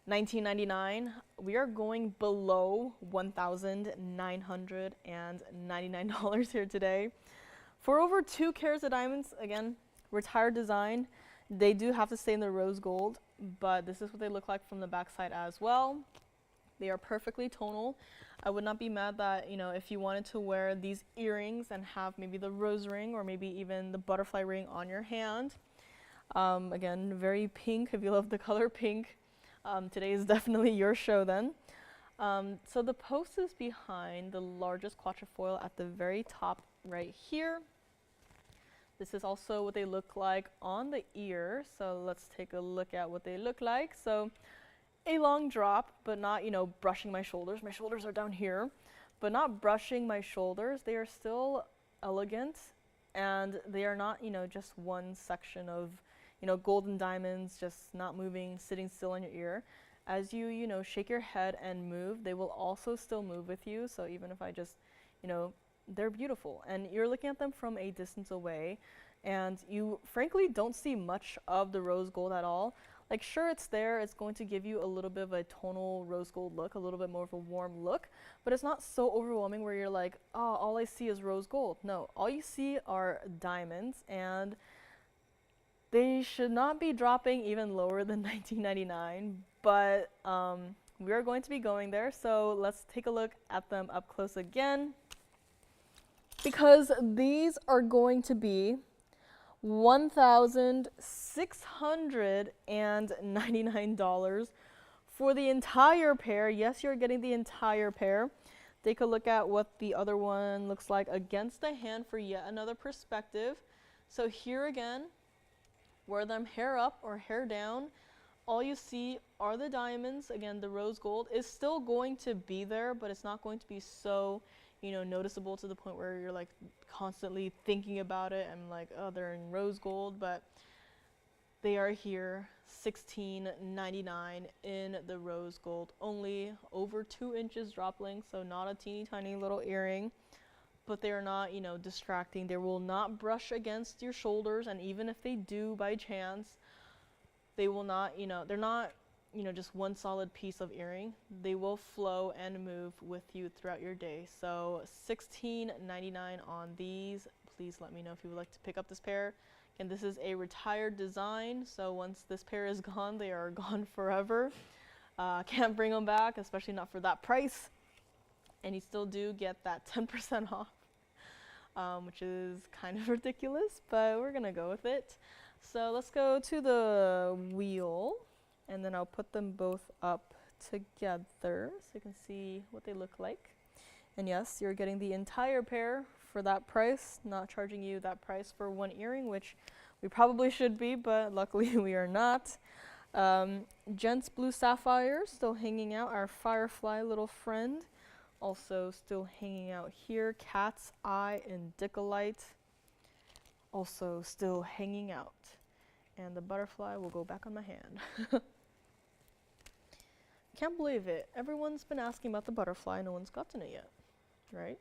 $19.99. We are going below $1,999 here today. For over 2 carats of diamonds, again, retired design. They do have to stay in the rose gold, but this is what they look like from the backside as well. They are perfectly tonal. I would not be mad that, you know, if you wanted to wear these earrings and have maybe the rose ring or maybe even the butterfly ring on your hand. Again, very pink, if you love the color pink. Today is definitely your show then. So the post is behind the largest quatri-foil at the very top right here. This is also what they look like on the ear. So let's take a look at what they look like. So a long drop, but not, you know, brushing my shoulders. My shoulders are down here, but not brushing my shoulders. They are still elegant And they are not, you know, just one section of, you know, golden diamonds just not moving, sitting still in your ear. As you, you know, shake your head and move, they will also still move with you. So even if I just, you know, they're beautiful. And you're looking at them from a distance away, and you frankly don't see much of the rose gold at all. Like, sure, it's there, it's going to give you a little bit of a tonal rose gold look, a little bit more of a warm look, but it's not so overwhelming where you're like, oh, all I see is rose gold. No, all you see are diamonds, and they should not be dropping even lower than $19.99, but we are going to be going there, so let's take a look at them up close again, because these are going to be $1,699 for the entire pair. Yes, you're getting the entire pair. Take a look at what the other one looks like against the hand for yet another perspective. So here again, wear them hair up or hair down. All you see are the diamonds. Again, the rose gold is still going to be there, but it's not going to be so, you know, noticeable to the point where you're like constantly thinking about it and like, oh, they're in rose gold, but they are here, $16.99 in the rose gold, only over 2 inches drop length, so not a teeny tiny little earring, but they are not, you know, distracting. They will not brush against your shoulders, and even if they do by chance, they will not, you know, they're not, you know, just one solid piece of earring. They will flow and move with you throughout your day. So $16.99 on these. Please let me know if you would like to pick up this pair. And this is a retired design, so once this pair is gone, they are gone forever. Can't bring them back, especially not for that price. And you still do get that 10% off, which is kind of ridiculous, but we're gonna go with it. So let's go to the wheel, and then I'll put them both up together so you can see what they look like. And yes, you're getting the entire pair for that price, not charging you that price for one earring, which we probably should be, but luckily we are not. Gents blue sapphire still hanging out, our Firefly little friend, also still hanging out here. Cat's eye indicolite, also still hanging out. And the butterfly will go back on my hand. Can't believe it. Everyone's been asking about the butterfly. No one's gotten it yet, right?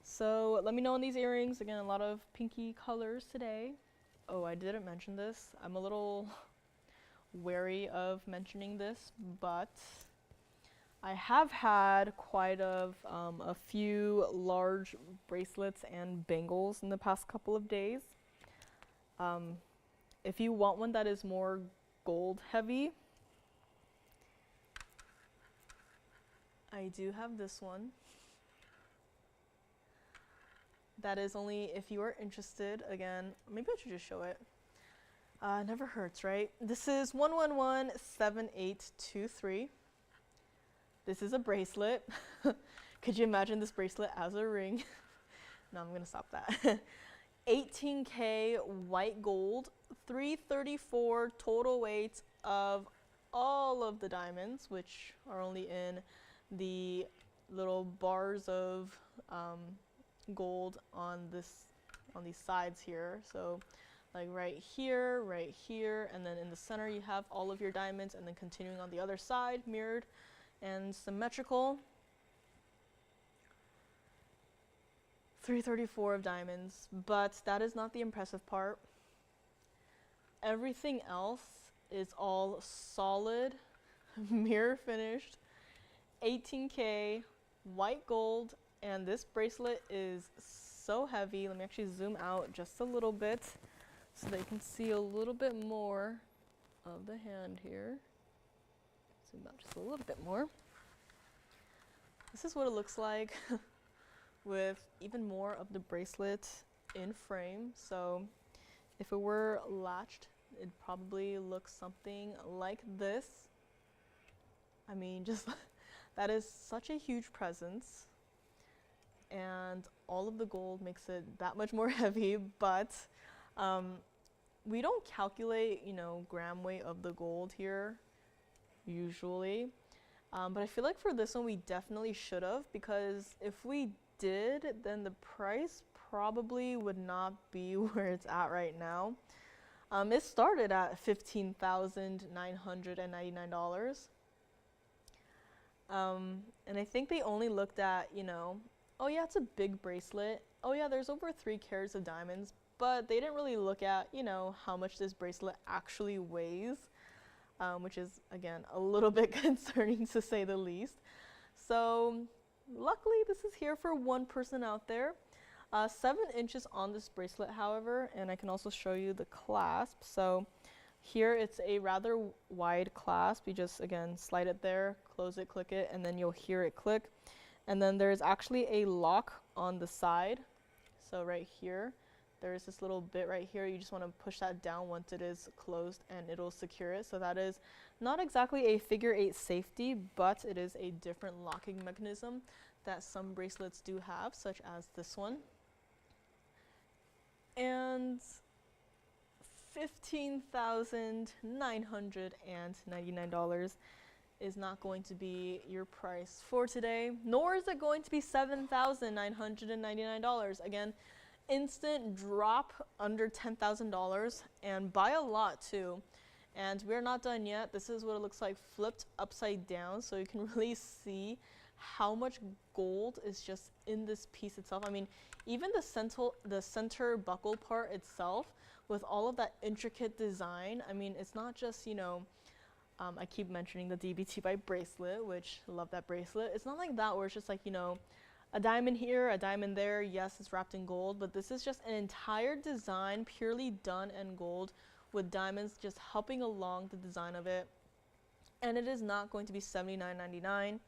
So let me know on these earrings. Again, a lot of pinky colors today. Oh, I didn't mention this. I'm a little wary of mentioning this, but I have had quite a few large bracelets and bangles in the past couple of days. If you want one that is more gold heavy, I do have this one. That is only if you are interested. Again, maybe I should just show it. Never hurts, right? This is 1117823. This is a bracelet. Could you imagine this bracelet as a ring? No, I'm gonna stop that. 18K white gold, 334 total weight of all of the diamonds, which are only in the little bars of gold on these sides here. So like right here, and then in the center you have all of your diamonds, and then continuing on the other side, mirrored and symmetrical. 334 of diamonds, but that is not the impressive part. Everything else is all solid, mirror finished, 18K white gold, and this bracelet is so heavy. Let me actually zoom out just a little bit so that you can see a little bit more of the hand here. Zoom out just a little bit more. This is what it looks like with even more of the bracelet in frame. So if it were latched, it'd probably look something like this. I mean, just that is such a huge presence, and all of the gold makes it that much more heavy, but we don't calculate, you know, gram weight of the gold here usually, but I feel like for this one we definitely should have, because if we did, then the price probably would not be where it's at right now. It started at $15,999. And I think they only looked at, you know, oh yeah, it's a big bracelet. Oh yeah, there's over 3 carats of diamonds, but they didn't really look at, you know, how much this bracelet actually weighs, which is, again, a little bit concerning to say the least. So luckily, this is here for one person out there. 7 inches on this bracelet, however, and I can also show you the clasp. So here it's a rather wide clasp. You just, again, slide it there, close it, click it, and then you'll hear it click. And then there's actually a lock on the side. So right here, there's this little bit right here. You just want to push that down once it is closed and it'll secure it. So that is not exactly a figure 8 safety, but it is a different locking mechanism that some bracelets do have, such as this one. And $15,999 is not going to be your price for today, nor is it going to be $7,999. Again, instant drop under $10,000, and by a lot too. And we're not done yet. This is what it looks like flipped upside down, so you can really see how much gold is just in this piece itself. I mean, even the center buckle part itself, with all of that intricate design, I mean, it's not just, you know, I keep mentioning the DBT by bracelet, which I love that bracelet. It's not like that where it's just like, you know, a diamond here, a diamond there. Yes, it's wrapped in gold, but this is just an entire design purely done in gold with diamonds just helping along the design of it. And it is not going to be $79.99.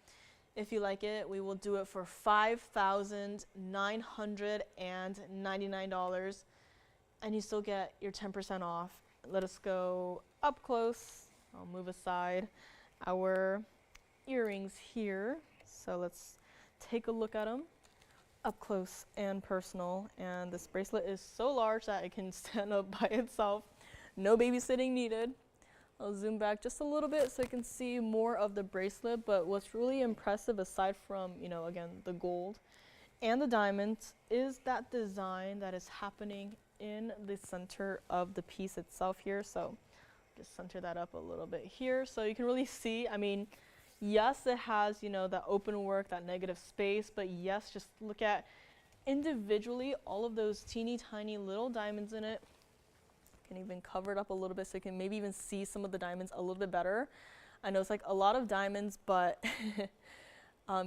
If you like it, we will do it for $5,999, and you still get your 10% off. Let us go up close. I'll move aside our earrings here. So let's take a look at them up close and personal. And this bracelet is so large that it can stand up by itself. No babysitting needed. I'll zoom back just a little bit so you can see more of the bracelet. But what's really impressive, aside from, you know, again, the gold and the diamonds, is that design that is happening in the center of the piece itself here. So just center that up a little bit here so you can really see. I mean, yes, it has, you know, that open work, that negative space, but yes, just look at individually all of those teeny tiny little diamonds in it. Can even cover it up a little bit so you can maybe even see some of the diamonds a little bit better. I know it's like a lot of diamonds, but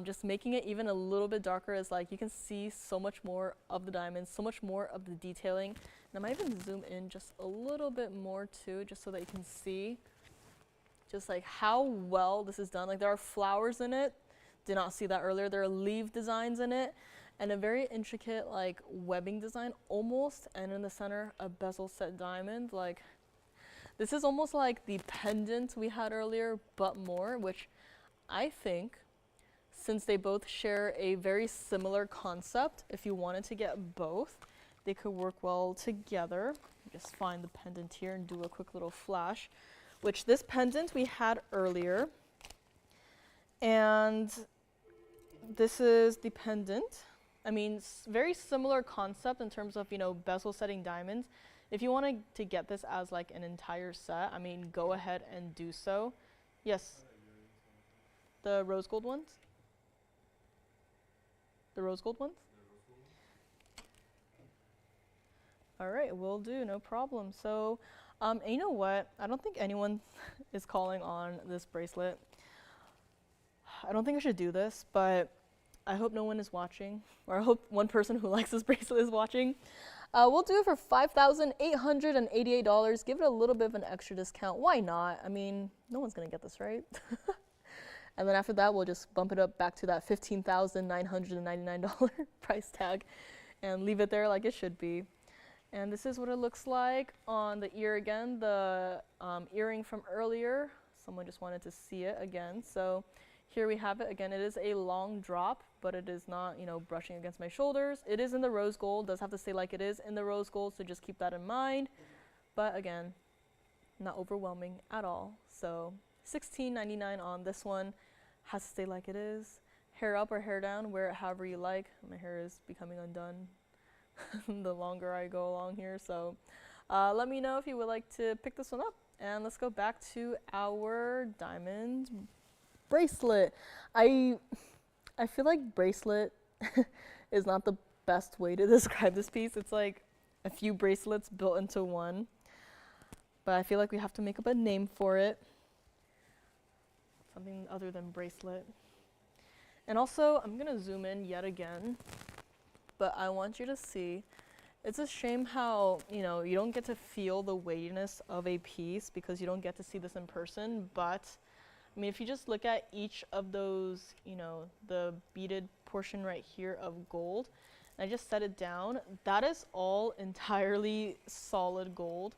just making it even a little bit darker is like you can see so much more of the diamonds, so much more of the detailing. And I might even zoom in just a little bit more too, just so that you can see just like how well this is done. Like there are flowers in it. Did not see that earlier. There are leaf designs in it and a very intricate like webbing design almost. And in the center, a bezel set diamond. Like this is almost like the pendant we had earlier, but more, which I think, since they both share a very similar concept, if you wanted to get both, they could work well together. Just find the pendant here and do a quick little flash, which this pendant we had earlier. And this is the pendant. I mean, very similar concept in terms of, you know, bezel setting diamonds. If you wanted to get this as like an entire set, I mean, go ahead and do so. Yes. The rose gold ones? The rose gold ones? All right, will do, no problem. So, and you know what? I don't think anyone is calling on this bracelet. I don't think I should do this, but I hope no one is watching, or I hope one person who likes this bracelet is watching. We'll do it for $5,888. Give it a little bit of an extra discount. Why not? I mean, no one's gonna get this, right? And then after that, we'll just bump it up back to that $15,999 price tag and leave it there like it should be. And this is what it looks like on the ear again, the earring from earlier. Someone just wanted to see it again. So here we have it. Again, it is a long drop, but it is not, you know, brushing against my shoulders. It is in the rose gold. Does have to stay like it is in the rose gold, so just keep that in mind. But again, not overwhelming at all. So $16.99 on this one. Has to stay like it is. Hair up or hair down, wear it however you like. My hair is becoming undone, the longer I go along here. So let me know if you would like to pick this one up. And let's go back to our diamond bracelet. I feel like bracelet is not the best way to describe this piece. It's like a few bracelets built into one. But I feel like we have to make up a name for it. Something other than bracelet. And also, I'm gonna zoom in yet again, but I want you to see, it's a shame how, you know, you don't get to feel the weightiness of a piece because you don't get to see this in person, but I mean, if you just look at each of those, you know, the beaded portion right here of gold, and I just set it down, that is all entirely solid gold.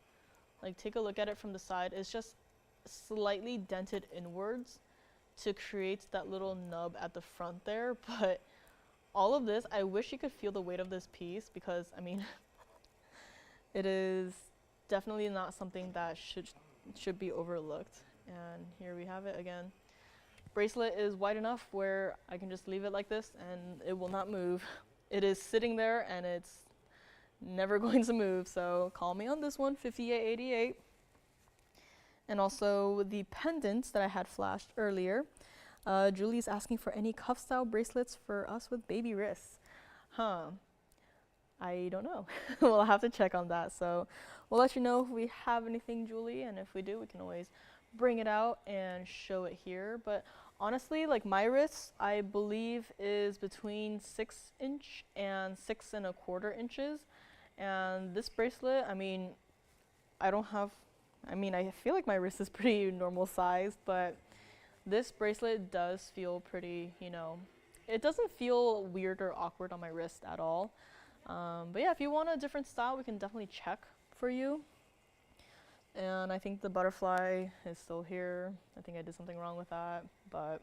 Like, take a look at it from the side. It's just slightly dented inwards to create that little nub at the front there, but all of this, I wish you could feel the weight of this piece because, I mean, it is definitely not something that should be overlooked. And here we have it again. Bracelet is wide enough where I can just leave it like this and it will not move. It is sitting there and it's never going to move, so call me on this one, 5888. And also the pendant that I had flashed earlier. Julie's asking for any cuff style bracelets for us with baby wrists. I don't know. We'll have to check on that. So we'll let you know if we have anything, Julie, and if we do, we can always bring it out and show it here. But honestly, like my wrist, I believe is between 6 inch and 6¼ inches. And this bracelet, I mean, I feel like my wrist is pretty normal sized, but this bracelet does feel pretty, you know, it doesn't feel weird or awkward on my wrist at all. But yeah, if you want a different style, we can definitely check for you. And I think the butterfly is still here. I think I did something wrong with that, but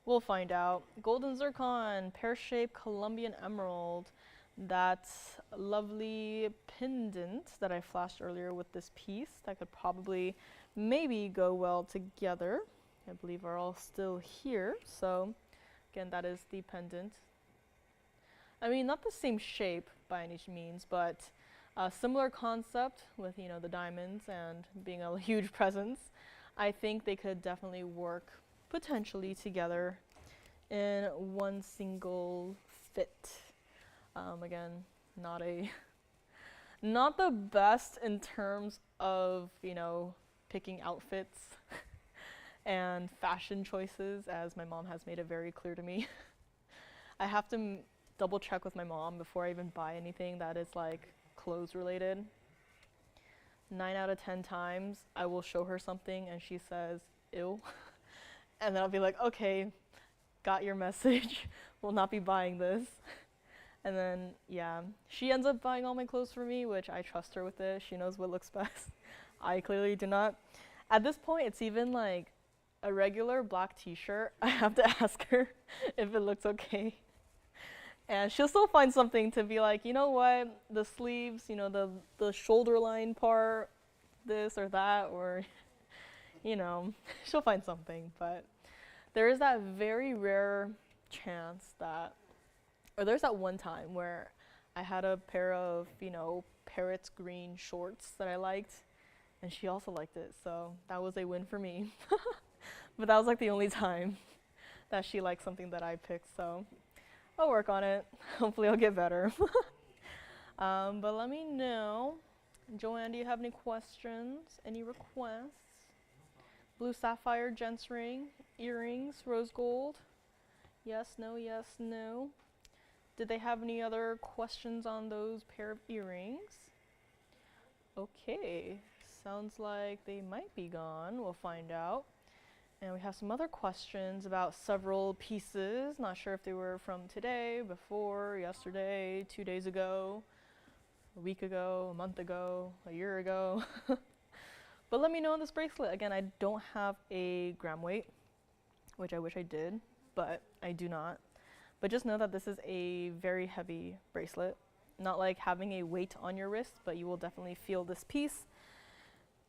we'll find out. Golden zircon, pear-shaped Colombian emerald. That lovely pendant that I flashed earlier with this piece that could probably maybe go well together, I believe are all still here. So again, that is the pendant. I mean, not the same shape by any means, but a similar concept with, you know, the diamonds and being a huge presence. I think they could definitely work potentially together in one single fit. Again, not the best in terms of, you know, picking outfits and fashion choices, as my mom has made it very clear to me. I have to double check with my mom before I even buy anything that is like clothes related. 9 out of 10 times I will show her something and she says, ew. And then I'll be like, okay, got your message. Will not be buying this. And then, yeah, she ends up buying all my clothes for me, which I trust her with it. She knows what looks best. I clearly do not. At this point, it's even like a regular black t-shirt. I have to ask her if it looks okay. And she'll still find something to be like, you know what, the sleeves, you know, the shoulder line part, this or that, or, you know, she'll find something. But there is that very rare chance that, or there's that one time where I had a pair of, you know, parrot's green shorts that I liked, and she also liked it, so that was a win for me. But that was like the only time that she liked something that I picked, so I'll work on it. Hopefully I'll get better. But let me know. Joanne, do you have any questions? Any requests? Blue sapphire gents ring, earrings, rose gold. Yes, no, yes, no. Did they have any other questions on those pair of earrings? Okay, sounds like they might be gone. We'll find out. And we have some other questions about several pieces. Not sure if they were from today, before, yesterday, 2 days ago, a week ago, a month ago, a year ago. But let me know on this bracelet. Again, I don't have a gram weight, which I wish I did, but I do not. But just know that this is a very heavy bracelet. Not like having a weight on your wrist, but you will definitely feel this piece.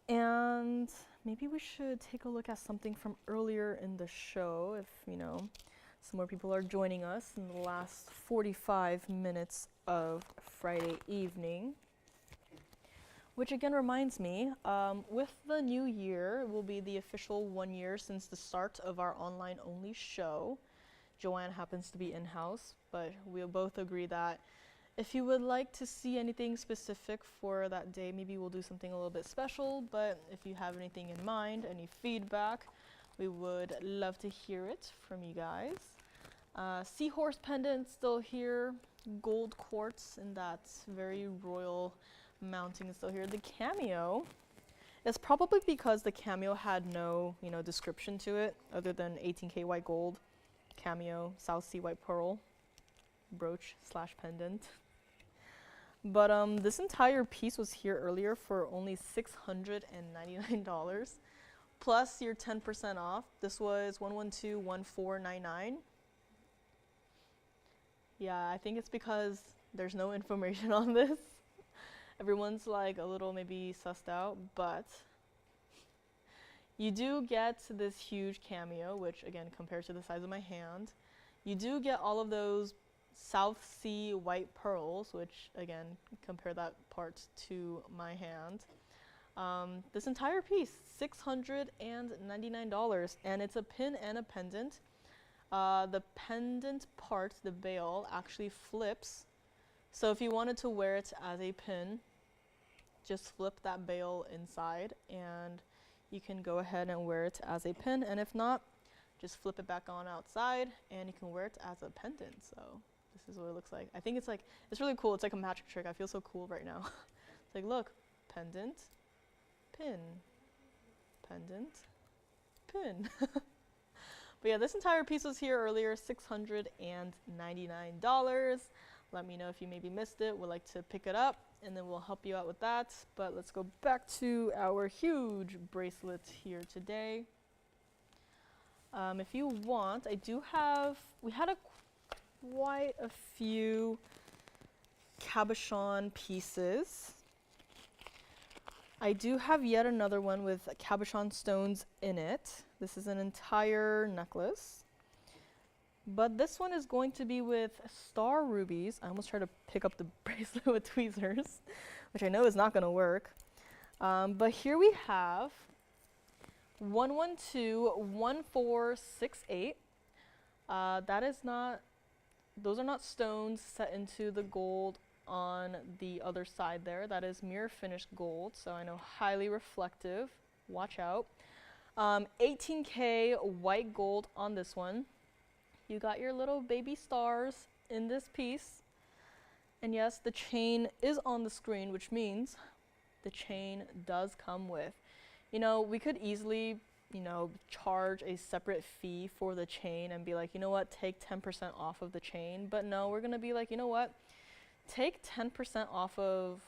And maybe we should take a look at something from earlier in the show if, you know, some more people are joining us in the last 45 minutes of Friday evening. Which again reminds me, with the new year, it will be the official 1 year since the start of our online only show. Joanne happens to be in-house, but we'll both agree that if you would like to see anything specific for that day, maybe we'll do something a little bit special, but if you have anything in mind, any feedback, we would love to hear it from you guys. Seahorse pendant still here, gold quartz in that very royal mounting is still here. The Cameo is probably because the Cameo had no, description to it other than 18K white gold, Cameo, South Sea white pearl, brooch / pendant. But this entire piece was here earlier for only $699 plus your 10% off. This was $112,1499. Yeah, I think it's because there's no information on this. Everyone's like a little maybe sussed out, but you do get this huge Cameo, which again compared to the size of my hand. You do get all of those South Sea white pearls, which again compare that part to my hand. This entire piece, $699, and it's a pin and a pendant. The pendant part, the bail, actually flips. So if you wanted to wear it as a pin, just flip that bail inside and you can go ahead and wear it as a pin. And if not, just flip it back on outside and you can wear it as a pendant. So this is what it looks like. I think it's really cool. It's like a magic trick. I feel so cool right now. It's like, look, pendant, pin, pendant, pin. But yeah, this entire piece was here earlier, $699. Let me know if you maybe missed it, would like to pick it up, and then we'll help you out with that. But let's go back to our huge bracelet here today. If you want, we had quite a few cabochon pieces. I do have yet another one with cabochon stones in it. This is an entire necklace. But this one is going to be with star rubies. I almost tried to pick up the bracelet with tweezers, which I know is not going to work. But here we have 1121468. Those are not stones set into the gold on the other side there. That is mirror finished gold, so I know highly reflective. Watch out. 18K white gold on this one. You got your little baby stars in this piece. And yes, the chain is on the screen, which means the chain does come with. We could easily, charge a separate fee for the chain and be like, you know what, take 10% off of the chain. But no, we're going to be like, you know what, take 10% off of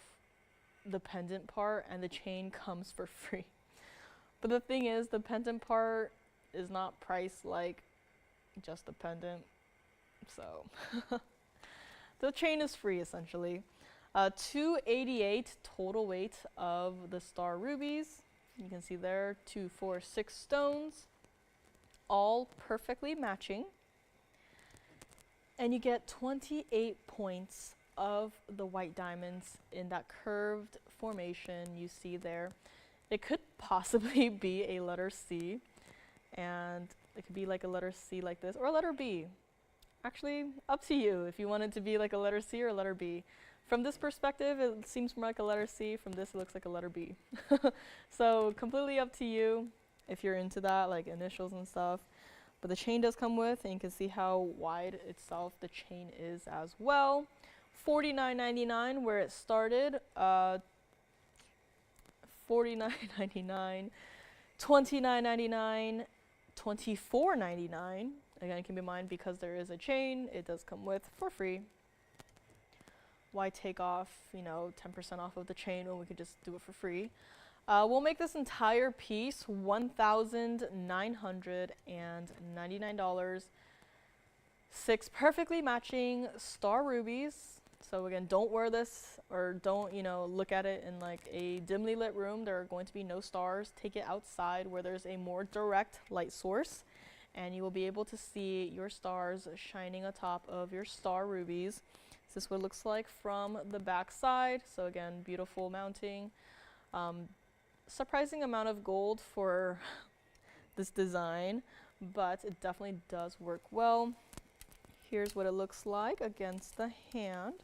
the pendant part and the chain comes for free. But the thing is, the pendant part is not priced like just the pendant. So the chain is free essentially. 288 total weight of the star rubies. You can see there 2, 4, 6 stones, all perfectly matching. And you get 28 points of the white diamonds in that curved formation you see there. It could possibly be a letter C, and it could be like a letter C like this, or a letter B. Actually, up to you if you want it to be like a letter C or a letter B. From this perspective, it seems more like a letter C. From this, it looks like a letter B. So completely up to you if you're into that, like initials and stuff. But the chain does come with, and you can see how wide itself the chain is as well. $49.99 where it started. $49.99, $29.99, $24.99. Again, keep in mind because there is a chain, it does come with for free. Why take off, 10% off of the chain when we could just do it for free? We'll make this entire piece $1,999. 6 perfectly matching star rubies. So again, don't wear this or don't, look at it in like a dimly lit room. There are going to be no stars. Take it outside where there's a more direct light source and you will be able to see your stars shining atop of your star rubies. This is what it looks like from the back side. So again, beautiful mounting. Surprising amount of gold for this design, but it definitely does work well. Here's what it looks like against the hand.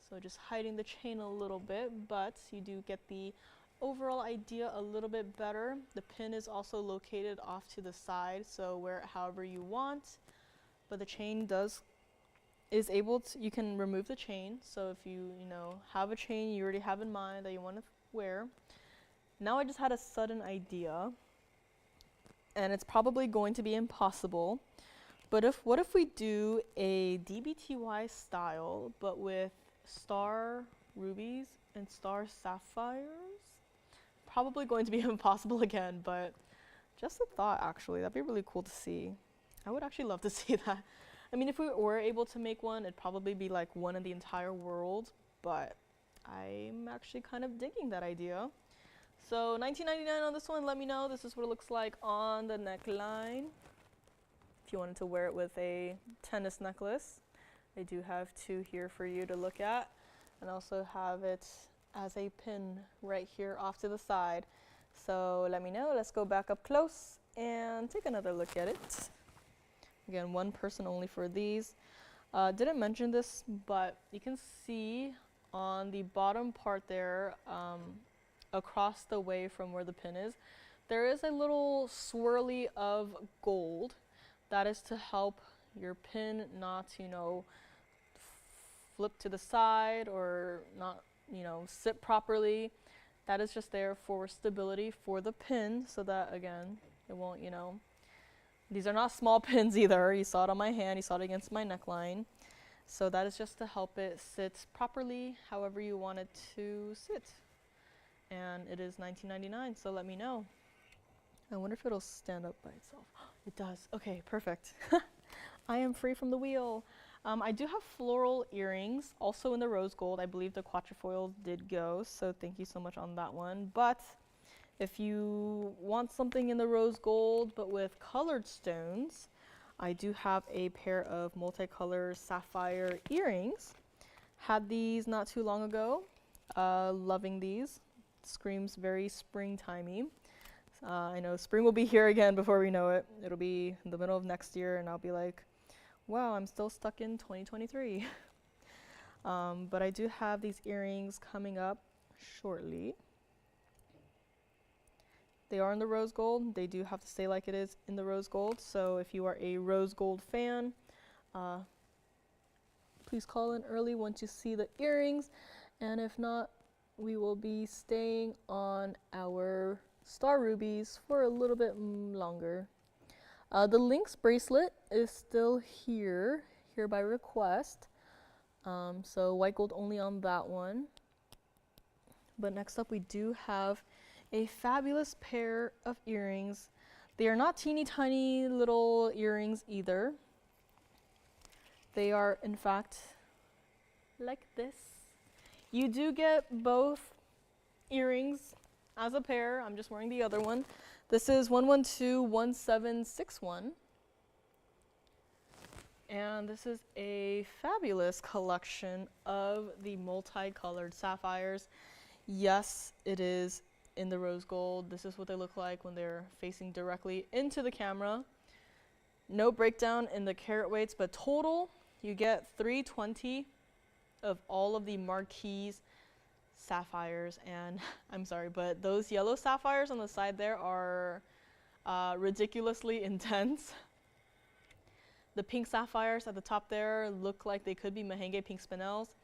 So just hiding the chain a little bit, but you do get the overall idea a little bit better. The pin is also located off to the side, so wear it however you want. But the chain is able to, you can remove the chain. So if you have a chain you already have in mind that you want to wear. Now I just had a sudden idea, and it's probably going to be impossible. But what if we do a DBTY style, but with star rubies and star sapphires? Probably going to be impossible again, but just a thought actually. That'd be really cool to see. I would actually love to see that. I mean, if we were able to make one, it'd probably be like one in the entire world, but I'm actually kind of digging that idea. So $19.99 on this one. Let me know. This is what it looks like on the neckline. If you wanted to wear it with a tennis necklace, I do have two here for you to look at, and also have it as a pin right here off to the side. So let me know. Let's go back up close and take another look at it. Again, one person only for these. Didn't mention this, but you can see on the bottom part there, across the way from where the pin is, there is a little swirly of gold. That is to help your pin not, flip to the side or not, sit properly. That is just there for stability for the pin, so that again, it won't, these are not small pins either. You saw it on my hand, you saw it against my neckline. So that is just to help it sit properly however you want it to sit. And it is $19.99, so let me know. I wonder if it'll stand up by itself. It does. Okay, perfect. I am free from the wheel. I do have floral earrings, also in the rose gold. I believe the quatri-foil did go, so thank you so much on that one. But if you want something in the rose gold but with colored stones, I do have a pair of multicolored sapphire earrings. Had these not too long ago. Loving these. Screams very springtimey. I know spring will be here again before we know it. It'll be in the middle of next year and I'll be like, wow, I'm still stuck in 2023. But I do have these earrings coming up shortly. They are in the rose gold. They do have to stay like it is in the rose gold. So if you are a rose gold fan, please call in early once you see the earrings. And if not, we will be staying on our star rubies for a little bit longer. The Lynx bracelet is still here by request. So white gold only on that one. But next up we do have a fabulous pair of earrings. They are not teeny tiny little earrings either. They are in fact like this. You do get both earrings as a pair. I'm just wearing the other one. This is 1121761. And this is a fabulous collection of the multicolored sapphires. Yes, it is in the rose gold. This is what they look like when they're facing directly into the camera. No breakdown in the carat weights, but total you get 320 of all of the marquise sapphires. And I'm sorry, but those yellow sapphires on the side there are ridiculously intense. The pink sapphires at the top there look like they could be Mahangi pink spinels.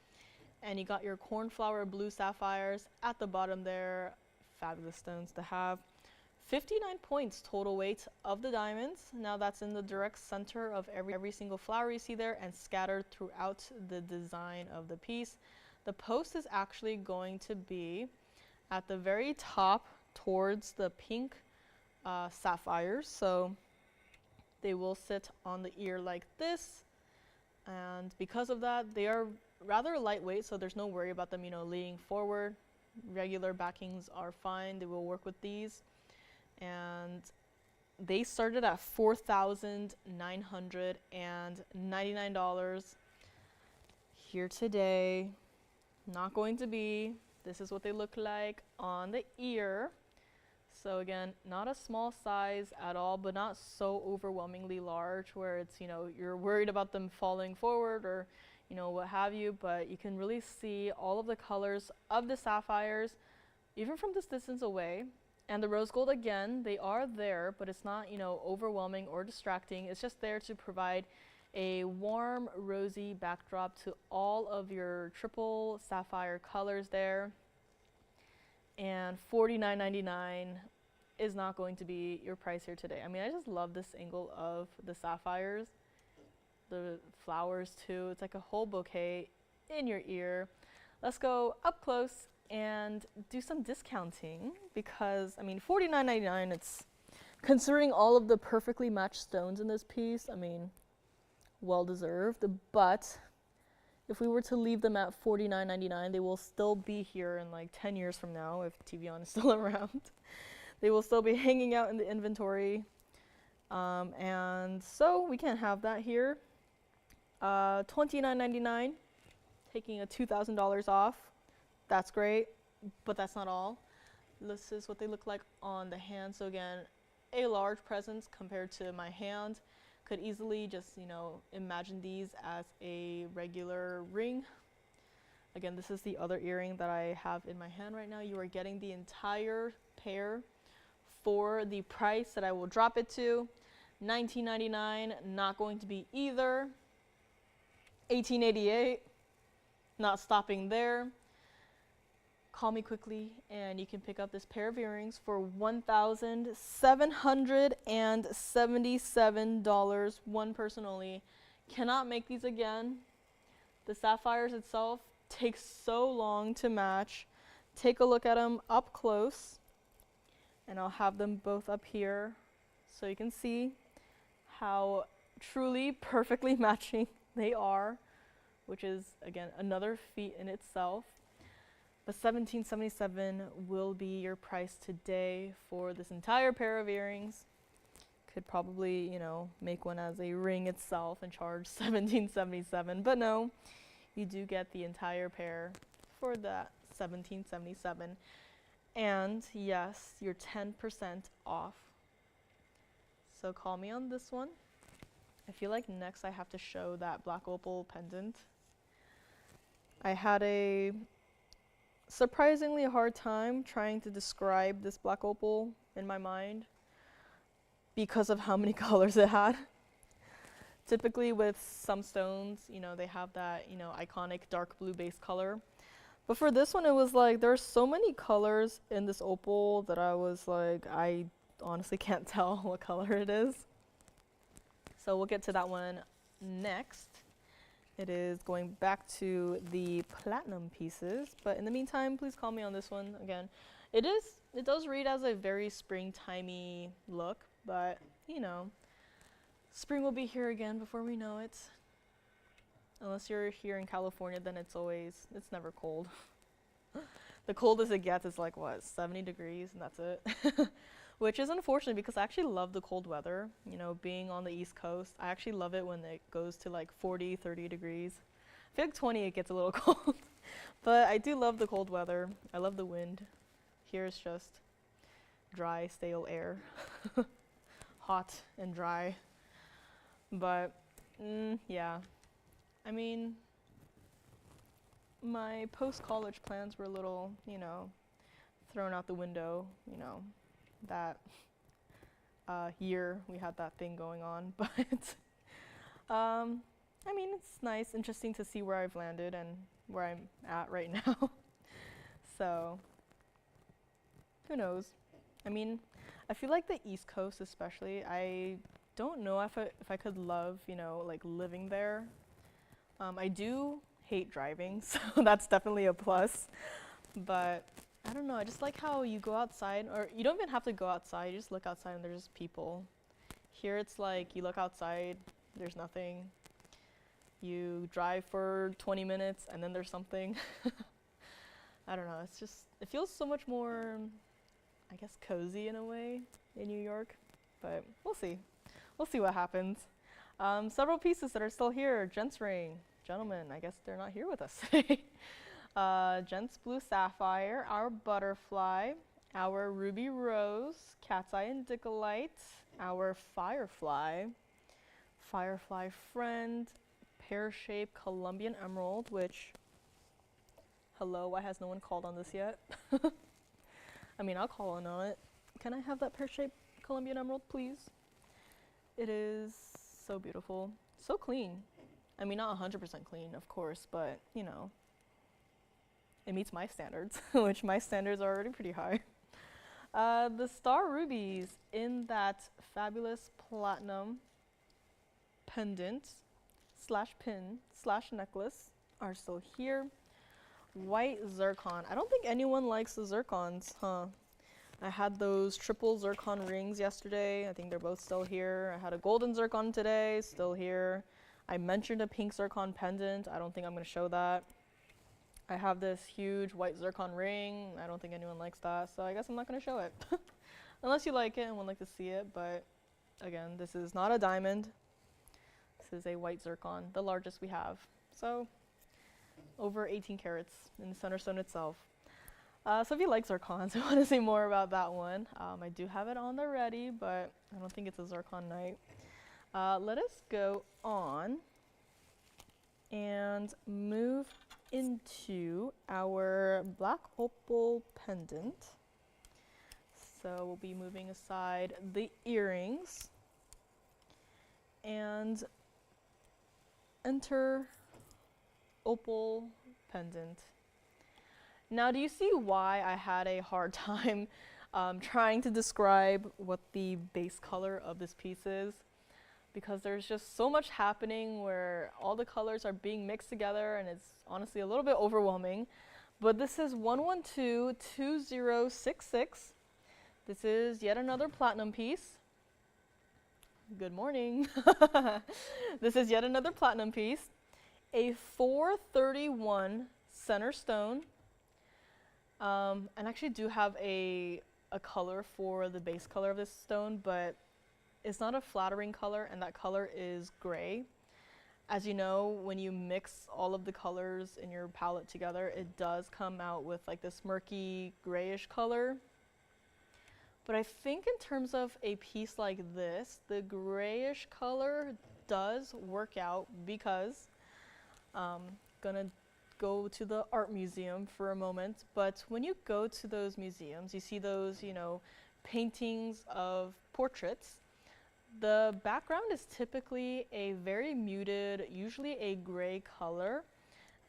And you got your cornflower blue sapphires at the bottom there. Fabulous stones to have. 59 points total weight of the diamonds. Now that's in the direct center of every single flower you see there and scattered throughout the design of the piece. The post is actually going to be at the very top towards the pink sapphires. So they will sit on the ear like this. And because of that, they are rather lightweight, so there's no worry about them, leaning forward. Regular backings are fine. They will work with these. And they started at $4,999. here today. Not going to be. This is what they look like on the ear. So again, not a small size at all, but not so overwhelmingly large where it's, you know, you're worried about them falling forward or, you know, what have you, but you can really see all of the colors of the sapphires, even from this distance away. And the rose gold, again, they are there, but it's not, you know, overwhelming or distracting. It's just there to provide a warm, rosy backdrop to all of your triple sapphire colors there. And $49.99 is not going to be your price here today. I mean, I just love this angle of the sapphires, the flowers too. It's like a whole bouquet in your ear. Let's go up close and do some discounting because, I mean, $49.99, it's considering all of the perfectly matched stones in this piece, I mean, well deserved, but if we were to leave them at $49.99, they will still be here in like 10 years from now if TVON is still around. They will still be hanging out in the inventory. And so we can't have that here. $29.99, taking a $2,000 off. That's great, but that's not all. This is what they look like on the hand. So again, a large presence compared to my hand. Could easily just, you know, imagine these as a regular ring. Again, this is the other earring that I have in my hand right now. You are getting the entire pair for the price that I will drop it to. $19.99, not going to be either. $18.88, not stopping there. Call me quickly and you can pick up this pair of earrings for $1,777, one person only. Cannot make these again. The sapphires itself takes so long to match. Take a look at them up close, and I'll have them both up here so you can see how truly perfectly matching they are, which is again another feat in itself. But $17.77 will be your price today for this entire pair of earrings. Could probably, you know, make one as a ring itself and charge $17.77, but no, you do get the entire pair for that $17.77. And yes, you're 10% off. So call me on this one. I feel like next I have to show that black opal pendant. I had a surprisingly hard time trying to describe this black opal in my mind because of how many colors it had. Typically with some stones, you know, they have that, you know, iconic dark blue base color. But for this one, it was like there's so many colors in this opal that I was like, I honestly can't tell what color it is. So we'll get to that one next. It is going back to the platinum pieces, but in the meantime, please call me on this one again. It does read as a very springtimey look, but you know, spring will be here again before we know it. Unless you're here in California, then it's never cold. The coldest it gets is like what, 70 degrees, and that's it. Which is unfortunate because I actually love the cold weather. You know, being on the East Coast, I actually love it when it goes to like 40, 30 degrees. I feel like 20 it gets a little cold. But I do love the cold weather. I love the wind. Here it's just dry, stale air. Hot and dry. But yeah, I mean, my post-college plans were a little, you know, thrown out the window, you know. That year we had that thing going on, but I mean, it's nice, interesting to see where I've landed and where I'm at right now. So who knows? I mean, I feel like the East Coast especially, I don't know if I could love, you know, like living there. I do hate driving, so that's definitely a plus, but I don't know, I just like how you go outside, or you don't even have to go outside, you just look outside and there's just people. Here it's like you look outside, there's nothing. You drive for 20 minutes and then there's something. I don't know, it's just, it feels so much more, I guess, cozy in a way in New York, but we'll see. We'll see what happens. Several pieces that are still here, gents ring. gentlemen, I guess they're not here with us today. Gents blue sapphire, our butterfly, our ruby rose, cat's eye indicolite, our firefly, firefly friend, pear-shaped Colombian emerald, which, hello, why has no one called on this yet? I mean, I'll call in on it. Can I have that pear-shaped Colombian emerald, please? It is so beautiful, so clean. I mean, not 100% clean, of course, but, you know, it meets my standards, which my standards are already pretty high. The star rubies in that fabulous platinum pendant slash pin slash necklace are still here. White zircon. I don't think anyone likes the zircons, huh? I had those triple zircon rings yesterday. I think they're both still here. I had a golden zircon today, still here. I mentioned a pink zircon pendant. I don't think I'm going to show that. I have this huge white zircon ring. I don't think anyone likes that, so I guess I'm not going to show it. Unless you like it and would like to see it, but again, this is not a diamond. This is a white zircon, the largest we have. So, over 18 carats in the center stone itself. So if you like zircons, I want to say more about that one. I do have it on the ready, but I don't think it's a zircon night. Let us go on and move into our black opal pendant. So we'll be moving aside the earrings and enter opal pendant. Now, do you see why I had a hard time trying to describe what the base color of this piece is? Because there's just so much happening where all the colors are being mixed together, and it's honestly a little bit overwhelming. But this is 112-2066. This is yet another platinum piece. Good morning. This is yet another platinum piece. A 431 center stone. And I actually do have a color for the base color of this stone, but it's not a flattering color, and that color is gray. As you know, when you mix all of the colors in your palette together, it does come out with like this murky grayish color. But I think in terms of a piece like this, the grayish color does work out, because gonna go to the art museum for a moment, but when you go to those museums, you see those, you know, paintings of portraits. The background is typically a very muted, usually a gray color,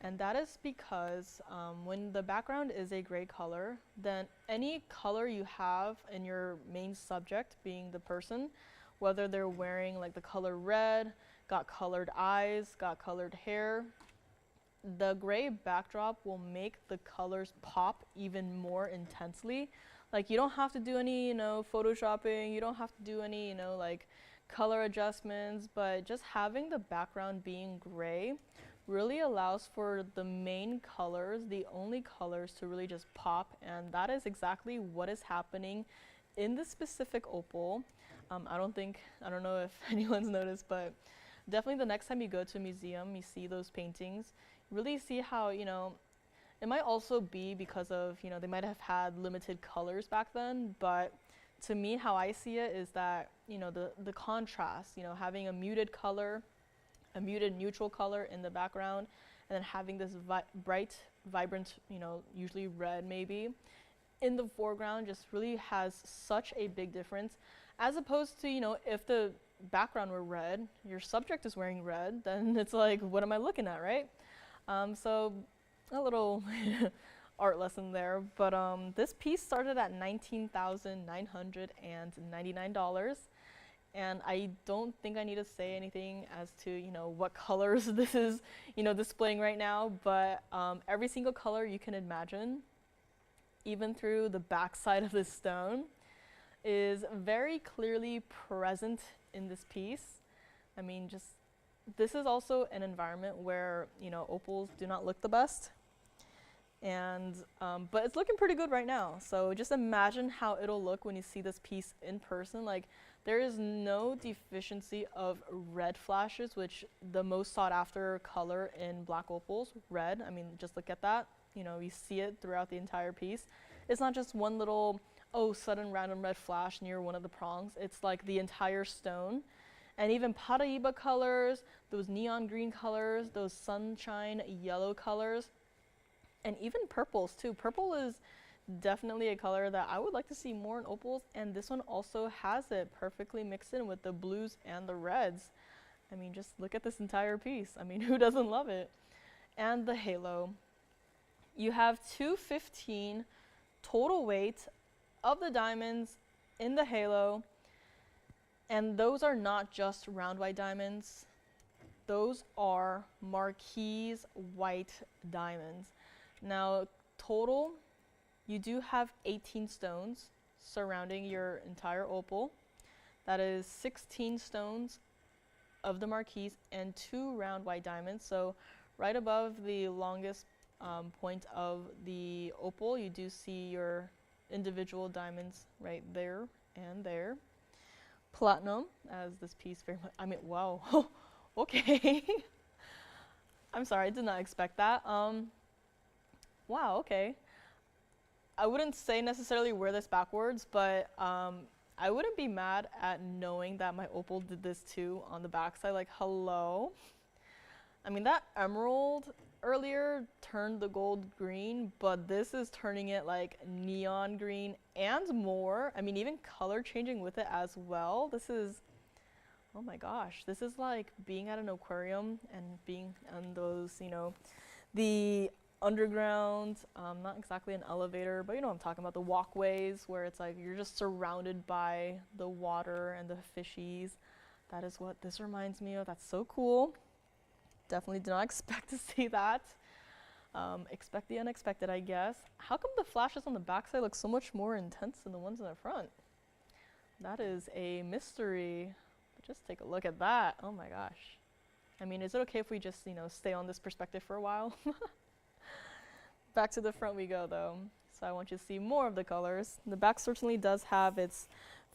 and that is because when the background is a gray color, then any color you have in your main subject, being the person, whether they're wearing like the color red, got colored eyes, got colored hair, the gray backdrop will make the colors pop even more intensely. Like, you don't have to do any, you know, photoshopping, you don't have to do any, you know, like color adjustments, but just having the background being gray really allows for the main colors, the only colors, to really just pop, and that is exactly what is happening in this specific opal. I don't know if anyone's noticed, but definitely the next time you go to a museum, you see those paintings, really see how, you know, it might also be because of, you know, they might have had limited colors back then, but to me, how I see it is that, you know, the contrast, you know, having a muted color, a muted neutral color in the background, and then having this bright, vibrant, you know, usually red maybe, in the foreground just really has such a big difference, as opposed to, you know, if the background were red, your subject is wearing red, then it's like, what am I looking at, right? So a little art lesson there, but this piece started at $19,999, and I don't think I need to say anything as to, you know, what colors this is, you know, displaying right now, but every single color you can imagine, even through the backside of this stone, is very clearly present in this piece. I mean, just, this is also an environment where, you know, opals do not look the best. And but it's looking pretty good right now. So just imagine how it'll look when you see this piece in person. Like, there is no deficiency of red flashes, which the most sought after color in black opals, red. I mean, just look at that. You know, you see it throughout the entire piece. It's not just one little, oh, sudden random red flash near one of the prongs. It's like the entire stone. And even Paraiba colors, those neon green colors, those sunshine yellow colors, and even purples too. Purple is definitely a color that I would like to see more in opals, and this one also has it perfectly mixed in with the blues and the reds. I mean, just look at this entire piece. I mean, who doesn't love it? And the halo. You have 215 total weight of the diamonds in the halo, and those are not just round white diamonds. Those are Marquise white diamonds. Now, total, you do have 18 stones surrounding your entire opal. That is 16 stones of the Marquise and 2 round white diamonds. So right above the longest point of the opal, you do see your individual diamonds right there and there. Platinum, as this piece very much, I mean, wow, okay. I'm sorry, I did not expect that. Wow, okay. I wouldn't say necessarily wear this backwards, but I wouldn't be mad at knowing that my opal did this too on the backside. Like, hello. I mean, that emerald earlier turned the gold green, but this is turning it like neon green and more. I mean, even color changing with it as well. This is, oh my gosh, this is like being at an aquarium and being on those, you know, the underground, not exactly an elevator, but you know what I'm talking about, the walkways where it's like you're just surrounded by the water and the fishies. That is what this reminds me of. That's so cool. Definitely did not expect to see that. Expect the unexpected, I guess. How come the flashes on the backside look so much more intense than the ones in the front? That is a mystery. But just take a look at that. Oh my gosh. I mean, is it okay if we just, you know, stay on this perspective for a while? Back to the front we go though. So I want you to see more of the colors. The back certainly does have its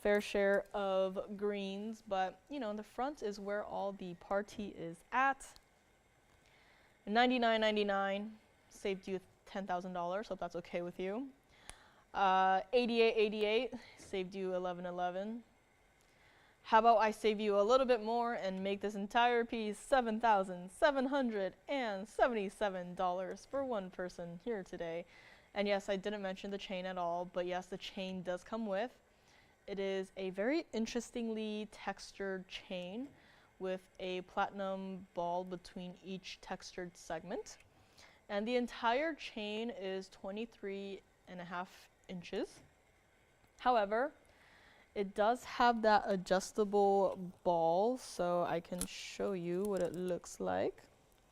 fair share of greens, but you know, in the front is where all the party is at. $99.99 saved you $10,000. Hope that's okay with you. $88.88 saved you $11.11. How about I save you a little bit more and make this entire piece $7,777 for one person here today. And yes, I didn't mention the chain at all, but yes, the chain does come with. It is a very interestingly textured chain with a platinum ball between each textured segment. And the entire chain is 23.5 inches. However, it does have that adjustable ball, so I can show you what it looks like.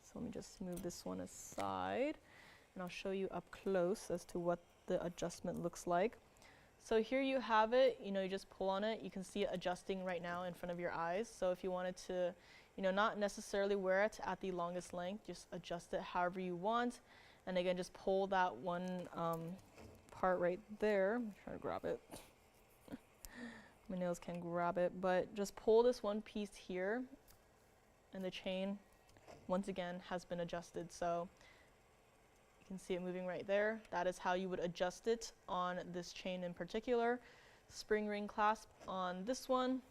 So let me just move this one aside, and I'll show you up close as to what the adjustment looks like. So here you have it, you know, you just pull on it, you can see it adjusting right now in front of your eyes. So if you wanted to, you know, not necessarily wear it at the longest length, just adjust it however you want. And again, just pull that one part right there. I'm trying to grab it. My nails can't grab it, but just pull this one piece here, and the chain, once again, has been adjusted. So you can see it moving right there. That is how you would adjust it on this chain in particular. Spring ring clasp on this one.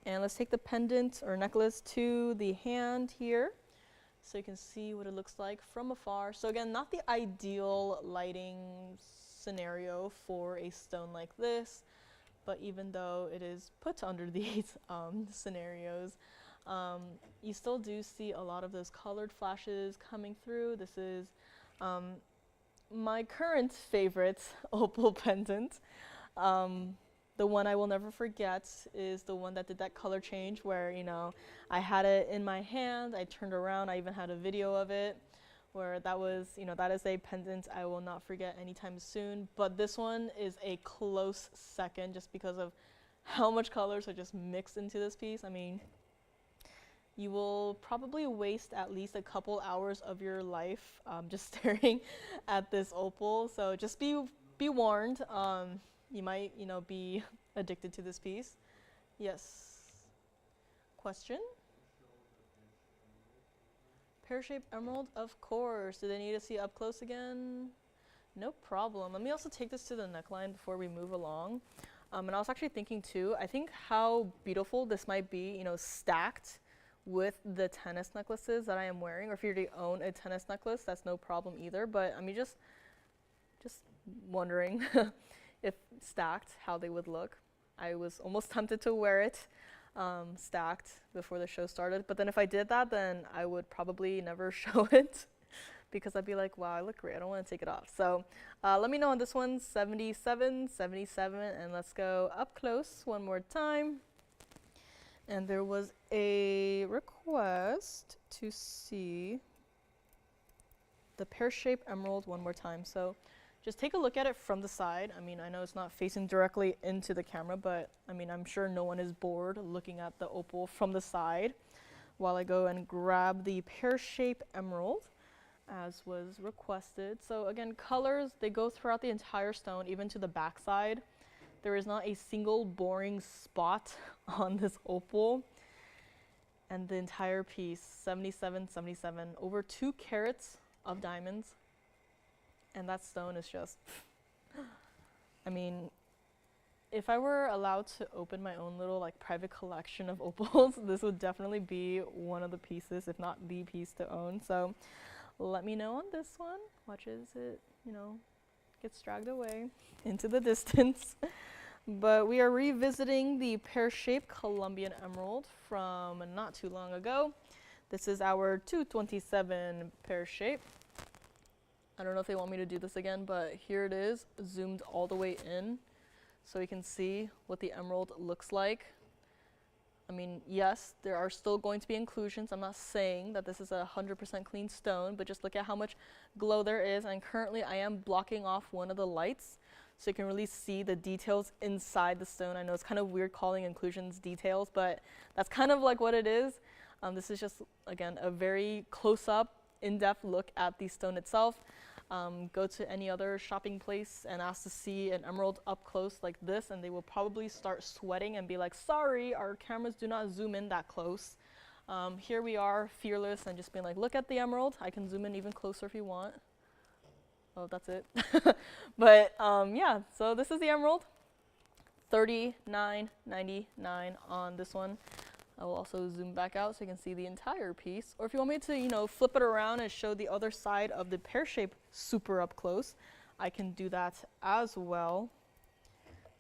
And let's take the pendant or necklace to the hand here, so you can see what it looks like from afar. So again, not the ideal lighting scenario for a stone like this, but even though it is put under these scenarios, you still do see a lot of those colored flashes coming through. This is my current favorite opal pendant. The one I will never forget is the one that did that color change where, you know, I had it in my hand, I turned around, I even had a video of it, where that was, you know, that is a pendant I will not forget anytime soon. But this one is a close second just because of how much colors are just mixed into this piece. I mean, you will probably waste at least a couple hours of your life just staring at this opal. So just be warned. You might, you know, be addicted to this piece. Yes. Question? Pear-shaped emerald, of course. Do they need to see up close again? No problem. Let me also take this to the neckline before we move along. And I was actually thinking too, I think how beautiful this might be, you know, stacked with the tennis necklaces that I am wearing. Or if you already own a tennis necklace, that's no problem either. But I mean, just wondering if stacked, how they would look. I was almost tempted to wear it stacked before the show started. But then if I did that, then I would probably never show it because I'd be like, wow, I look great. I don't want to take it off. So let me know on this one, 77, 77, and let's go up close one more time. And there was a request to see the pear-shaped emerald one more time. So just take a look at it from the side. I mean, I know it's not facing directly into the camera, but I mean, I'm sure no one is bored looking at the opal from the side while I go and grab the pear-shaped emerald as was requested. So again, colors, they go throughout the entire stone, even to the back side. There is not a single boring spot on this opal. And the entire piece, 77, 77, over 2 carats of diamonds. And that stone is just, I mean, if I were allowed to open my own little like private collection of opals, this would definitely be one of the pieces, if not the piece to own. So let me know on this one. Watch as it, you know, gets dragged away into the distance. But we are revisiting the pear-shaped Colombian emerald from not too long ago. This is our 227 pear-shape. I don't know if they want me to do this again, but here it is, zoomed all the way in so you can see what the emerald looks like. I mean, yes, there are still going to be inclusions. I'm not saying that this is a 100% clean stone, but just look at how much glow there is. And currently I am blocking off one of the lights so you can really see the details inside the stone. I know it's kind of weird calling inclusions details, but that's kind of like what it is. This is just, again, a very close-up, in-depth look at the stone itself. Go to any other shopping place and ask to see an emerald up close like this, and they will probably start sweating and be like, sorry, our cameras do not zoom in that close. Here we are, fearless, and just being like, look at the emerald. I can zoom in even closer if you want. Oh, that's it. But yeah, so this is the emerald. $39.99 on this one. I will also zoom back out so you can see the entire piece. Or if you want me to, you know, flip it around and show the other side of the pear shape super up close, I can do that as well.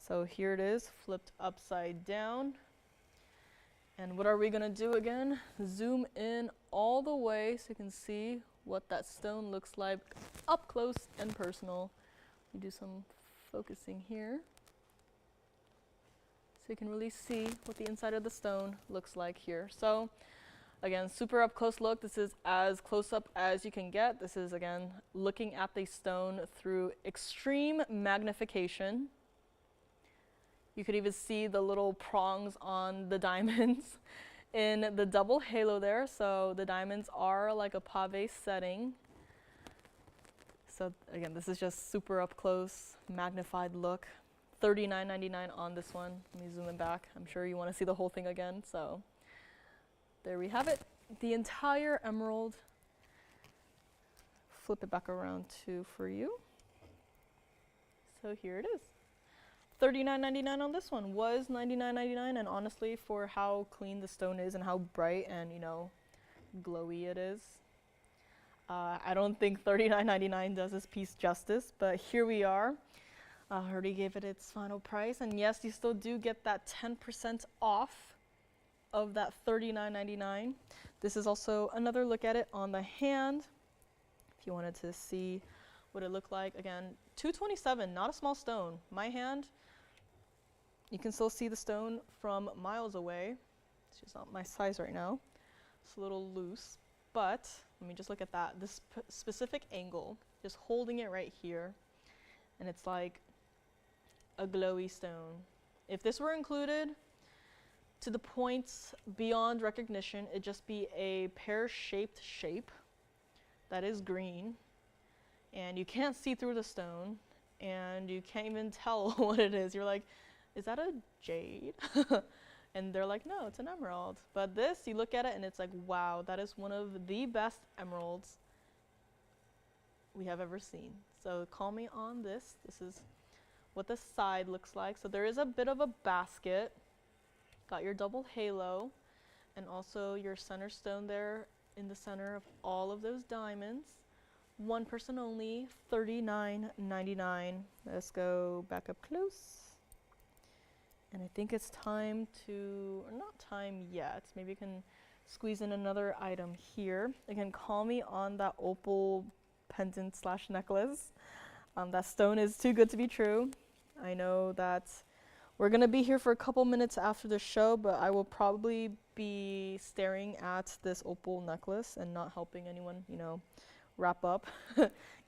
So here it is, flipped upside down. And what are we gonna do again? Zoom in all the way so you can see what that stone looks like up close and personal. We do some focusing here, so you can really see what the inside of the stone looks like here. So again, super up close look. This is as close up as you can get. This is, again, looking at the stone through extreme magnification. You could even see the little prongs on the diamonds in the double halo there. So the diamonds are like a pave setting. So again, this is just super up close, magnified look. $39.99 on this one. Let me zoom in back. I'm sure you want to see the whole thing again. So there we have it. The entire emerald. Flip it back around too for you. So here it is. $39.99 on this one. Was $99.99, and honestly, for how clean the stone is and how bright and, you know, glowy it is, I don't think $39.99 does this piece justice, but here we are. I already gave it its final price, and yes, you still do get that 10% off of that $39.99. This is also another look at it on the hand, if you wanted to see what it looked like. Again, $227, not a small stone. My hand, you can still see the stone from miles away. It's just not my size right now. It's a little loose, but let me just look at that. This specific angle, just holding it right here, and it's like a glowy stone. If this were included, to the point beyond recognition. It just be a pear-shaped shape that is green, and you can't see through the stone, and you can't even tell what it is. You're like, is that a jade? And they're like, no, it's an emerald. But this, you look at it and it's like, wow, that is one of the best emeralds we have ever seen. So call me on this. This is what the side looks like. So there is a bit of a basket. Got your double halo, and also your center stone there in the center of all of those diamonds. One person only, $39.99. Let's go back up close. And I think it's time to, or not time yet, maybe you can squeeze in another item here. Again, call me on that opal pendant slash necklace. That stone is too good to be true. I know that we're gonna be here for a couple minutes after the show, but I will probably be staring at this opal necklace and not helping anyone, you know, wrap up,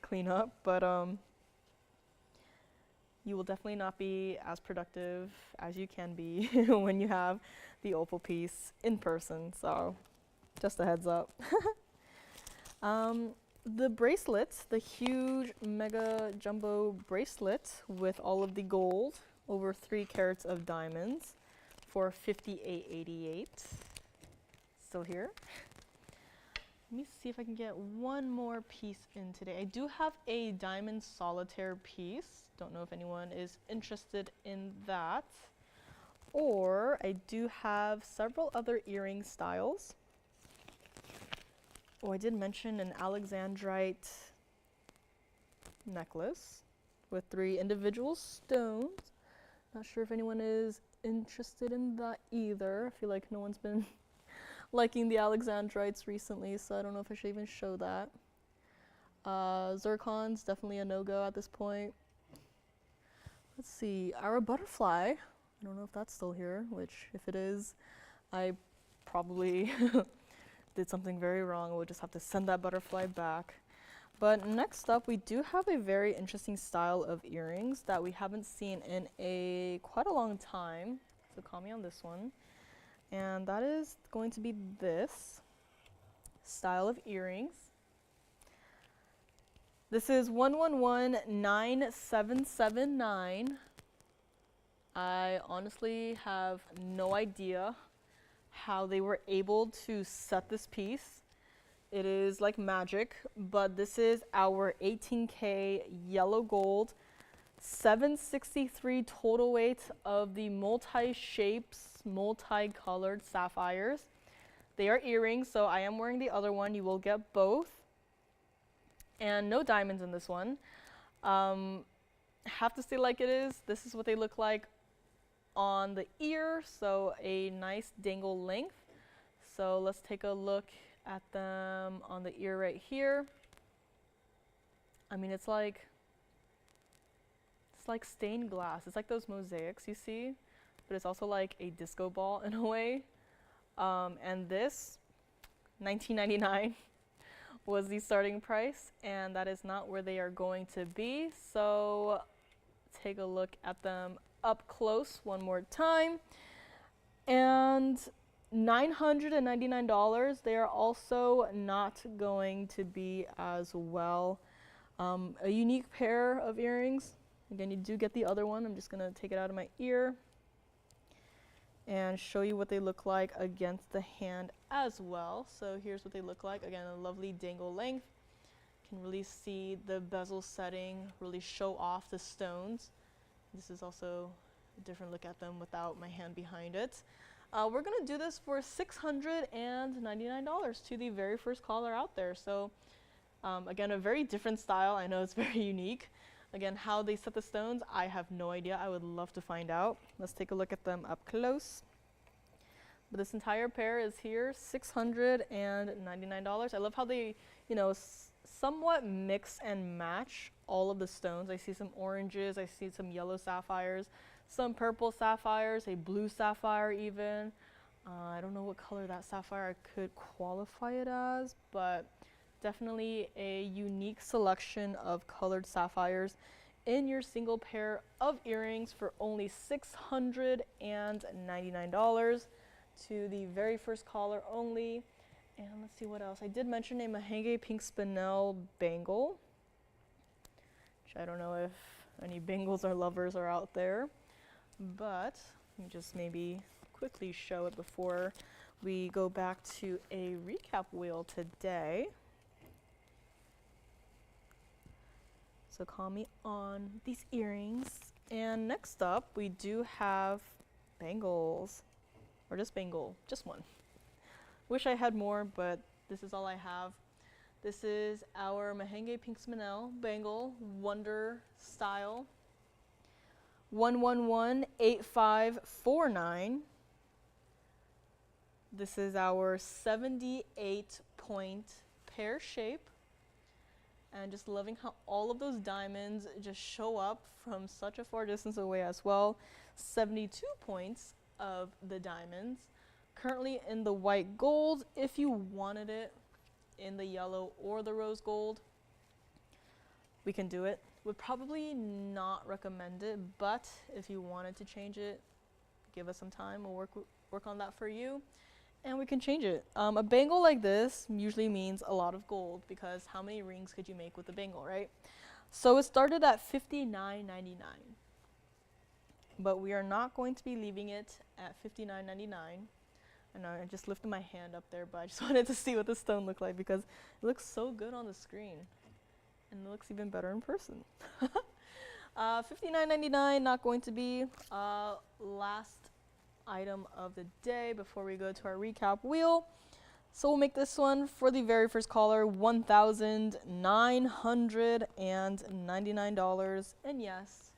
clean up, but you will definitely not be as productive as you can be when you have the opal piece in person, so just a heads up. The bracelet, the huge mega jumbo bracelet with all of the gold, over 3 carats of diamonds for $58.88. Still here. Let me see if I can get one more piece in today. I do have a diamond solitaire piece. Don't know if anyone is interested in that. Or I do have several other earring styles. Oh, I did mention an alexandrite necklace with 3 individual stones. Not sure if anyone is interested in that either. I feel like no one's been liking the alexandrites recently, so I don't know if I should even show that. Zircon's definitely a no-go at this point. Let's see, our butterfly. I don't know if that's still here, which if it is, I probably did something very wrong. We'll just have to send that butterfly back. But next up, we do have a very interesting style of earrings that we haven't seen in quite a long time. So call me on this one. And that is going to be this style of earrings. This is 11197779. I honestly have no idea how they were able to set this piece. It is like magic, but this is our 18K yellow gold, 763 total weight of the multi-shapes, multicolored sapphires. They are earrings, so I am wearing the other one. You will get both. And no diamonds in this one. Have to say like it is. This is what they look like on the ear, so a nice dangle length. So let's take a look at them on the ear right here. I mean, it's like stained glass. It's like those mosaics you see, but it's also like a disco ball in a way. And this, $19.99 was the starting price, and that is not where they are going to be. So take a look at them up close one more time. And $999, they are also not going to be as well. A unique pair of earrings. Again, you do get the other one. I'm just gonna take it out of my ear and show you what they look like against the hand as well. So here's what they look like. Again, a lovely dangle length. You can really see the bezel setting, really show off the stones. This is also a different look at them without my hand behind it. We're gonna do this for $699 to the very first caller out there. So again, a very different style. I know it's very unique. Again, how they set the stones, I have no idea. I would love to find out. Let's take a look at them up close. But this entire pair is here, $699. I love how they, you know, somewhat mix and match all of the stones. I see some oranges, I see some yellow sapphires, some purple sapphires, a blue sapphire even. I don't know what color that sapphire I could qualify it as, but definitely a unique selection of colored sapphires in your single pair of earrings for only $699. to the very first collar only. And let's see what else. I did mention a Mahangi pink spinel bangle, which I don't know if any bangles or lovers are out there, but let me just maybe quickly show it before we go back to a recap wheel today. So call me on these earrings. And next up, we do have bangles, or just bangle, just one. Wish I had more, but this is all I have. This is our Mahangi pink spinel bangle, Wonder style, 1118549. This is our 78-point pear shape. And just loving how all of those diamonds just show up from such a far distance away as well. 72 points of the diamonds. Currently in the white gold. If you wanted it in the yellow or the rose gold, we can do it. Would probably not recommend it, but if you wanted to change it, give us some time. We'll work on that for you, and we can change it. A bangle like this usually means a lot of gold, because how many rings could you make with a bangle, right? So it started at $59.99, but we are not going to be leaving it at $59.99. I know I just lifted my hand up there, but I just wanted to see what the stone looked like because it looks so good on the screen, and it looks even better in person. $59.99, not going to be. Last item of the day before we go to our recap wheel. So we'll make this one for the very first caller, $1,999. And yes,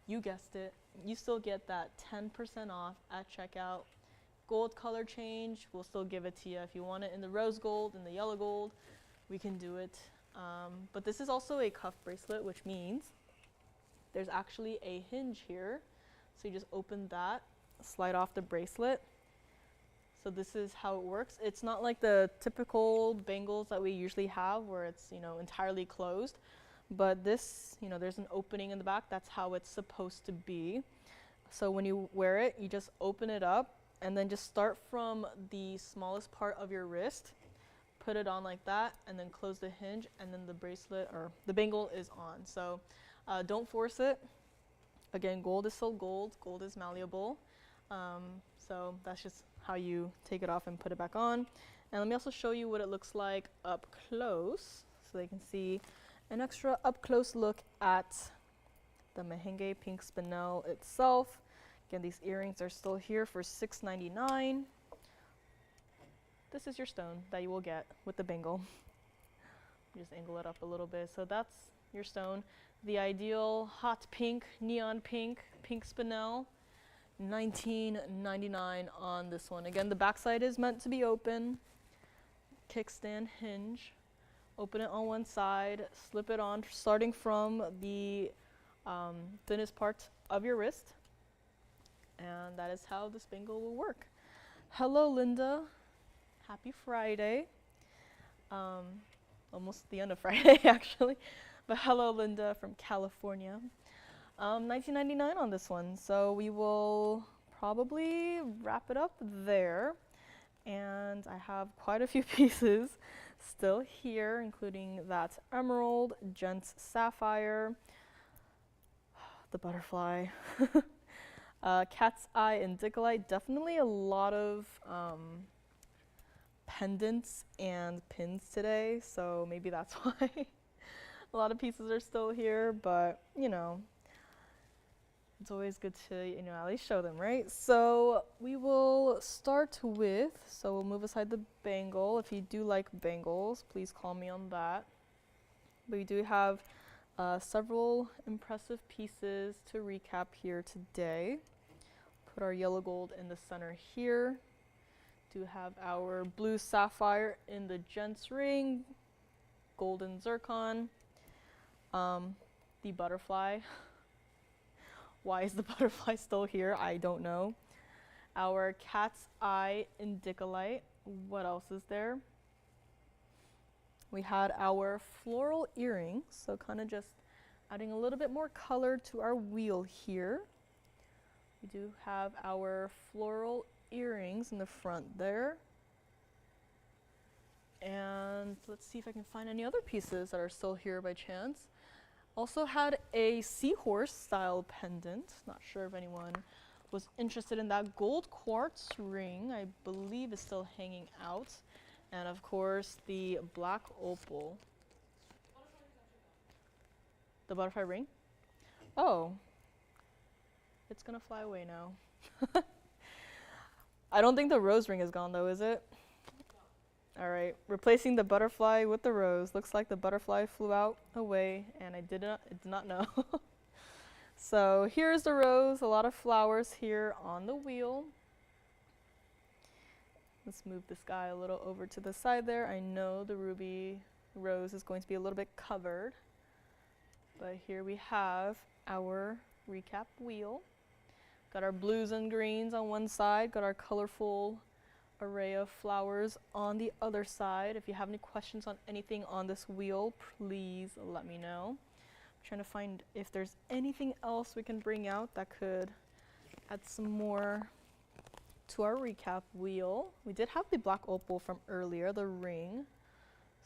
you guessed it, you still get that 10% off at checkout. Gold color change, we'll still give it to you. If you want it in the rose gold and the yellow gold, we can do it. But this is also a cuff bracelet, which means there's actually a hinge here. So you just open that, slide off the bracelet. So this is how it works. It's not like the typical bangles that we usually have where it's, entirely closed. But this, there's an opening in the back. That's how it's supposed to be. So when you wear it, you just open it up and then just start from the smallest part of your wrist, put it on like that, and then close the hinge, and then the bracelet or the bangle is on. So don't force it. Again, gold is still gold. Gold is malleable. So that's just how you take it off and put it back on. And let me also show you what it looks like up close, so they can see an extra up close look at the Mahangi pink spinel itself. Again, these earrings are still here for $6.99. This is your stone that you will get with the bangle. Just angle it up a little bit. So that's your stone. The ideal hot pink, neon pink, pink spinel. $19.99 on this one. Again, the backside is meant to be open. Kickstand hinge. Open it on one side, slip it on, starting from the thinnest part of your wrist. And that is how this bangle will work. Hello, Linda. Happy Friday. Almost the end of Friday, actually. But hello, Linda from California. $19.99 on this one. So we will probably wrap it up there. And I have quite a few pieces still here, including that emerald, gents sapphire, the butterfly, cat's eye indicolite. Definitely a lot of pendants and pins today, so maybe that's why a lot of pieces are still here, but it's always good to at least show them, right? So we will start with, so we'll move aside the bangle. If you do like bangles, please call me on that. But we do have several impressive pieces to recap here today. Put our yellow gold in the center here. Do have our blue sapphire in the gents ring, golden zircon, the butterfly. Why is the butterfly still here? I don't know. Our cat's eye indicolite. What else is there? We had our floral earrings, so kind of just adding a little bit more color to our wheel here. We do have our floral earrings in the front there. And let's see if I can find any other pieces that are still here by chance. Also had a Seahorse style pendant. Not sure if anyone was interested in that. Gold quartz ring, I believe, is still hanging out. And of course, the black opal. The butterfly ring? Oh. It's gonna fly away now. I don't think the rose ring is gone though, is it? All right, replacing the butterfly with the rose. Looks like the butterfly flew out away and I did not know. So here's the rose, a lot of flowers here on the wheel. Let's move this guy a little over to the side there. I know the ruby rose is going to be a little bit covered, but here we have our recap wheel. Got our blues and greens on one side, got our colorful array of flowers on the other side. If you have any questions on anything on this wheel, please let me know. I'm trying to find if there's anything else we can bring out that could add some more to our recap wheel. We did have the black opal from earlier, the ring.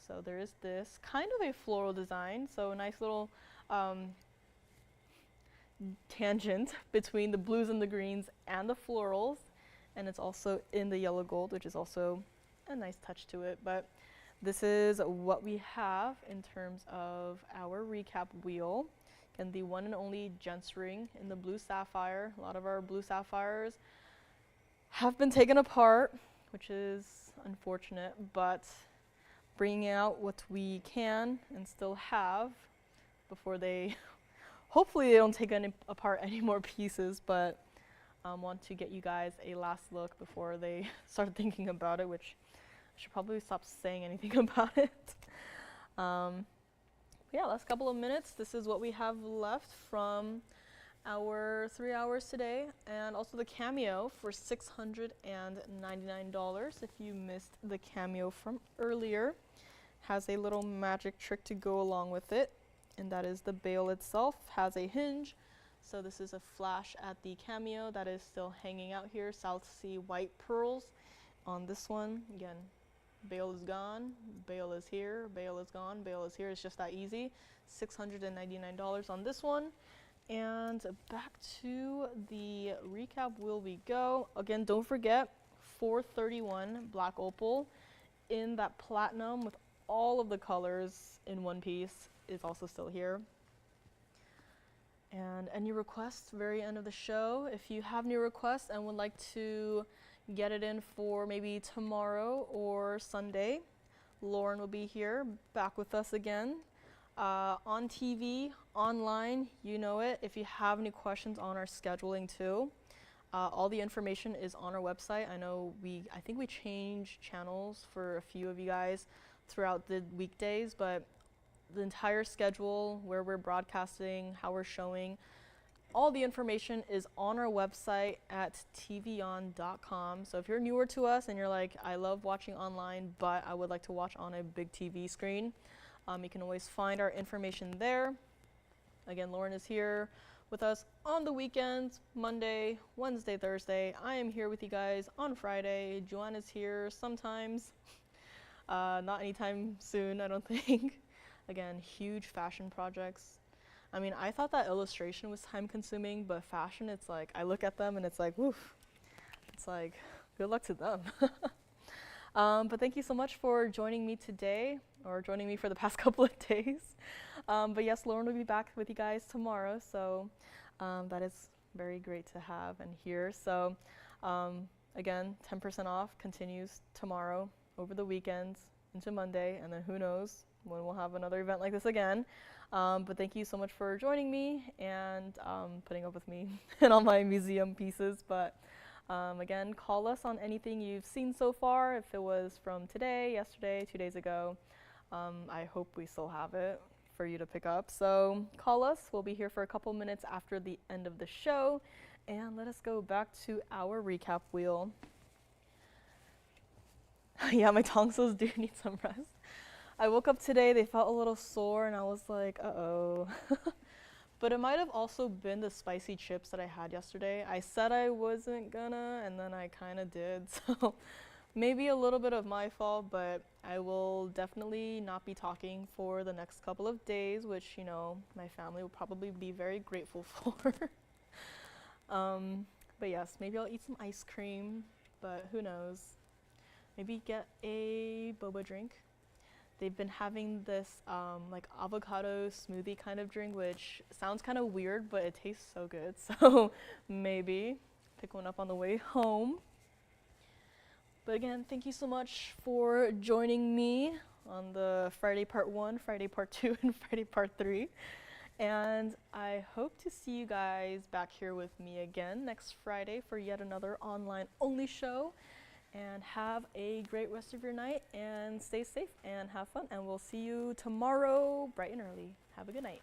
So there is this kind of a floral design, so a nice little tangent between the blues and the greens and the florals, and it's also in the yellow gold, which is also a nice touch to it. But this is what we have in terms of our recap wheel. And the one and only gents ring in the blue sapphire. A lot of our blue sapphires have been taken apart, which is unfortunate, but bringing out what we can and still have before they hopefully they don't take apart any more pieces, but want to get you guys a last look before they start thinking about it, which I should probably stop saying anything about it. Yeah, last couple of minutes. This is what we have left from our 3 hours today, and also the Cameo for $699. If you missed the Cameo from earlier, has a little magic trick to go along with it. And that is the bail itself has a hinge. So this is a flash at the Cameo that is still hanging out here. South Sea white pearls on this one. Again, bail is gone, bail is here, bail is gone, bail is here. It's just that easy. $699 on this one. And back to the recap wheel we go. Again, don't forget, 431 black opal in that platinum with all of the colors in one piece is also still here. And any requests, very end of the show. If you have new requests and would like to get it in for maybe tomorrow or Sunday, Lauren will be here back with us again. On TV, online, you know it. If you have any questions on our scheduling too, all the information is on our website. I think we changed channels for a few of you guys throughout the weekdays, but the entire schedule, where we're broadcasting, how we're showing, all the information is on our website at TVON.com. So if you're newer to us and you're like, I love watching online, but I would like to watch on a big TV screen, you can always find our information there. Again, Lauren is here with us on the weekends, Monday, Wednesday, Thursday. I am here with you guys on Friday. Joanne is here sometimes. Not anytime soon, I don't think. Again, huge fashion projects. I mean, I thought that illustration was time consuming, but fashion, it's like, I look at them and it's like, woof. It's like, good luck to them. But thank you so much for joining me today, or joining me for the past couple of days. But yes, Lauren will be back with you guys tomorrow, so that is very great to have and hear. So again, 10% off continues tomorrow, over the weekends, into Monday, and then who knows when we'll have another event like this again. But thank you so much for joining me and putting up with me and all my museum pieces. But again, call us on anything you've seen so far. If it was from today, yesterday, 2 days ago, I hope we still have it for you to pick up. So call us. We'll be here for a couple minutes after the end of the show. And let us go back to our recap wheel. Yeah, my tonsils do need some rest. I woke up today, they felt a little sore, and I was like, uh-oh. But it might have also been the spicy chips that I had yesterday. I said I wasn't gonna, and then I kind of did. So maybe a little bit of my fault, but I will definitely not be talking for the next couple of days, which, you know, my family will probably be very grateful for. But yes, maybe I'll eat some ice cream, but who knows. Maybe get a boba drink. They've been having this like avocado smoothie kind of drink, which sounds kind of weird, but it tastes so good. So maybe pick one up on the way home. But again, thank you so much for joining me on the Friday Part 1, Friday Part 2, and Friday Part 3. And I hope to see you guys back here with me again next Friday for yet another online only show. And have a great rest of your night, and stay safe and have fun. And we'll see you tomorrow bright and early. Have a good night.